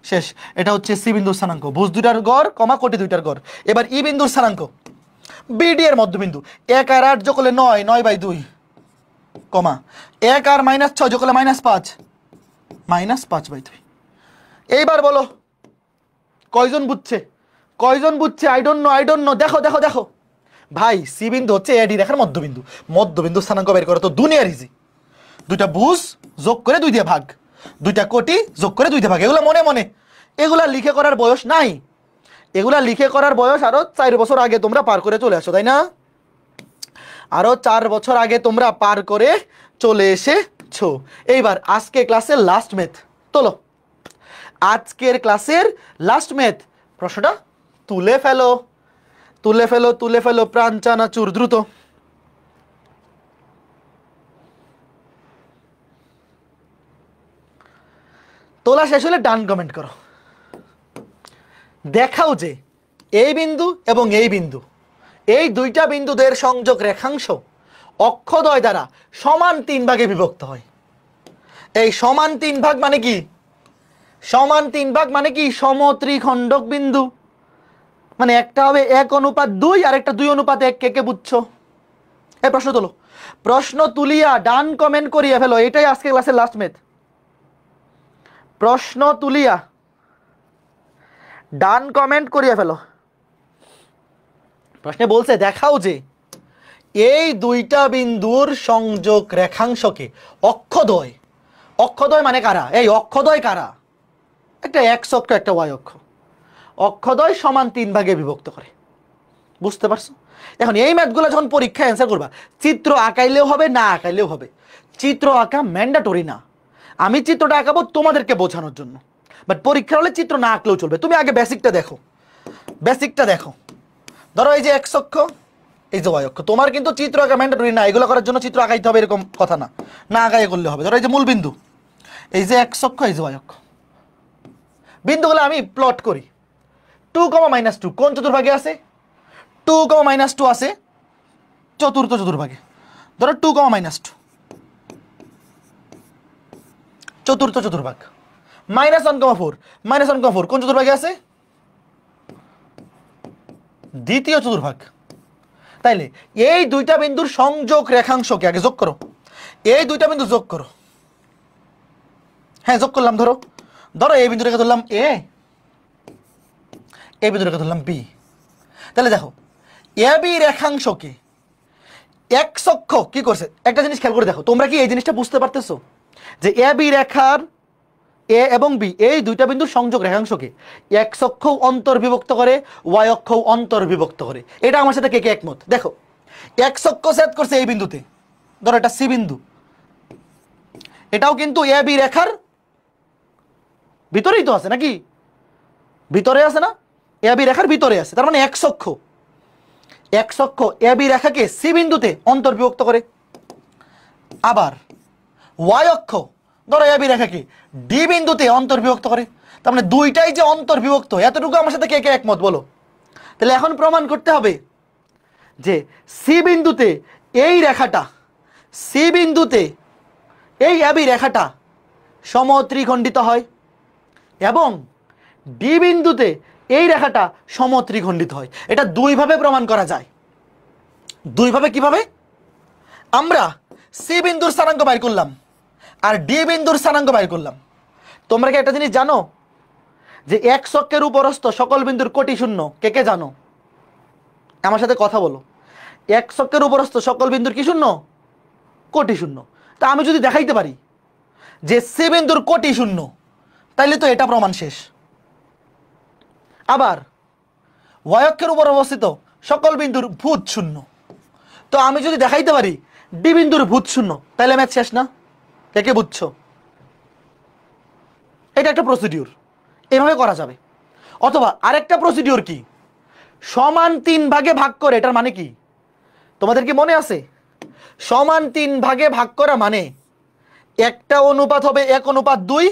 শেষ। এটা হচ্ছে সি বিন্দুর স্থানাঙ্ক, ভুজ 2টার গড় কমা কোটি 2টার গড়। এবার ই বিন্দুর স্থানাঙ্ক বিডি এর মধ্যবিন্দু, 1 আর 8 যোগ করলে 9, 9/2, কমা 1 আর -6 যোগ করলে -5, -5/2। এইবার বলো কয়জন বুঝছে? কয়জন বুঝছে? I don't know, I don't know. দেখো দেখো দেখো ভাই, সি বিন্দু হচ্ছে এডি রেখার মধ্যবিন্দু, মধ্যবিন্দু স্থানাঙ্ক বের করে তো দুনিয়ার ইজি। 2টা ভুজ যোগ করে 2 দিয়ে ভাগ, 2টা কোটি যোগ করে 2 দিয়ে ভাগ, এগুলা মনে মনে, এগুলা লিখে করার বয়স নাই। এগুলা লিখে করার বয়স আরো 4 বছর আগে তোমরা পার করে চলে আসো, তাই না? আরো 4 বছর আগে তোমরা পার করে চলে এসেছো। এইবার আজকে ক্লাসের লাস্ট ম্যাথ তোলো, আজকের ক্লাসের লাস্ট ম্যাথ। প্রশ্নটা তুলে ফেলো, তুলে ফেলো, তুলে ফেলো, প্রাণ চানাচুর, দ্রুত। তোলা শেষ হলে ডান কমেন্ট করো। দেখাও যে এই বিন্দু এবং এই বিন্দু, এই দুইটা বিন্দুদের সংযোগ রেখাংশ অক্ষদ্বয় দ্বারা সমান 3 ভাগে বিভক্ত হয়। এই সমান 3 ভাগ মানে কি? সমান 3 ভাগ মানে কি? সমত্রিখণ্ডক বিন্দু, মানে একটা হবে 1:2 আর একটা 2:1। কে কে বুঝছো? এই প্রশ্ন তোলো, প্রশ্ন তুলিয়া ডান কমেন্ট করিয়া ফেলো। এটাই আজকে ক্লাসের লাস্ট ম্যাথ। প্রশ্ন তুলিয়া ডান কমেন্ট করিয়া ফেলো। প্রশ্নে বলছে দেখাও যে এই দুইটা বিন্দুর সংযোগ রেখাংশকে অক্ষদ্বয়, অক্ষদ্বয় মানে কারা? এই অক্ষদ্বয় কারা? একটা এক্স অক্ষ, একটা ওয়াই অক্ষ, অক্ষদ্বয় সমান 3 ভাগে বিভক্ত করে। বুঝতে পারছো? এখন এই ম্যাথগুলো যখন পরীক্ষায় অ্যান্সার করবা, চিত্র আঁকাইলেও হবে, না আঁকাইলেও হবে। চিত্র আঁকা ম্যান্ডেটরি না, আমি চিত্রটা আঁকাবো তোমাদেরকে বোঝানোর জন্য, বাট পরীক্ষা হলে চিত্র না আঁকলেও চলবে। তুমি আগে বেসিকটা দেখো, বেসিকটা দেখো। ধরো এই যে এক্স অক্ষ, এই যে ওয়াই অক্ষ, তোমার কিন্তু চিত্র আঁকা ম্যান্ডেটরি না, এগুলো করার জন্য চিত্র আঁকাইতে হবে এরকম কথা না, না আঁকাই করলে হবে। ধরো এই যে মূল বিন্দু, এই যে এক্স অক্ষ, এই যে ওয়াই অক্ষ, বিন্দুগুলো আমি প্লট করি। 2, -2 কোন চতুর্ভাগে আছে? 2, -2 আছে চতুর্থ চতুর্ভাগে। ধরো 2, -2 চতুর্থ চতুর্ভাগ। -1, -1, কোন চতুর্ভাগে আছে? দ্বিতীয় চতুর্ভাগ। তাইলে এই দুইটা বিন্দুর সংযোগ রেখাংশকে আগে যোগ করো। এই দুইটা বিন্দু যোগ করো। হ্যাঁ যোগ করলাম, ধরো ধরো এই বিন্দু রেখে ধরলাম এ, এই বিন্দু রেখে ধরলাম বি। তাহলে দেখো এ বি রেখাংশকে এক্স অক্ষ কি করছে, একটা জিনিস খেয়াল করে দেখো, তোমরা কি এই জিনিসটা বুঝতে পারতেছো যে এ বি রেখার এ এবং বি এই দুইটা বিন্দুর সংযোগ রেখাংশকে এক্স অক্ষ অন্তর্বিভক্ত করে, ওয়াই অক্ষ অন্তর্বিভক্ত করে। এটা আমার সাথে কে কে একমত? দেখো এক্স অক্ষ সেট করছে এই বিন্দুতে, ধরো এটা সি বিন্দু, এটাও কিন্তু এ বি রেখার ভিতরেই তো আছে নাকি, ভিতরে আছে না, এ বি রেখার ভিতরে আছে, তার মানে এক্স অক্ষ এ বি রেখাকে সি বিন্দুতে অন্তর্বিভক্ত করে। আবার ওয়াই অক্ষ ধরো এ বি রেখাকে ডি বিন্দুতে অন্তর্বিভক্ত করে। তার মানে দুইটাই যে অন্তর্বিভক্ত, এতটুকু আমার সাথে কে কে একমত বলো? তাহলে এখন প্রমাণ করতে হবে যে সি বিন্দুতে এই রেখাটা, সি বিন্দুতে এই এ বি রেখাটা সমত্রিখণ্ডিত হয় এবং ডি বিন্দুতে এই রেখাটা সমত্রিখণ্ডিত হয়। এটা দুইভাবে প্রমাণ করা যায়। দুইভাবে কিভাবে? আমরা সি বিন্দুর স্থানাঙ্ক বাইর করলাম আর ডি বিন্দুর স্থানাঙ্ক বাইর করলাম। তোমরা কি একটা জিনিস জানো যে এক্স অক্ষের উপরস্থ সকল বিন্দুর কোটি শূন্য? কে কে জানো? আমার সাথে কথা বলো। এক্স অক্ষের উপরস্থ সকল বিন্দুর কি শূন্য? কোটি শূন্য। তা আমি যদি দেখাইতে পারি যে সি বিন্দুর কোটি শূন্য, তাইলে তো এটা প্রমাণ শেষ। আবার ওয়াই অক্ষের উপর অবস্থিত সকল বিন্দুর ভূত শূন্য, তো আমি যদি দেখাইতে পারি ডি বিন্দুর ভূত শূন্য, তাহলে ম্যাথ শেষ না? কে কে বুঝছো? এটা একটা প্রসিডিউর, এভাবে করা যাবে। অথবা আরেকটা প্রসিডিউর কি, সমান 3 ভাগে ভাগ করে। এটার মানে কি তোমাদের কি মনে আছে? সমান 3 ভাগে ভাগ করা মানে একটা অনুপাত হবে 1:2,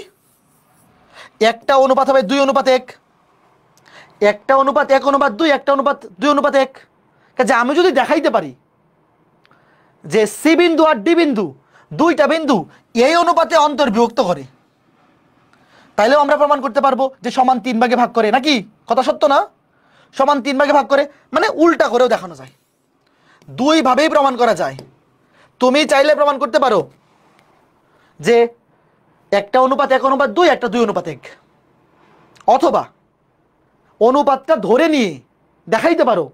একটা অনুপাত হবে 2:1, একটা অনুপাত 1:2, একটা অনুপাত 2:1। কাজে আমি যদি দেখাইতে পারি যে সি বিন্দু আর ডি বিন্দু দুইটা বিন্দু এই অনুপাতে অন্তর্বিভক্ত করে, তাইলেও আমরা প্রমাণ করতে পারবো যে সমান 3 ভাগে ভাগ করে। নাকি কথা সত্য না? সমান 3 ভাগে ভাগ করে মানে উল্টা করেও দেখানো যায়, দুইভাবেই প্রমাণ করা যায়। তুমি চাইলে প্রমাণ করতে পারো যে একটা অনুপাত 1:2, একটা 2:1, অথবা অনুপাতটা ধরে নিয়ে দেখাইতে পারো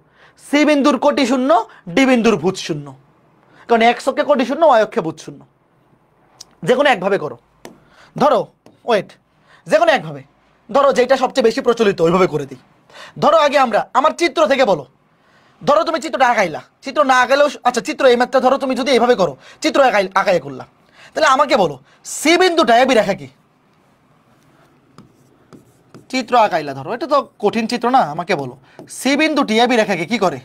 সি বিন্দুর কোটি শূন্য, ডি বিন্দুর ভূত শূন্য, কারণ এক্স অক্ষে কোটি শূন্য, ওয়াই অক্ষে ভূত শূন্য। যে কোনো একভাবে করো। ধরো ওয়েট, যে কোনো একভাবে ধরো, যেটা সবচেয়ে বেশি প্রচলিত ওইভাবে করে দিই। ধরো আগে আমরা আমার চিত্র থেকে বলো, ধরো তুমি চিত্রটা আঁকাইলা, চিত্র না আঁকাইলেও আচ্ছা, চিত্র এই ম্যাথটা ধরো তুমি যদি এইভাবে করো, চিত্র আঁকাই করলা, তাহলে আমাকে বলো সি বিন্দুটা এবি রেখা কি? চিত্র আঁকাইলা, ধরো এটা তো কঠিন চিত্র না, আমাকে বলো সি বিন্দুটি এবি রেখাকে কি করে,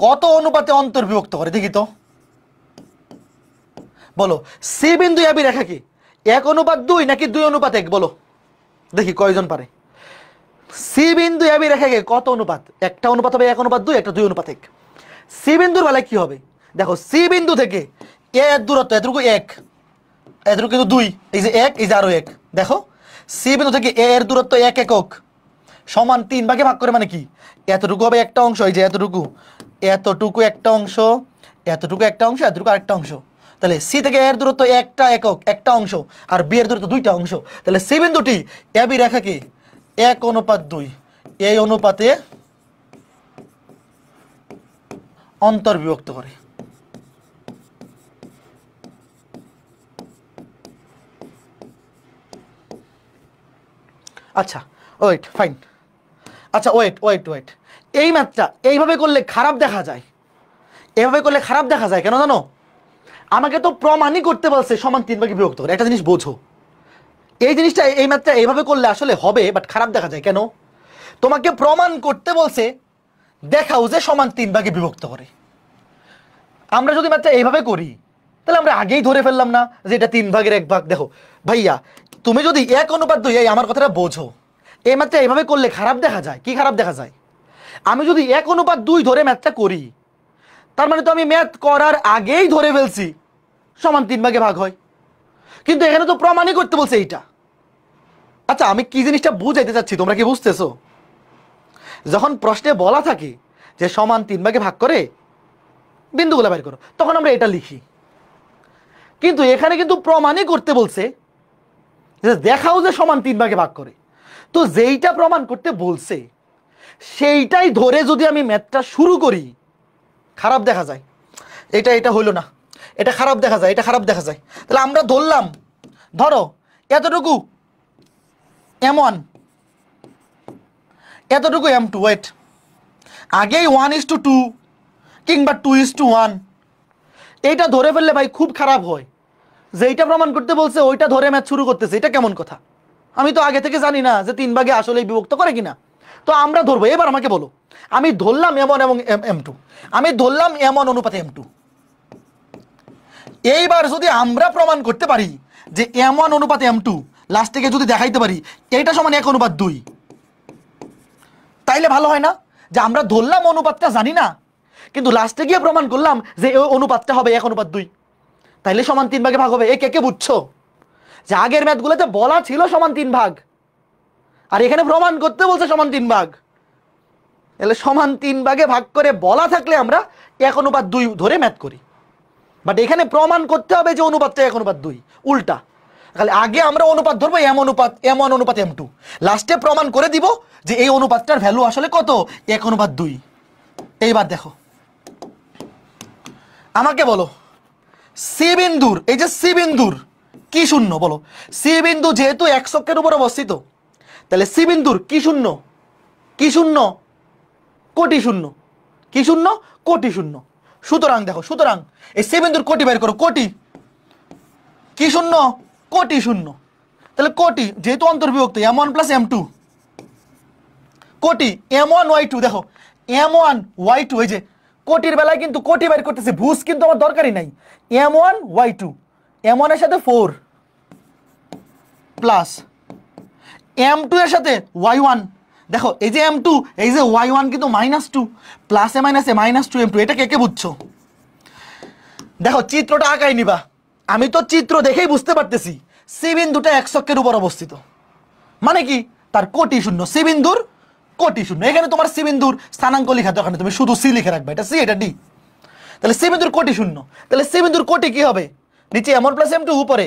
কত অনুপাতে অন্তর্বিভক্ত করে দেখি তো। বলো সি বিন্দু এবি রেখা কি 1:2 নাকি 2:1? বলো দেখি কয়জন পারে। সি বিন্দু এবি রেখাকে কত অনুপাত? একটা অনুপাত হবে 1:2, একটা 2:1। সি বিন্দুর বেলায় কি হবে দেখো, সি বিন্দু থেকে এ এর দূরত্ব এতটুকু 1, এতটুকু কিন্তু 2, এই যে 1, এই যে আরো 1। দেখো সি বিন্দু থেকে এ এর দূরত্ব 1 একক, সমান 3 ভাগে ভাগ করে মানে কি, এতটুকু হবে একটা অংশ, এই যে এতটুকু, এতটুকু একটা অংশ, এতটুকু একটা অংশ, এতটুকু আরেকটা অংশ। তাহলে সি থেকে এর দূরত্ব একটা একক, একটা অংশ, আর বি এর দূরত্ব 2টা অংশ। তাহলে সি বিন্দুটি এবি রেখাকে 1:2 এই অনুপাতে অন্তর্বিভক্ত করে। আচ্ছা ওয়েট, ফাইন। আচ্ছা ওয়েট, এই ম্যাথটা এইভাবে করলে খারাপ দেখা যায়। এভাবে করলে খারাপ দেখা যায় কেন জানো? আমাকে তো প্রমাণই করতে বলছে সমান 3 ভাগে বিভক্ত করে। একটা জিনিস বোঝো, এই জিনিসটা এই ম্যাথটা এইভাবে করলে আসলে হবে, বাট খারাপ দেখা যায় কেন? তোমাকে প্রমাণ করতে বলছে দেখাও যে সমান 3 ভাগে বিভক্ত করে। আমরা যদি ম্যাথটা এইভাবে করি তাহলে আমরা আগেই ধরে ফেললাম না যে এটা 3 ভাগের 1 ভাগ। দেখো ভাইয়া, তুমি যদি 1:2, এই আমার কথাটা বোঝো, এই ম্যাথটা এইভাবে করলে খারাপ দেখা যায়। কি খারাপ দেখা যায়? আমি যদি 1:2 ধরে ম্যাথটা করি, তার মানে তো আমি ম্যাথ করার আগেই ধরে ফেলছি সমান 3 ভাগে ভাগ হয়, কিন্তু এখানে তো প্রমাণই করতে বলছে এইটা। আচ্ছা আমি কি জিনিসটা বুঝাইতে চাচ্ছি তোমরা কি বুঝতেছো? যখন প্রশ্নে বলা থাকে যে সমান 3 ভাগে ভাগ করে বিন্দুগুলো বের করো, তখন আমরা এটা লিখি। কিন্তু এখানে কিন্তু প্রমাণই করতে বলছে যে দেখাও যে সমান 3 ভাগে ভাগ করে। তো যেইটা প্রমাণ করতে বলছে সেইটাই ধরে যদি আমি ম্যাথটা শুরু করি, খারাপ দেখা যায়। এটা হইল না, এটা খারাপ দেখা যায়, এটা খারাপ দেখা যায়। তাহলে আমরা ধরলাম, ধরো এতটুকু M1, এতটুকু M2, ওয়েট, আগেই 1:2 কিংবা 2:1 এইটা ধরে ফেললে ভাই খুব খারাপ হয়। যেইটা প্রমাণ করতে বলছে ওইটা ধরে ম্যাথ শুরু করতেছে, এটা কেমন কথা? আমি তো আগে থেকে জানি না যে 3 ভাগে আসলে বিভক্ত করে কিনা। তো আমরা ধরবো, এবার আমাকে বলো, আমি ধরলাম M1 এবং M2, আমি ধরলাম M1 অনুপাতে M2। এইবার যদি আমরা প্রমাণ করতে পারি যে M1 অনুপাতে M2, লাস্ট থেকে যদি দেখাইতে পারি এইটা সমান 1:2, তাইলে ভালো হয় না? যে আমরা ধরলাম অনুপাতটা জানি না, কিন্তু লাস্টে গিয়ে প্রমাণ করলাম যে এই অনুপাতটা হবে 1:2, তাইলে সমান 3 ভাগে ভাগ হবে। এ কে কে বুঝছো যে আগের ম্যাথগুলোতে বলা ছিল সমান 3 ভাগ, আর এখানে প্রমাণ করতে বলছে সমান 3 ভাগ। তাহলে সমান 3 ভাগে ভাগ করে বলা থাকলে আমরা 1:2 ধরে ম্যাথ করি, বাট এখানে প্রমাণ করতে হবে যে অনুপাতটা 1:2, উল্টা। তাহলে আগে আমরা অনুপাত ধরবো M1 অনুপাত M2, লাস্টে প্রমাণ করে দিব যে এই অনুপাতটার ভ্যালু আসলে কত, 1:2। এইবার দেখো, আমাকে বলো সি বিন্দুর, এই যে সি বিন্দুর কি শূন্য বলো? সি বিন্দু যেহেতু এককের উপর অবস্থিত, তাহলে সি বিন্দুর কি শূন্য? কি শূন্য? কোটি শূন্য। কি শূন্য? কোটি শূন্য। সুতরাং দেখো, সুতরাং এই সি বিন্দুর কোটি বের করো। কোটি কি শূন্য? কোটি শূন্য। তাহলে কোটি যেহেতু অন্তর্বিভক্ত, M1 প্লাস M2 কোটি M1Y2। দেখো M1Y2, এই যে কোটির বেলায় কিন্তু কোটি বের করতেছে, ভুজ কিন্তু আমার দরকারই নাই। M1Y2, M1 এর সাথে 4 প্লাস M2 এর সাথে Y1। দেখো এই যে M2, এই যে Y1 কিন্তু -2, প্লাসে মাইনাসে -2 M2। এটা কে কে বুঝছো? দেখো চিত্রটা আঁকাই নিবা, আমি তো চিত্র দেখেই বুঝতে পারতেছি সি বিন্দুটা এককের উপর অবস্থিত, মানে কি তার কোটি শূন্য। সি বিন্দুর কোটি শূন্য। এখানে তোমার সি বিন্দুর স্থানাঙ্ক লেখা দরকার নেই, তুমি শুধু সি লিখে রাখবে, এটা সি এটা ডি। তাহলে সি বিন্দুর কোটি শূন্য, তাহলে সি বিন্দুর কোটি কি হবে? নিচে M1 প্লাস M2, উপরে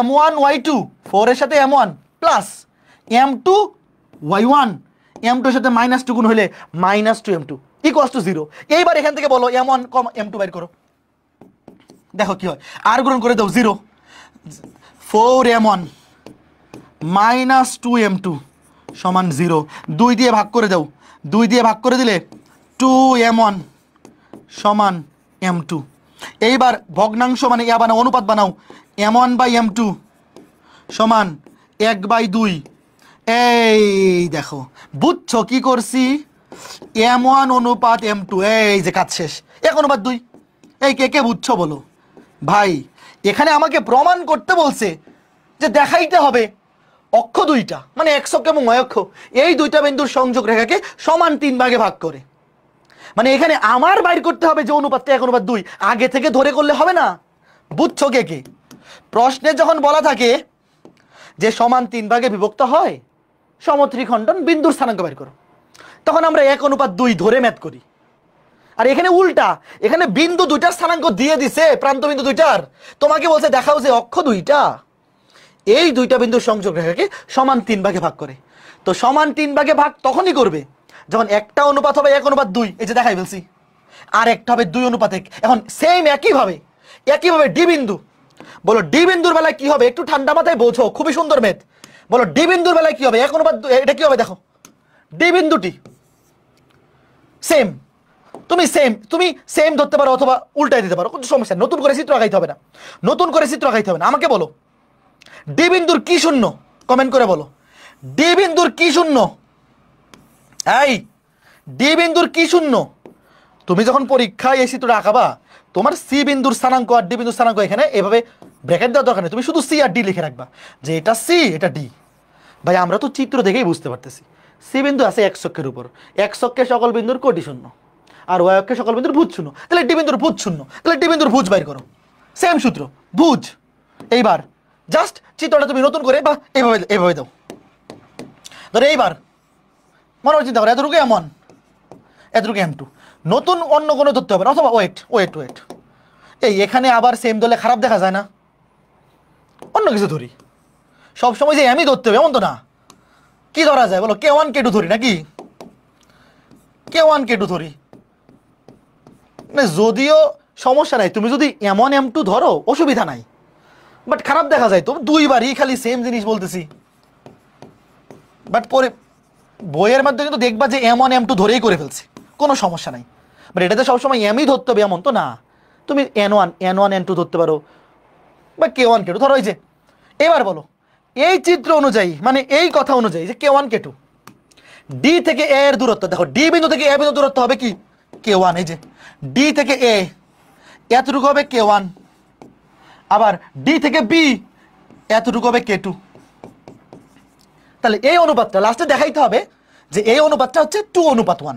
M1Y2 4 এর সাথে M1 প্লাস M2Y1, M2 এর সাথে -2 গুণ হলে -2 M2 = 0। এইবার এখান থেকে বলো M1, M2 বের করো, দেখো কি হয়। আর গ্রহণ করে দাও 0, 4M1 -2 M2 সমান 0। 2 দিয়ে ভাগ করে দাও, 2 দিয়ে ভাগ করে দিলে 2M1 সমান M2। এইবার ভগ্নাংশ মানে ইয়া বানাও, অনুপাত বানাও, M1/M2 সমান 1/2। এই দেখো বুঝছো কি করছি? M1 অনুপাত M2, এই যে কাজ শেষ, 1:2। এই কে কে বুঝছো বলো? ভাই এখানে আমাকে প্রমাণ করতে বলছে যে দেখাইতে হবে অক্ষ দুইটা, মানে একক এবং y অক্ষ, এই দুইটা বিন্দুর সংযোগ রেখাকে সমান 3 ভাগে ভাগ করে। মানে এখানে আমার বাইর করতে হবে যে অনুপাতটা 1:2, আগে থেকে ধরে করলে হবে না। বুঝছো কে কে? প্রশ্নে যখন বলা থাকে যে সমান 3 ভাগে বিভক্ত হয় সমত্রিখণ্ডন বিন্দুর স্থানাঙ্ক বের করো, তখন আমরা 1:2 ধরে ম্যাথ করি। আর এখানে উল্টা, এখানে বিন্দু দুইটার স্থানাঙ্ক দিয়ে দিছে, প্রান্ত বিন্দু দুইটার, তোমাকে বলছে দেখাও যে অক্ষ দুইটা এই দুইটা বিন্দুর সংযোগ রেখাকে সমান 3 ভাগে ভাগ করে। তো সমান 3 ভাগে ভাগ তখনই করবে যখন একটা অনুপাত হবে 1:2, এই যে দেখাই বলছি, আর একটা হবে 2:1। এখন সেম একইভাবে ডি বিন্দু, বলো ডি বিন্দুর বেলায় কি হবে? একটু ঠান্ডা মাথায় বোঝো, খুবই সুন্দর ম্যাথ। বলো ডি বিন্দুর বেলায় কি হবে? 1:2, এটা কি হবে দেখো, ডি বিন্দুটি সেম, তুমি সেম ধরতে পারো অথবা উল্টাই দিতে পারো, কোনো সমস্যা। নতুন করে চিত্র আঁকাইতে হবে না, নতুন করে চিত্র আঁকাইতে হবে না। আমাকে বলো ডি বিন্দুর কি শূন্য? কমেন্ট করে বলো ডি বিন্দুর কি শূন্য? এই ডি বিন্দুর কি শূন্য? তুমি যখন পরীক্ষায় এই চিত্রটা আঁকাবা, তোমার সি বিন্দুর স্থানাঙ্ক আর ডি বিন্দুর স্থানাঙ্ক এখানে এভাবে ব্র্যাকেট দেওয়ার দরকার নেই, তুমি শুধু সি আর ডি লিখে রাখবা যে এটা সি এটা ডি। ভাই আমরা তো চিত্র দেখেই বুঝতে পারতেছি সি বিন্দু আছে এককের উপর, এককের সকল বিন্দুর কোটি শূন্য, আর ওয়াই অক্ষের সকল বিন্দুর ভুজ শূন্য, তাহলে ডি বিন্দুর ভুজ শূন্য, তাহলে ডি বিন্দুর ভুজ বাইর করো। সেম সূত্র, ভুজ। এইবার জাস্ট চিত্রটা তুমি নতুন করে বা এভাবে দাও। ধরো এইবার মনে চিন্তা করো, এতটুকু M1, এতটুকু M2, নতুন অন্য কোনো ধরতে হবে না, অথবা ওয়েট, এই এখানে আবার সেম ধরলে খারাপ দেখা যায় না? অন্য কিছু ধরি, সবসময় যে আমি ধরতে হবে এমন তো না। কি ধরা যায় বলো? K1 K2 ধরি নাকি? K1 K2 ধরি, যদিও সমস্যা নাই, তুমি যদি M1 M2 ধরো অসুবিধা নাই, বাট খারাপ দেখা যায় তো দুইবারই খালি সেম জিনিস বলতেছি। বাট পরে বইয়ের মধ্যে কিন্তু দেখবা যে M1 M2 ধরেই করে ফেলছে, কোনো সমস্যা নাই। বাট এটাতে সবসময় এমই ধরতে হবে এমন তো না, তুমি N1 N2 ধরতে পারো বা K1 K2 ধরো। এই যে এবার বলো এই চিত্র অনুযায়ী, মানে এই কথা অনুযায়ী যে K1 K2, ডি থেকে এ এর দূরত্ব দেখো, ডি বিন্দু থেকে এ বিন্দু দূরত্ব হবে কি K1। এই যে ডি থেকে এ এতটুকু হবে K1, আবার ডি থেকে বি এতটুকু হবে K2। তাহলে এই অনুপাতটা লাস্টে দেখাইতে হবে যে এই অনুপাতটা হচ্ছে 2:1।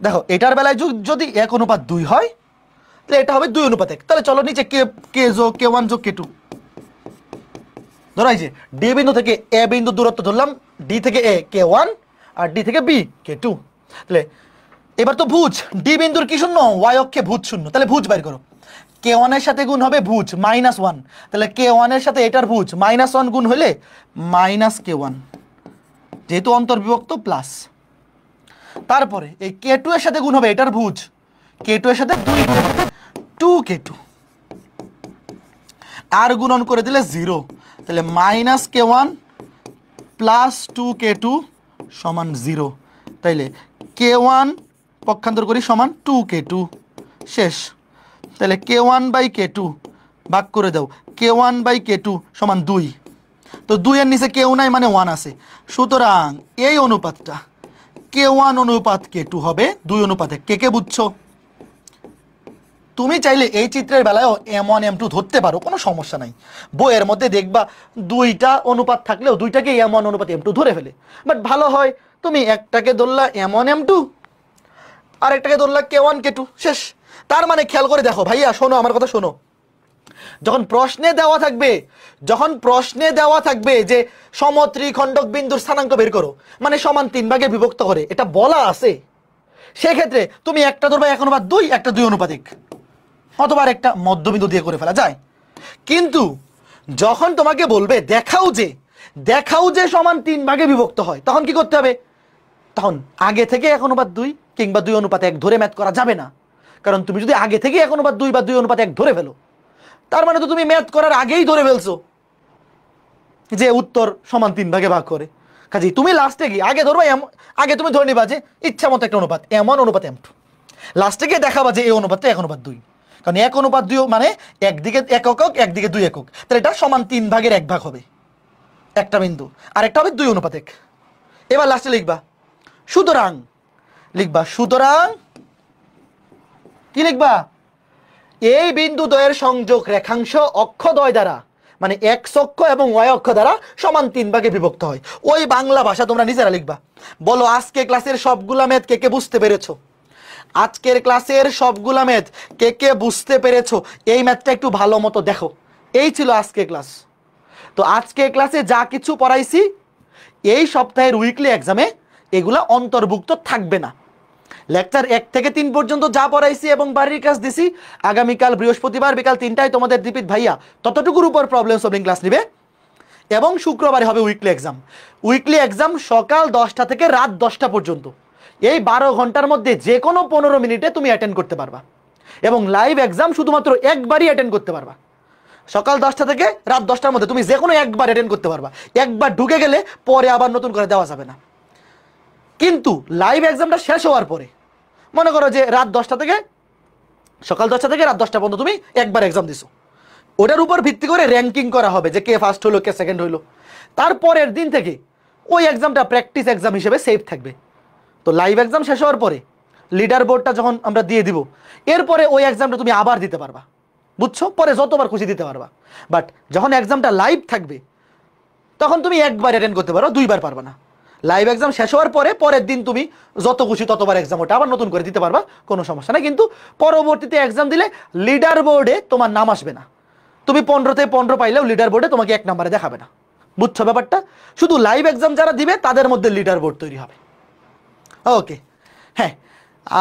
দেখো এটার বেলায় যদি 1:2 হয় তাহলে এটা হবে 2:1। তাহলে চলো নিচে কে যোগ K1 যোগ K2 ধরো। এই যে ডি বিন্দু থেকে এ বিন্দু দূরত্ব ধরলাম, ডি থেকে এ K1 আর ডি থেকে বি K2। তাহলে এবার তো ভুজ, ডি বিন্দুর কি শূন্য, ওয়াই অক্ষে ভুজ শূন্য, তাহলে ভুজ বাইর করো। K1 এর সাথে গুণ হবে ভুজ -1, তাহলে K1 এর সাথে এটার ভুজ -1 গুণ হলে -K1, যেহেতু অন্তর্বিভক্ত প্লাস। তারপরে এই K2 এর সাথে গুণ হবে এটার ভুজ, K2 এর সাথে 2K2, আর গুণন করে দিলে 0, তাহলে -K1 প্লাস 2K2 সমান 0। তাইলে K1 পক্ষান্তর করি সমান 2K2, শেষ। তাহলে K1/K2 ভাগ করে দাও, K1/K2 সমান 2। তো 2 এর নিচে কেউ নাই মানে 1 আছে, সুতরাং এই অনুপাতটা K1 অনুপাত K2 হবে 2:1। কে বুঝছো? তুমি চাইলে এই চিত্রের বেলায়ও M1 M2 ধরতে পারো, কোনো সমস্যা নাই। বইয়ের মধ্যে দেখবা দুইটা অনুপাত থাকলেও দুইটাকে M1 অনুপাত M2 ধরে ফেলে। বাট ভালো হয় তুমি একটাকে ধরলা M1 M2 আর একটাকে ধরলা K1 K2, শেষ। তার মানে খেয়াল করে দেখো ভাইয়া, শোনো আমার কথা শোনো, যখন প্রশ্নে দেওয়া থাকবে যে সমত্রিখণ্ডক বিন্দুর স্থানাঙ্ক বের করো, মানে সমান 3 ভাগে বিভক্ত করে এটা বলা আছে, সেক্ষেত্রে তুমি একটা ধরবা 1:2, একটা 2:1, অথবা একটা মধ্যবিন্দু দিয়ে করে ফেলা যায়। কিন্তু যখন তোমাকে বলবে দেখাও যে সমান 3 ভাগে বিভক্ত হয়, তখন কি করতে হবে? তখন আগে থেকে 1:2 কিংবা 2:1 ধরে ম্যাথ করা যাবে না। কারণ তুমি যদি আগে থেকে 1:2 বা 2:1 ধরে ফেলো, তার মানে তো তুমি ম্যাথ করার আগেই ধরে ফেলছো যে উত্তর সমান 3 ভাগে ভাগ করে। কাজেই তুমি লাস্টে গিয়ে আগে ধরবা, আগে তুমি ধরে নিবা যে ইচ্ছা মতো একটা অনুপাত M1 অনুপাত M2, লাস্টে গিয়ে দেখাবা যে এই অনুপাতটা 1:2, কারণ 1:2 মানে একদিকে 1 একক একদিকে 2 একক, তাহলে এটা সমান 3 ভাগের 1 ভাগ হবে একটা বিন্দু, আর একটা হবে 2:1। এবার লাস্টে লিখবা সুতরাং কি লিখবা? এই বিন্দু দ্বয়ের সংযোগ রেখাংশ অক্ষদ্বয় দ্বারা, মানে এক্স অক্ষ এবং ওয়াই অক্ষ দ্বারা সমান 3 ভাগে বিভক্ত হয়। ওই বাংলা ভাষা তোমরা নিজেরা লিখবা। বলো আজকে ক্লাসের সবগুলা ম্যাথ কে বুঝতে পেরেছো? আজকের ক্লাসের সবগুলা ম্যাথ কে বুঝতে পেরেছো? এই ম্যাথটা একটু ভালো মতো দেখো। এই ছিল আজকে ক্লাস। তো আজকে ক্লাসে যা কিছু পড়াইছি এই সপ্তাহের উইকলি এক্সামে এগুলা অন্তর্ভুক্ত থাকবে না। লেকচার 1 থেকে 3 পর্যন্ত যা পড়াইছি এবং বাড়ির কাজ দিছি, আগামীকাল বৃহস্পতিবার বিকাল 3টায় তোমাদের দীপিত ভাইয়া ততটুকুর উপর প্রবলেম সলভিং ক্লাস নেবে, এবং শুক্রবারে হবে উইকলি এক্সাম সকাল 10টা থেকে রাত 10টা পর্যন্ত। এই 12 ঘন্টার মধ্যে যে কোনো 15 মিনিটে তুমি অ্যাটেন্ড করতে পারবা, এবং লাইভ এক্সাম শুধুমাত্র একবারই অ্যাটেন্ড করতে পারবা। সকাল 10টা থেকে রাত 10টার মধ্যে তুমি যে কোনো একবার অ্যাটেন্ড করতে পারবা। একবার ঢুকে গেলে পরে আবার নতুন করে দেওয়া যাবে না। কিন্তু লাইভ এক্সামটা শেষ হওয়ার পরে, মনে করো যে সকাল 10টা থেকে রাত 10টা পর্যন্ত তুমি একবার এক্সাম দিছো, ওটার উপর ভিত্তি করে র্যাঙ্কিং করা হবে যে কে ফার্স্ট হলো কে সেকেন্ড হইলো। তারপরের দিন থেকে ওই এক্সামটা প্র্যাকটিস এক্সাম হিসেবে সেভ থাকবে। তো লাইভ এক্সাম শেষ হওয়ার পরে লিডার বোর্ডটা যখন আমরা দিয়ে দিব, এরপরে ওই এক্সামটা তুমি আবার দিতে পারবা, বুঝছো? পরে যতবার খুশি দিতে পারবা। বাট যখন এক্সামটা লাইভ থাকবে তখন তুমি একবার অ্যাটেন্ড করতে পারো, 2বার পারবা না। লাইভ এক্সাম শেষ হওয়ার পরে পরের দিন তুমি যত খুশি ততবার এক্সাম ওটা আবার নতুন করে দিতে পারবা, কোনো সমস্যা নাই। কিন্তু পরবর্তীতে এক্সাম দিলে লিডার বোর্ডে তোমার নাম আসবে না। তুমি 15তে 15 পাইলেও লিডার বোর্ডে তোমাকে 1 নম্বরে দেখাবে না, বুঝছো ব্যাপারটা? শুধু লাইভ এক্সাম যারা দিবে তাদের মধ্যে লিডার বোর্ড তৈরি হবে। ওকে, হ্যাঁ।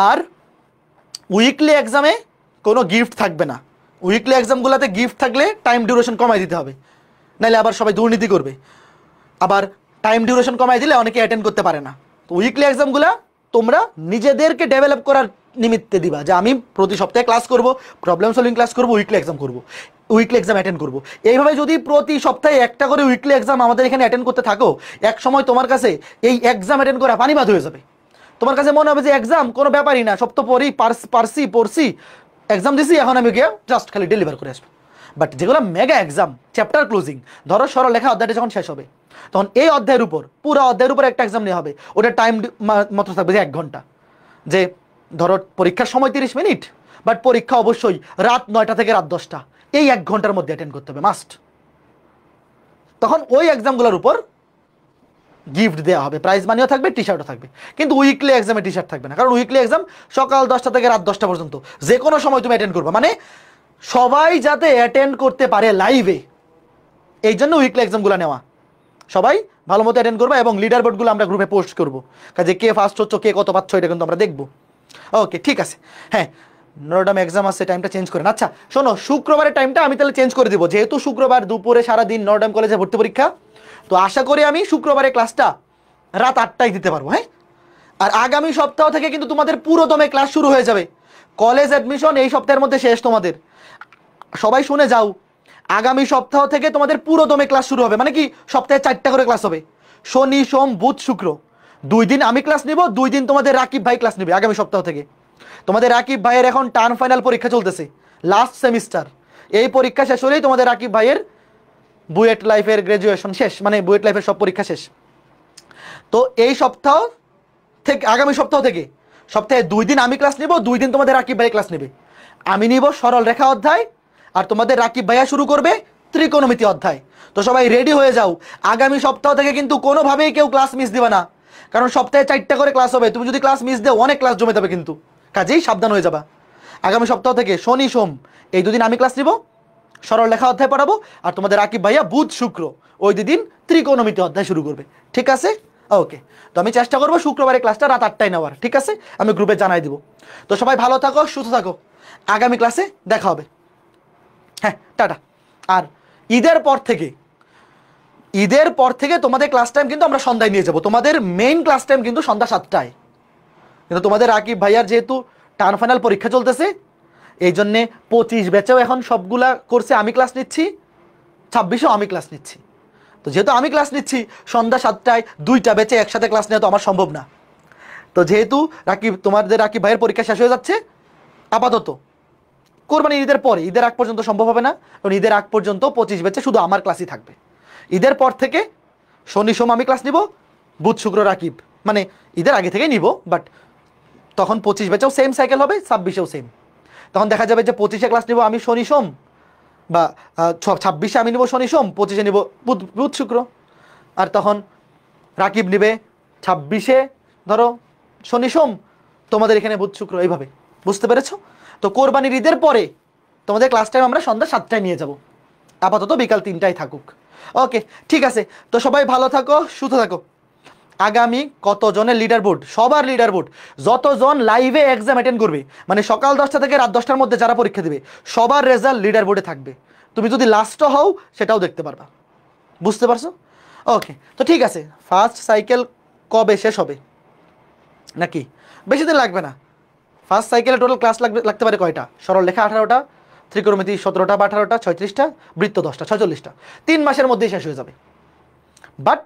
আর উইকলি এক্সামে কোনো গিফট থাকবে না। উইকলি এক্সামগুলোতে গিফট থাকলে টাইম ডিউরেশন কমাই দিতে হবে, নাহলে আবার সবাই দুর্নীতি করবে। আবার টাইম ডিউরেশন কমাই দিলে অনেকে অ্যাটেন্ড করতে পারে না। তো উইকলি এক্সামগুলো তোমরা নিজেদেরকে ডেভেলপ করার নিমিত্তে দিবা, যে আমি প্রতি সপ্তাহে ক্লাস করব, প্রবলেম সলভিং ক্লাস করব, উইকলি এক্সাম করব, উইকলি এক্সাম অ্যাটেন্ড করব। এইভাবে যদি প্রতি সপ্তাহে একটা করে উইকলি এক্সাম আমাদের এখানে অ্যাটেন্ড করতে থাকো, এক সময় তোমার কাছে এই এক্সাম অ্যাটেন্ড করা পানিবাদ হয়ে যাবে। তোমার কাছে মনে হবে যে এক্সাম কোনো ব্যাপারই না, সব তো পড়ছি এক্সাম দিছি, এখন আমি গিয়ে জাস্ট খালি ডেলিভার করে আসবো। বাট যেগুলো মেগা এক্সাম, চ্যাপ্টার ক্লোজিং, ধরো সরলরেখা অধ্যায়টা যখন শেষ হবে, তখন এই অধ্যায়ের উপর, পুরো অধ্যায়ের উপর একটা এক্সাম নেওয়া হবে। ওটা টাইম মাত্র থাকবে যে 1 ঘন্টা। যে ধরো পরীক্ষার সময় 30 মিনিট, বাট পরীক্ষা অবশ্যই রাত 9টা থেকে রাত 10টা, এই 1 ঘন্টার মধ্যে অ্যাটেন্ড করতে হবে মাস্ট। তখন ওই এক্সামগুলোর উপর গিফট দেওয়া হবে, প্রাইজ মানিও থাকবে, টি শার্টও থাকবে। কিন্তু উইকলি এক্সামে টি শার্ট থাকবে না, কারণ উইকলি এক্সাম সকাল 10টা থেকে রাত 10টা পর্যন্ত, যে কোনো সময় তুমি অ্যাটেন্ড করবে, মানে সবাই যাতে অ্যাটেন্ড করতে পারে লাইভে, এই জন্য উইকলি এক্সামগুলো নেওয়া। সবাই ভালো মতো অ্যাটেন্ড করবে এবং লিডার বোর্ডগুলো আমরা গ্রুপে পোস্ট করবো, কাজে কে ফার্স্ট হচ্ছে, কে কত পাচ্ছ, এটা কিন্তু আমরা দেখবো। ওকে, ঠিক আছে। হ্যাঁ, নরডাম এক্সাম আছে, টাইমটা চেঞ্জ করেন। আচ্ছা শোনো, শুক্রবারের টাইমটা আমি তাহলে চেঞ্জ করে দিব, যেহেতু শুক্রবার দুপুরে সারাদিন নরডাম কলেজে ভর্তি পরীক্ষা, তো আশা করি আমি শুক্রবারের ক্লাসটা রাত 8টায় দিতে পারবো। হ্যাঁ, আর আগামী সপ্তাহ থেকে কিন্তু তোমাদের পুরো দমে ক্লাস শুরু হয়ে যাবে। কলেজ অ্যাডমিশন এই সপ্তাহের মধ্যে শেষ তোমাদের, সবাই শুনে যাও। আগামী সপ্তাহ থেকে তোমাদের পুরো দমে ক্লাস শুরু হবে, মানে কি সপ্তাহে 4টা করে ক্লাস হবে, শনি সোম বুধ শুক্র। 2 দিন আমি ক্লাস নিব, 2 দিন তোমাদের রাকিব ভাই ক্লাস নেবে। আগামী সপ্তাহ থেকে তোমাদের রাকিব ভাইয়ের এখন টার্ম ফাইনাল পরীক্ষা চলতেছে, লাস্ট সেমিস্টার। এই পরীক্ষা শেষ হলেই তোমাদের রাকিব ভাইয়ের বুয়েট লাইফের গ্র্যাজুয়েশন শেষ, মানে বুয়েট লাইফের সব পরীক্ষা শেষ। তো এই সপ্তাহ থেকে, আগামী সপ্তাহ থেকে সপ্তাহে 2 দিন আমি ক্লাস নিব, 2 দিন তোমাদের রাকিব ভাই ক্লাস নেবে। আমি নিব সরল রেখা অধ্যায়, আর তোমাদের রাকিব ভাইয়া শুরু করবে ত্রিকোণমিতি অধ্যায়। তো সবাই রেডি হয়ে যাও, আগামী সপ্তাহ থেকে কিন্তু কোনোভাবেই কেউ ক্লাস মিস দিবে না, কারণ সপ্তাহে 4টা করে ক্লাস হবে। তুমি যদি ক্লাস মিস দেও অনেক ক্লাস জমে যাবে, কিন্তু কাজেই সাবধান হয়ে যাবা। আগামী সপ্তাহ থেকে শনি সোম এই 2 দিন আমি ক্লাস নিব, সরল রেখা অধ্যায় পড়াবো, আর তোমাদের রাকিব ভাইয়া বুধ শুক্র ওই 2 দিন ত্রিকোণমিতি অধ্যায় শুরু করবে। ঠিক আছে? ওকে, তো আমি চেষ্টা করবো শুক্রবারের ক্লাসটা রাত 8টায় নেওয়ার। ঠিক আছে, আমি গ্রুপে জানাই দিব। তো সবাই ভালো থাকো, সুস্থ থাকো, আগামী ক্লাসে দেখা হবে। হ্যাঁ, টাটা। আর ঈদের পর থেকে তোমাদের ক্লাস টাইম কিন্তু আমরা সন্ধ্যায় নিয়ে যাব। তোমাদের মেইন ক্লাস টাইম কিন্তু সন্ধ্যা 7টায়। কিন্তু তোমাদের রাকিব ভাইয়ার যেহেতু টার্ম ফাইনাল পরীক্ষা চলতেছে, এই জন্যে 25 ব্যাচেও এখন সবগুলা কোর্সে আমি ক্লাস নিচ্ছি, 26এও আমি ক্লাস নিচ্ছি। তো যেহেতু আমি ক্লাস নিচ্ছি সন্ধ্যা 7টায়, 2টা ব্যাচে একসাথে ক্লাস নেওয়া তো আমার সম্ভব না। তো যেহেতু তোমাদের রাকিব ভাইয়ের পরীক্ষা শেষ হয়ে যাচ্ছে, আপাতত কোরবানি ঈদের পরে, ঈদের আগ পর্যন্ত সম্ভব হবে না, কারণ ঈদের আগ পর্যন্ত 25 ব্যাচে শুধু আমার ক্লাসই থাকবে। ঈদের পর থেকে শনি সোম আমি ক্লাস নিব, বুধ শুক্র রাকিব, মানে ঈদের আগে থেকেই নিব, বাট তখন 25 ব্যাচেও সেম সাইকেল হবে, 26এও সেম। তখন দেখা যাবে যে 25-এ ক্লাস নিব আমি শনি সোম, বা 26-এ আমি নিব শনি সোম, 25-এ নিব বুধ শুক্র। আর তখন রাকিব নিবে 26-এ ধরো শনি সোম, তোমাদের এখানে বুধ শুক্র, এইভাবে। বুঝতে পেরেছো? তো কোরবানির ঈদের পরে তোমাদের ক্লাস টাইম আমরা সন্ধ্যা 7টায় নিয়ে যাব, আপাতত বিকাল 3টায় থাকুক। ওকে, ঠিক আছে। তো সবাই ভালো থাকো, সুস্থ থাকো। আগামী কতজনের লিডার বোর্ড, সবার লিডার বোর্ড, যতজন লাইভে এক্সাম অ্যাটেন্ড করবে, মানে সকাল 10টা থেকে রাত 10টার মধ্যে যারা পরীক্ষা দেবে, সবার রেজাল্ট লিডার বোর্ডে থাকবে। তুমি যদি লাস্টও হও সেটাও দেখতে পারবা। বুঝতে পারছো? ওকে, তো ঠিক আছে। ফার্স্ট সাইকেল কবে শেষ হবে, নাকি বেশি দিন লাগবে না? ফার্স্ট সাইকেলে টোটাল ক্লাস লাগতে পারে কয়টা? সরল লেখা 18টা, ত্রিকোণমিতি 17টা বা 18টা, 36টা, বৃত্ত 10টা, 46টা। 3 মাসের মধ্যেই শেষ হয়ে যাবে। বাট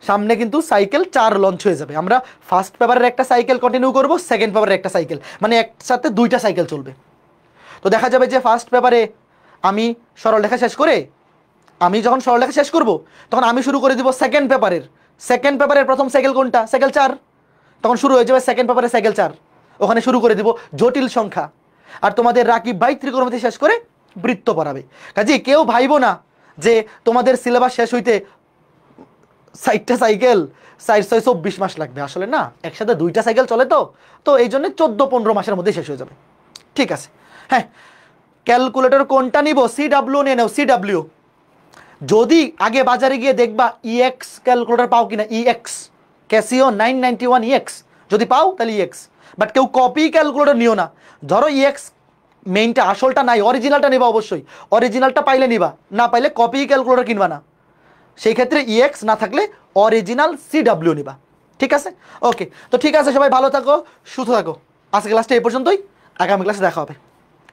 সামনে কিন্তু সাইকেল 4 লঞ্চ হয়ে যাবে। আমরা ফার্স্ট পেপারের একটা সাইকেল কন্টিনিউ করব, সেকেন্ড পেপারের একটা সাইকেল, মানে একসাথে 2টা সাইকেল চলবে। তো দেখা যাবে যে ফার্স্ট পেপারে আমি সরলরেখা শেষ করে, আমি যখন সরলরেখা শেষ করব তখন আমি শুরু করে দিব সেকেন্ড পেপারের প্রথম সাইকেল কোনটা? সাইকেল 4। তখন শুরু হয়ে যাবে সেকেন্ড পেপারে সাইকেল 4, ওখানে শুরু করে দিব জটিল সংখ্যা। আর তোমাদের রাকিব ভাই ত্রিকোণমিতি শেষ করে বৃত্ত পড়াবে। কাজেই কেউ ভাইবো না যে তোমাদের সিলেবাস শেষ হইতে 60টা সাইকেল 4-6-24 মাস লাগবে। আসলে না, একসাথে 2টা সাইকেল চলে, তো এই জন্য 14-15 মাসের মধ্যে শেষ হয়ে যাবে। ঠিক আছে। হ্যাঁ, ক্যালকুলেটর কোনটা নিব? CW নিয়ে নাও, CW। যদি আগে বাজারে গিয়ে দেখবা EX ক্যালকুলেটর পাও কিনা, EX ক্যাসিও 991 EX, যদি পাও তাহলে EX। বাট কেউ কপি ক্যালকুলেটর নিও না। ধরো EX মেইনটা আসলটা নাই, অরিজিনালটা নিবা অবশ্যই। অরিজিনালটা পাইলে নিবা, না পাইলে কপি ক্যালকুলেটর কিনবা না। সেই ক্ষেত্রে ইএক্স না থাকলে অরিজিনাল সিডাব্লিউ নিবা। ঠিক আছে, ওকে। তো ঠিক আছে, সবাই ভালো থাকো, সুস্থ থাকো। আজকে ক্লাসটা এই পর্যন্তই, আগামী ক্লাসে দেখা হবে।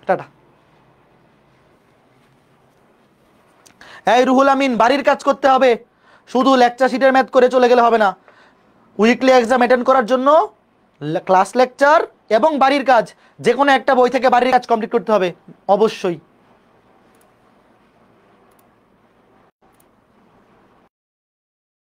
টাটা। এই রুহুল আমিন, বাড়ির কাজ করতে হবে, শুধু লেকচার শিটের ম্যাথ করে চলে গেলে হবে না। উইকলি এক্সাম অ্যাটেন্ড করার জন্য ক্লাস লেকচার এবং বাড়ির কাজ, যে কোনো একটা বই থেকে বাড়ির কাজ কমপ্লিট করতে হবে অবশ্যই।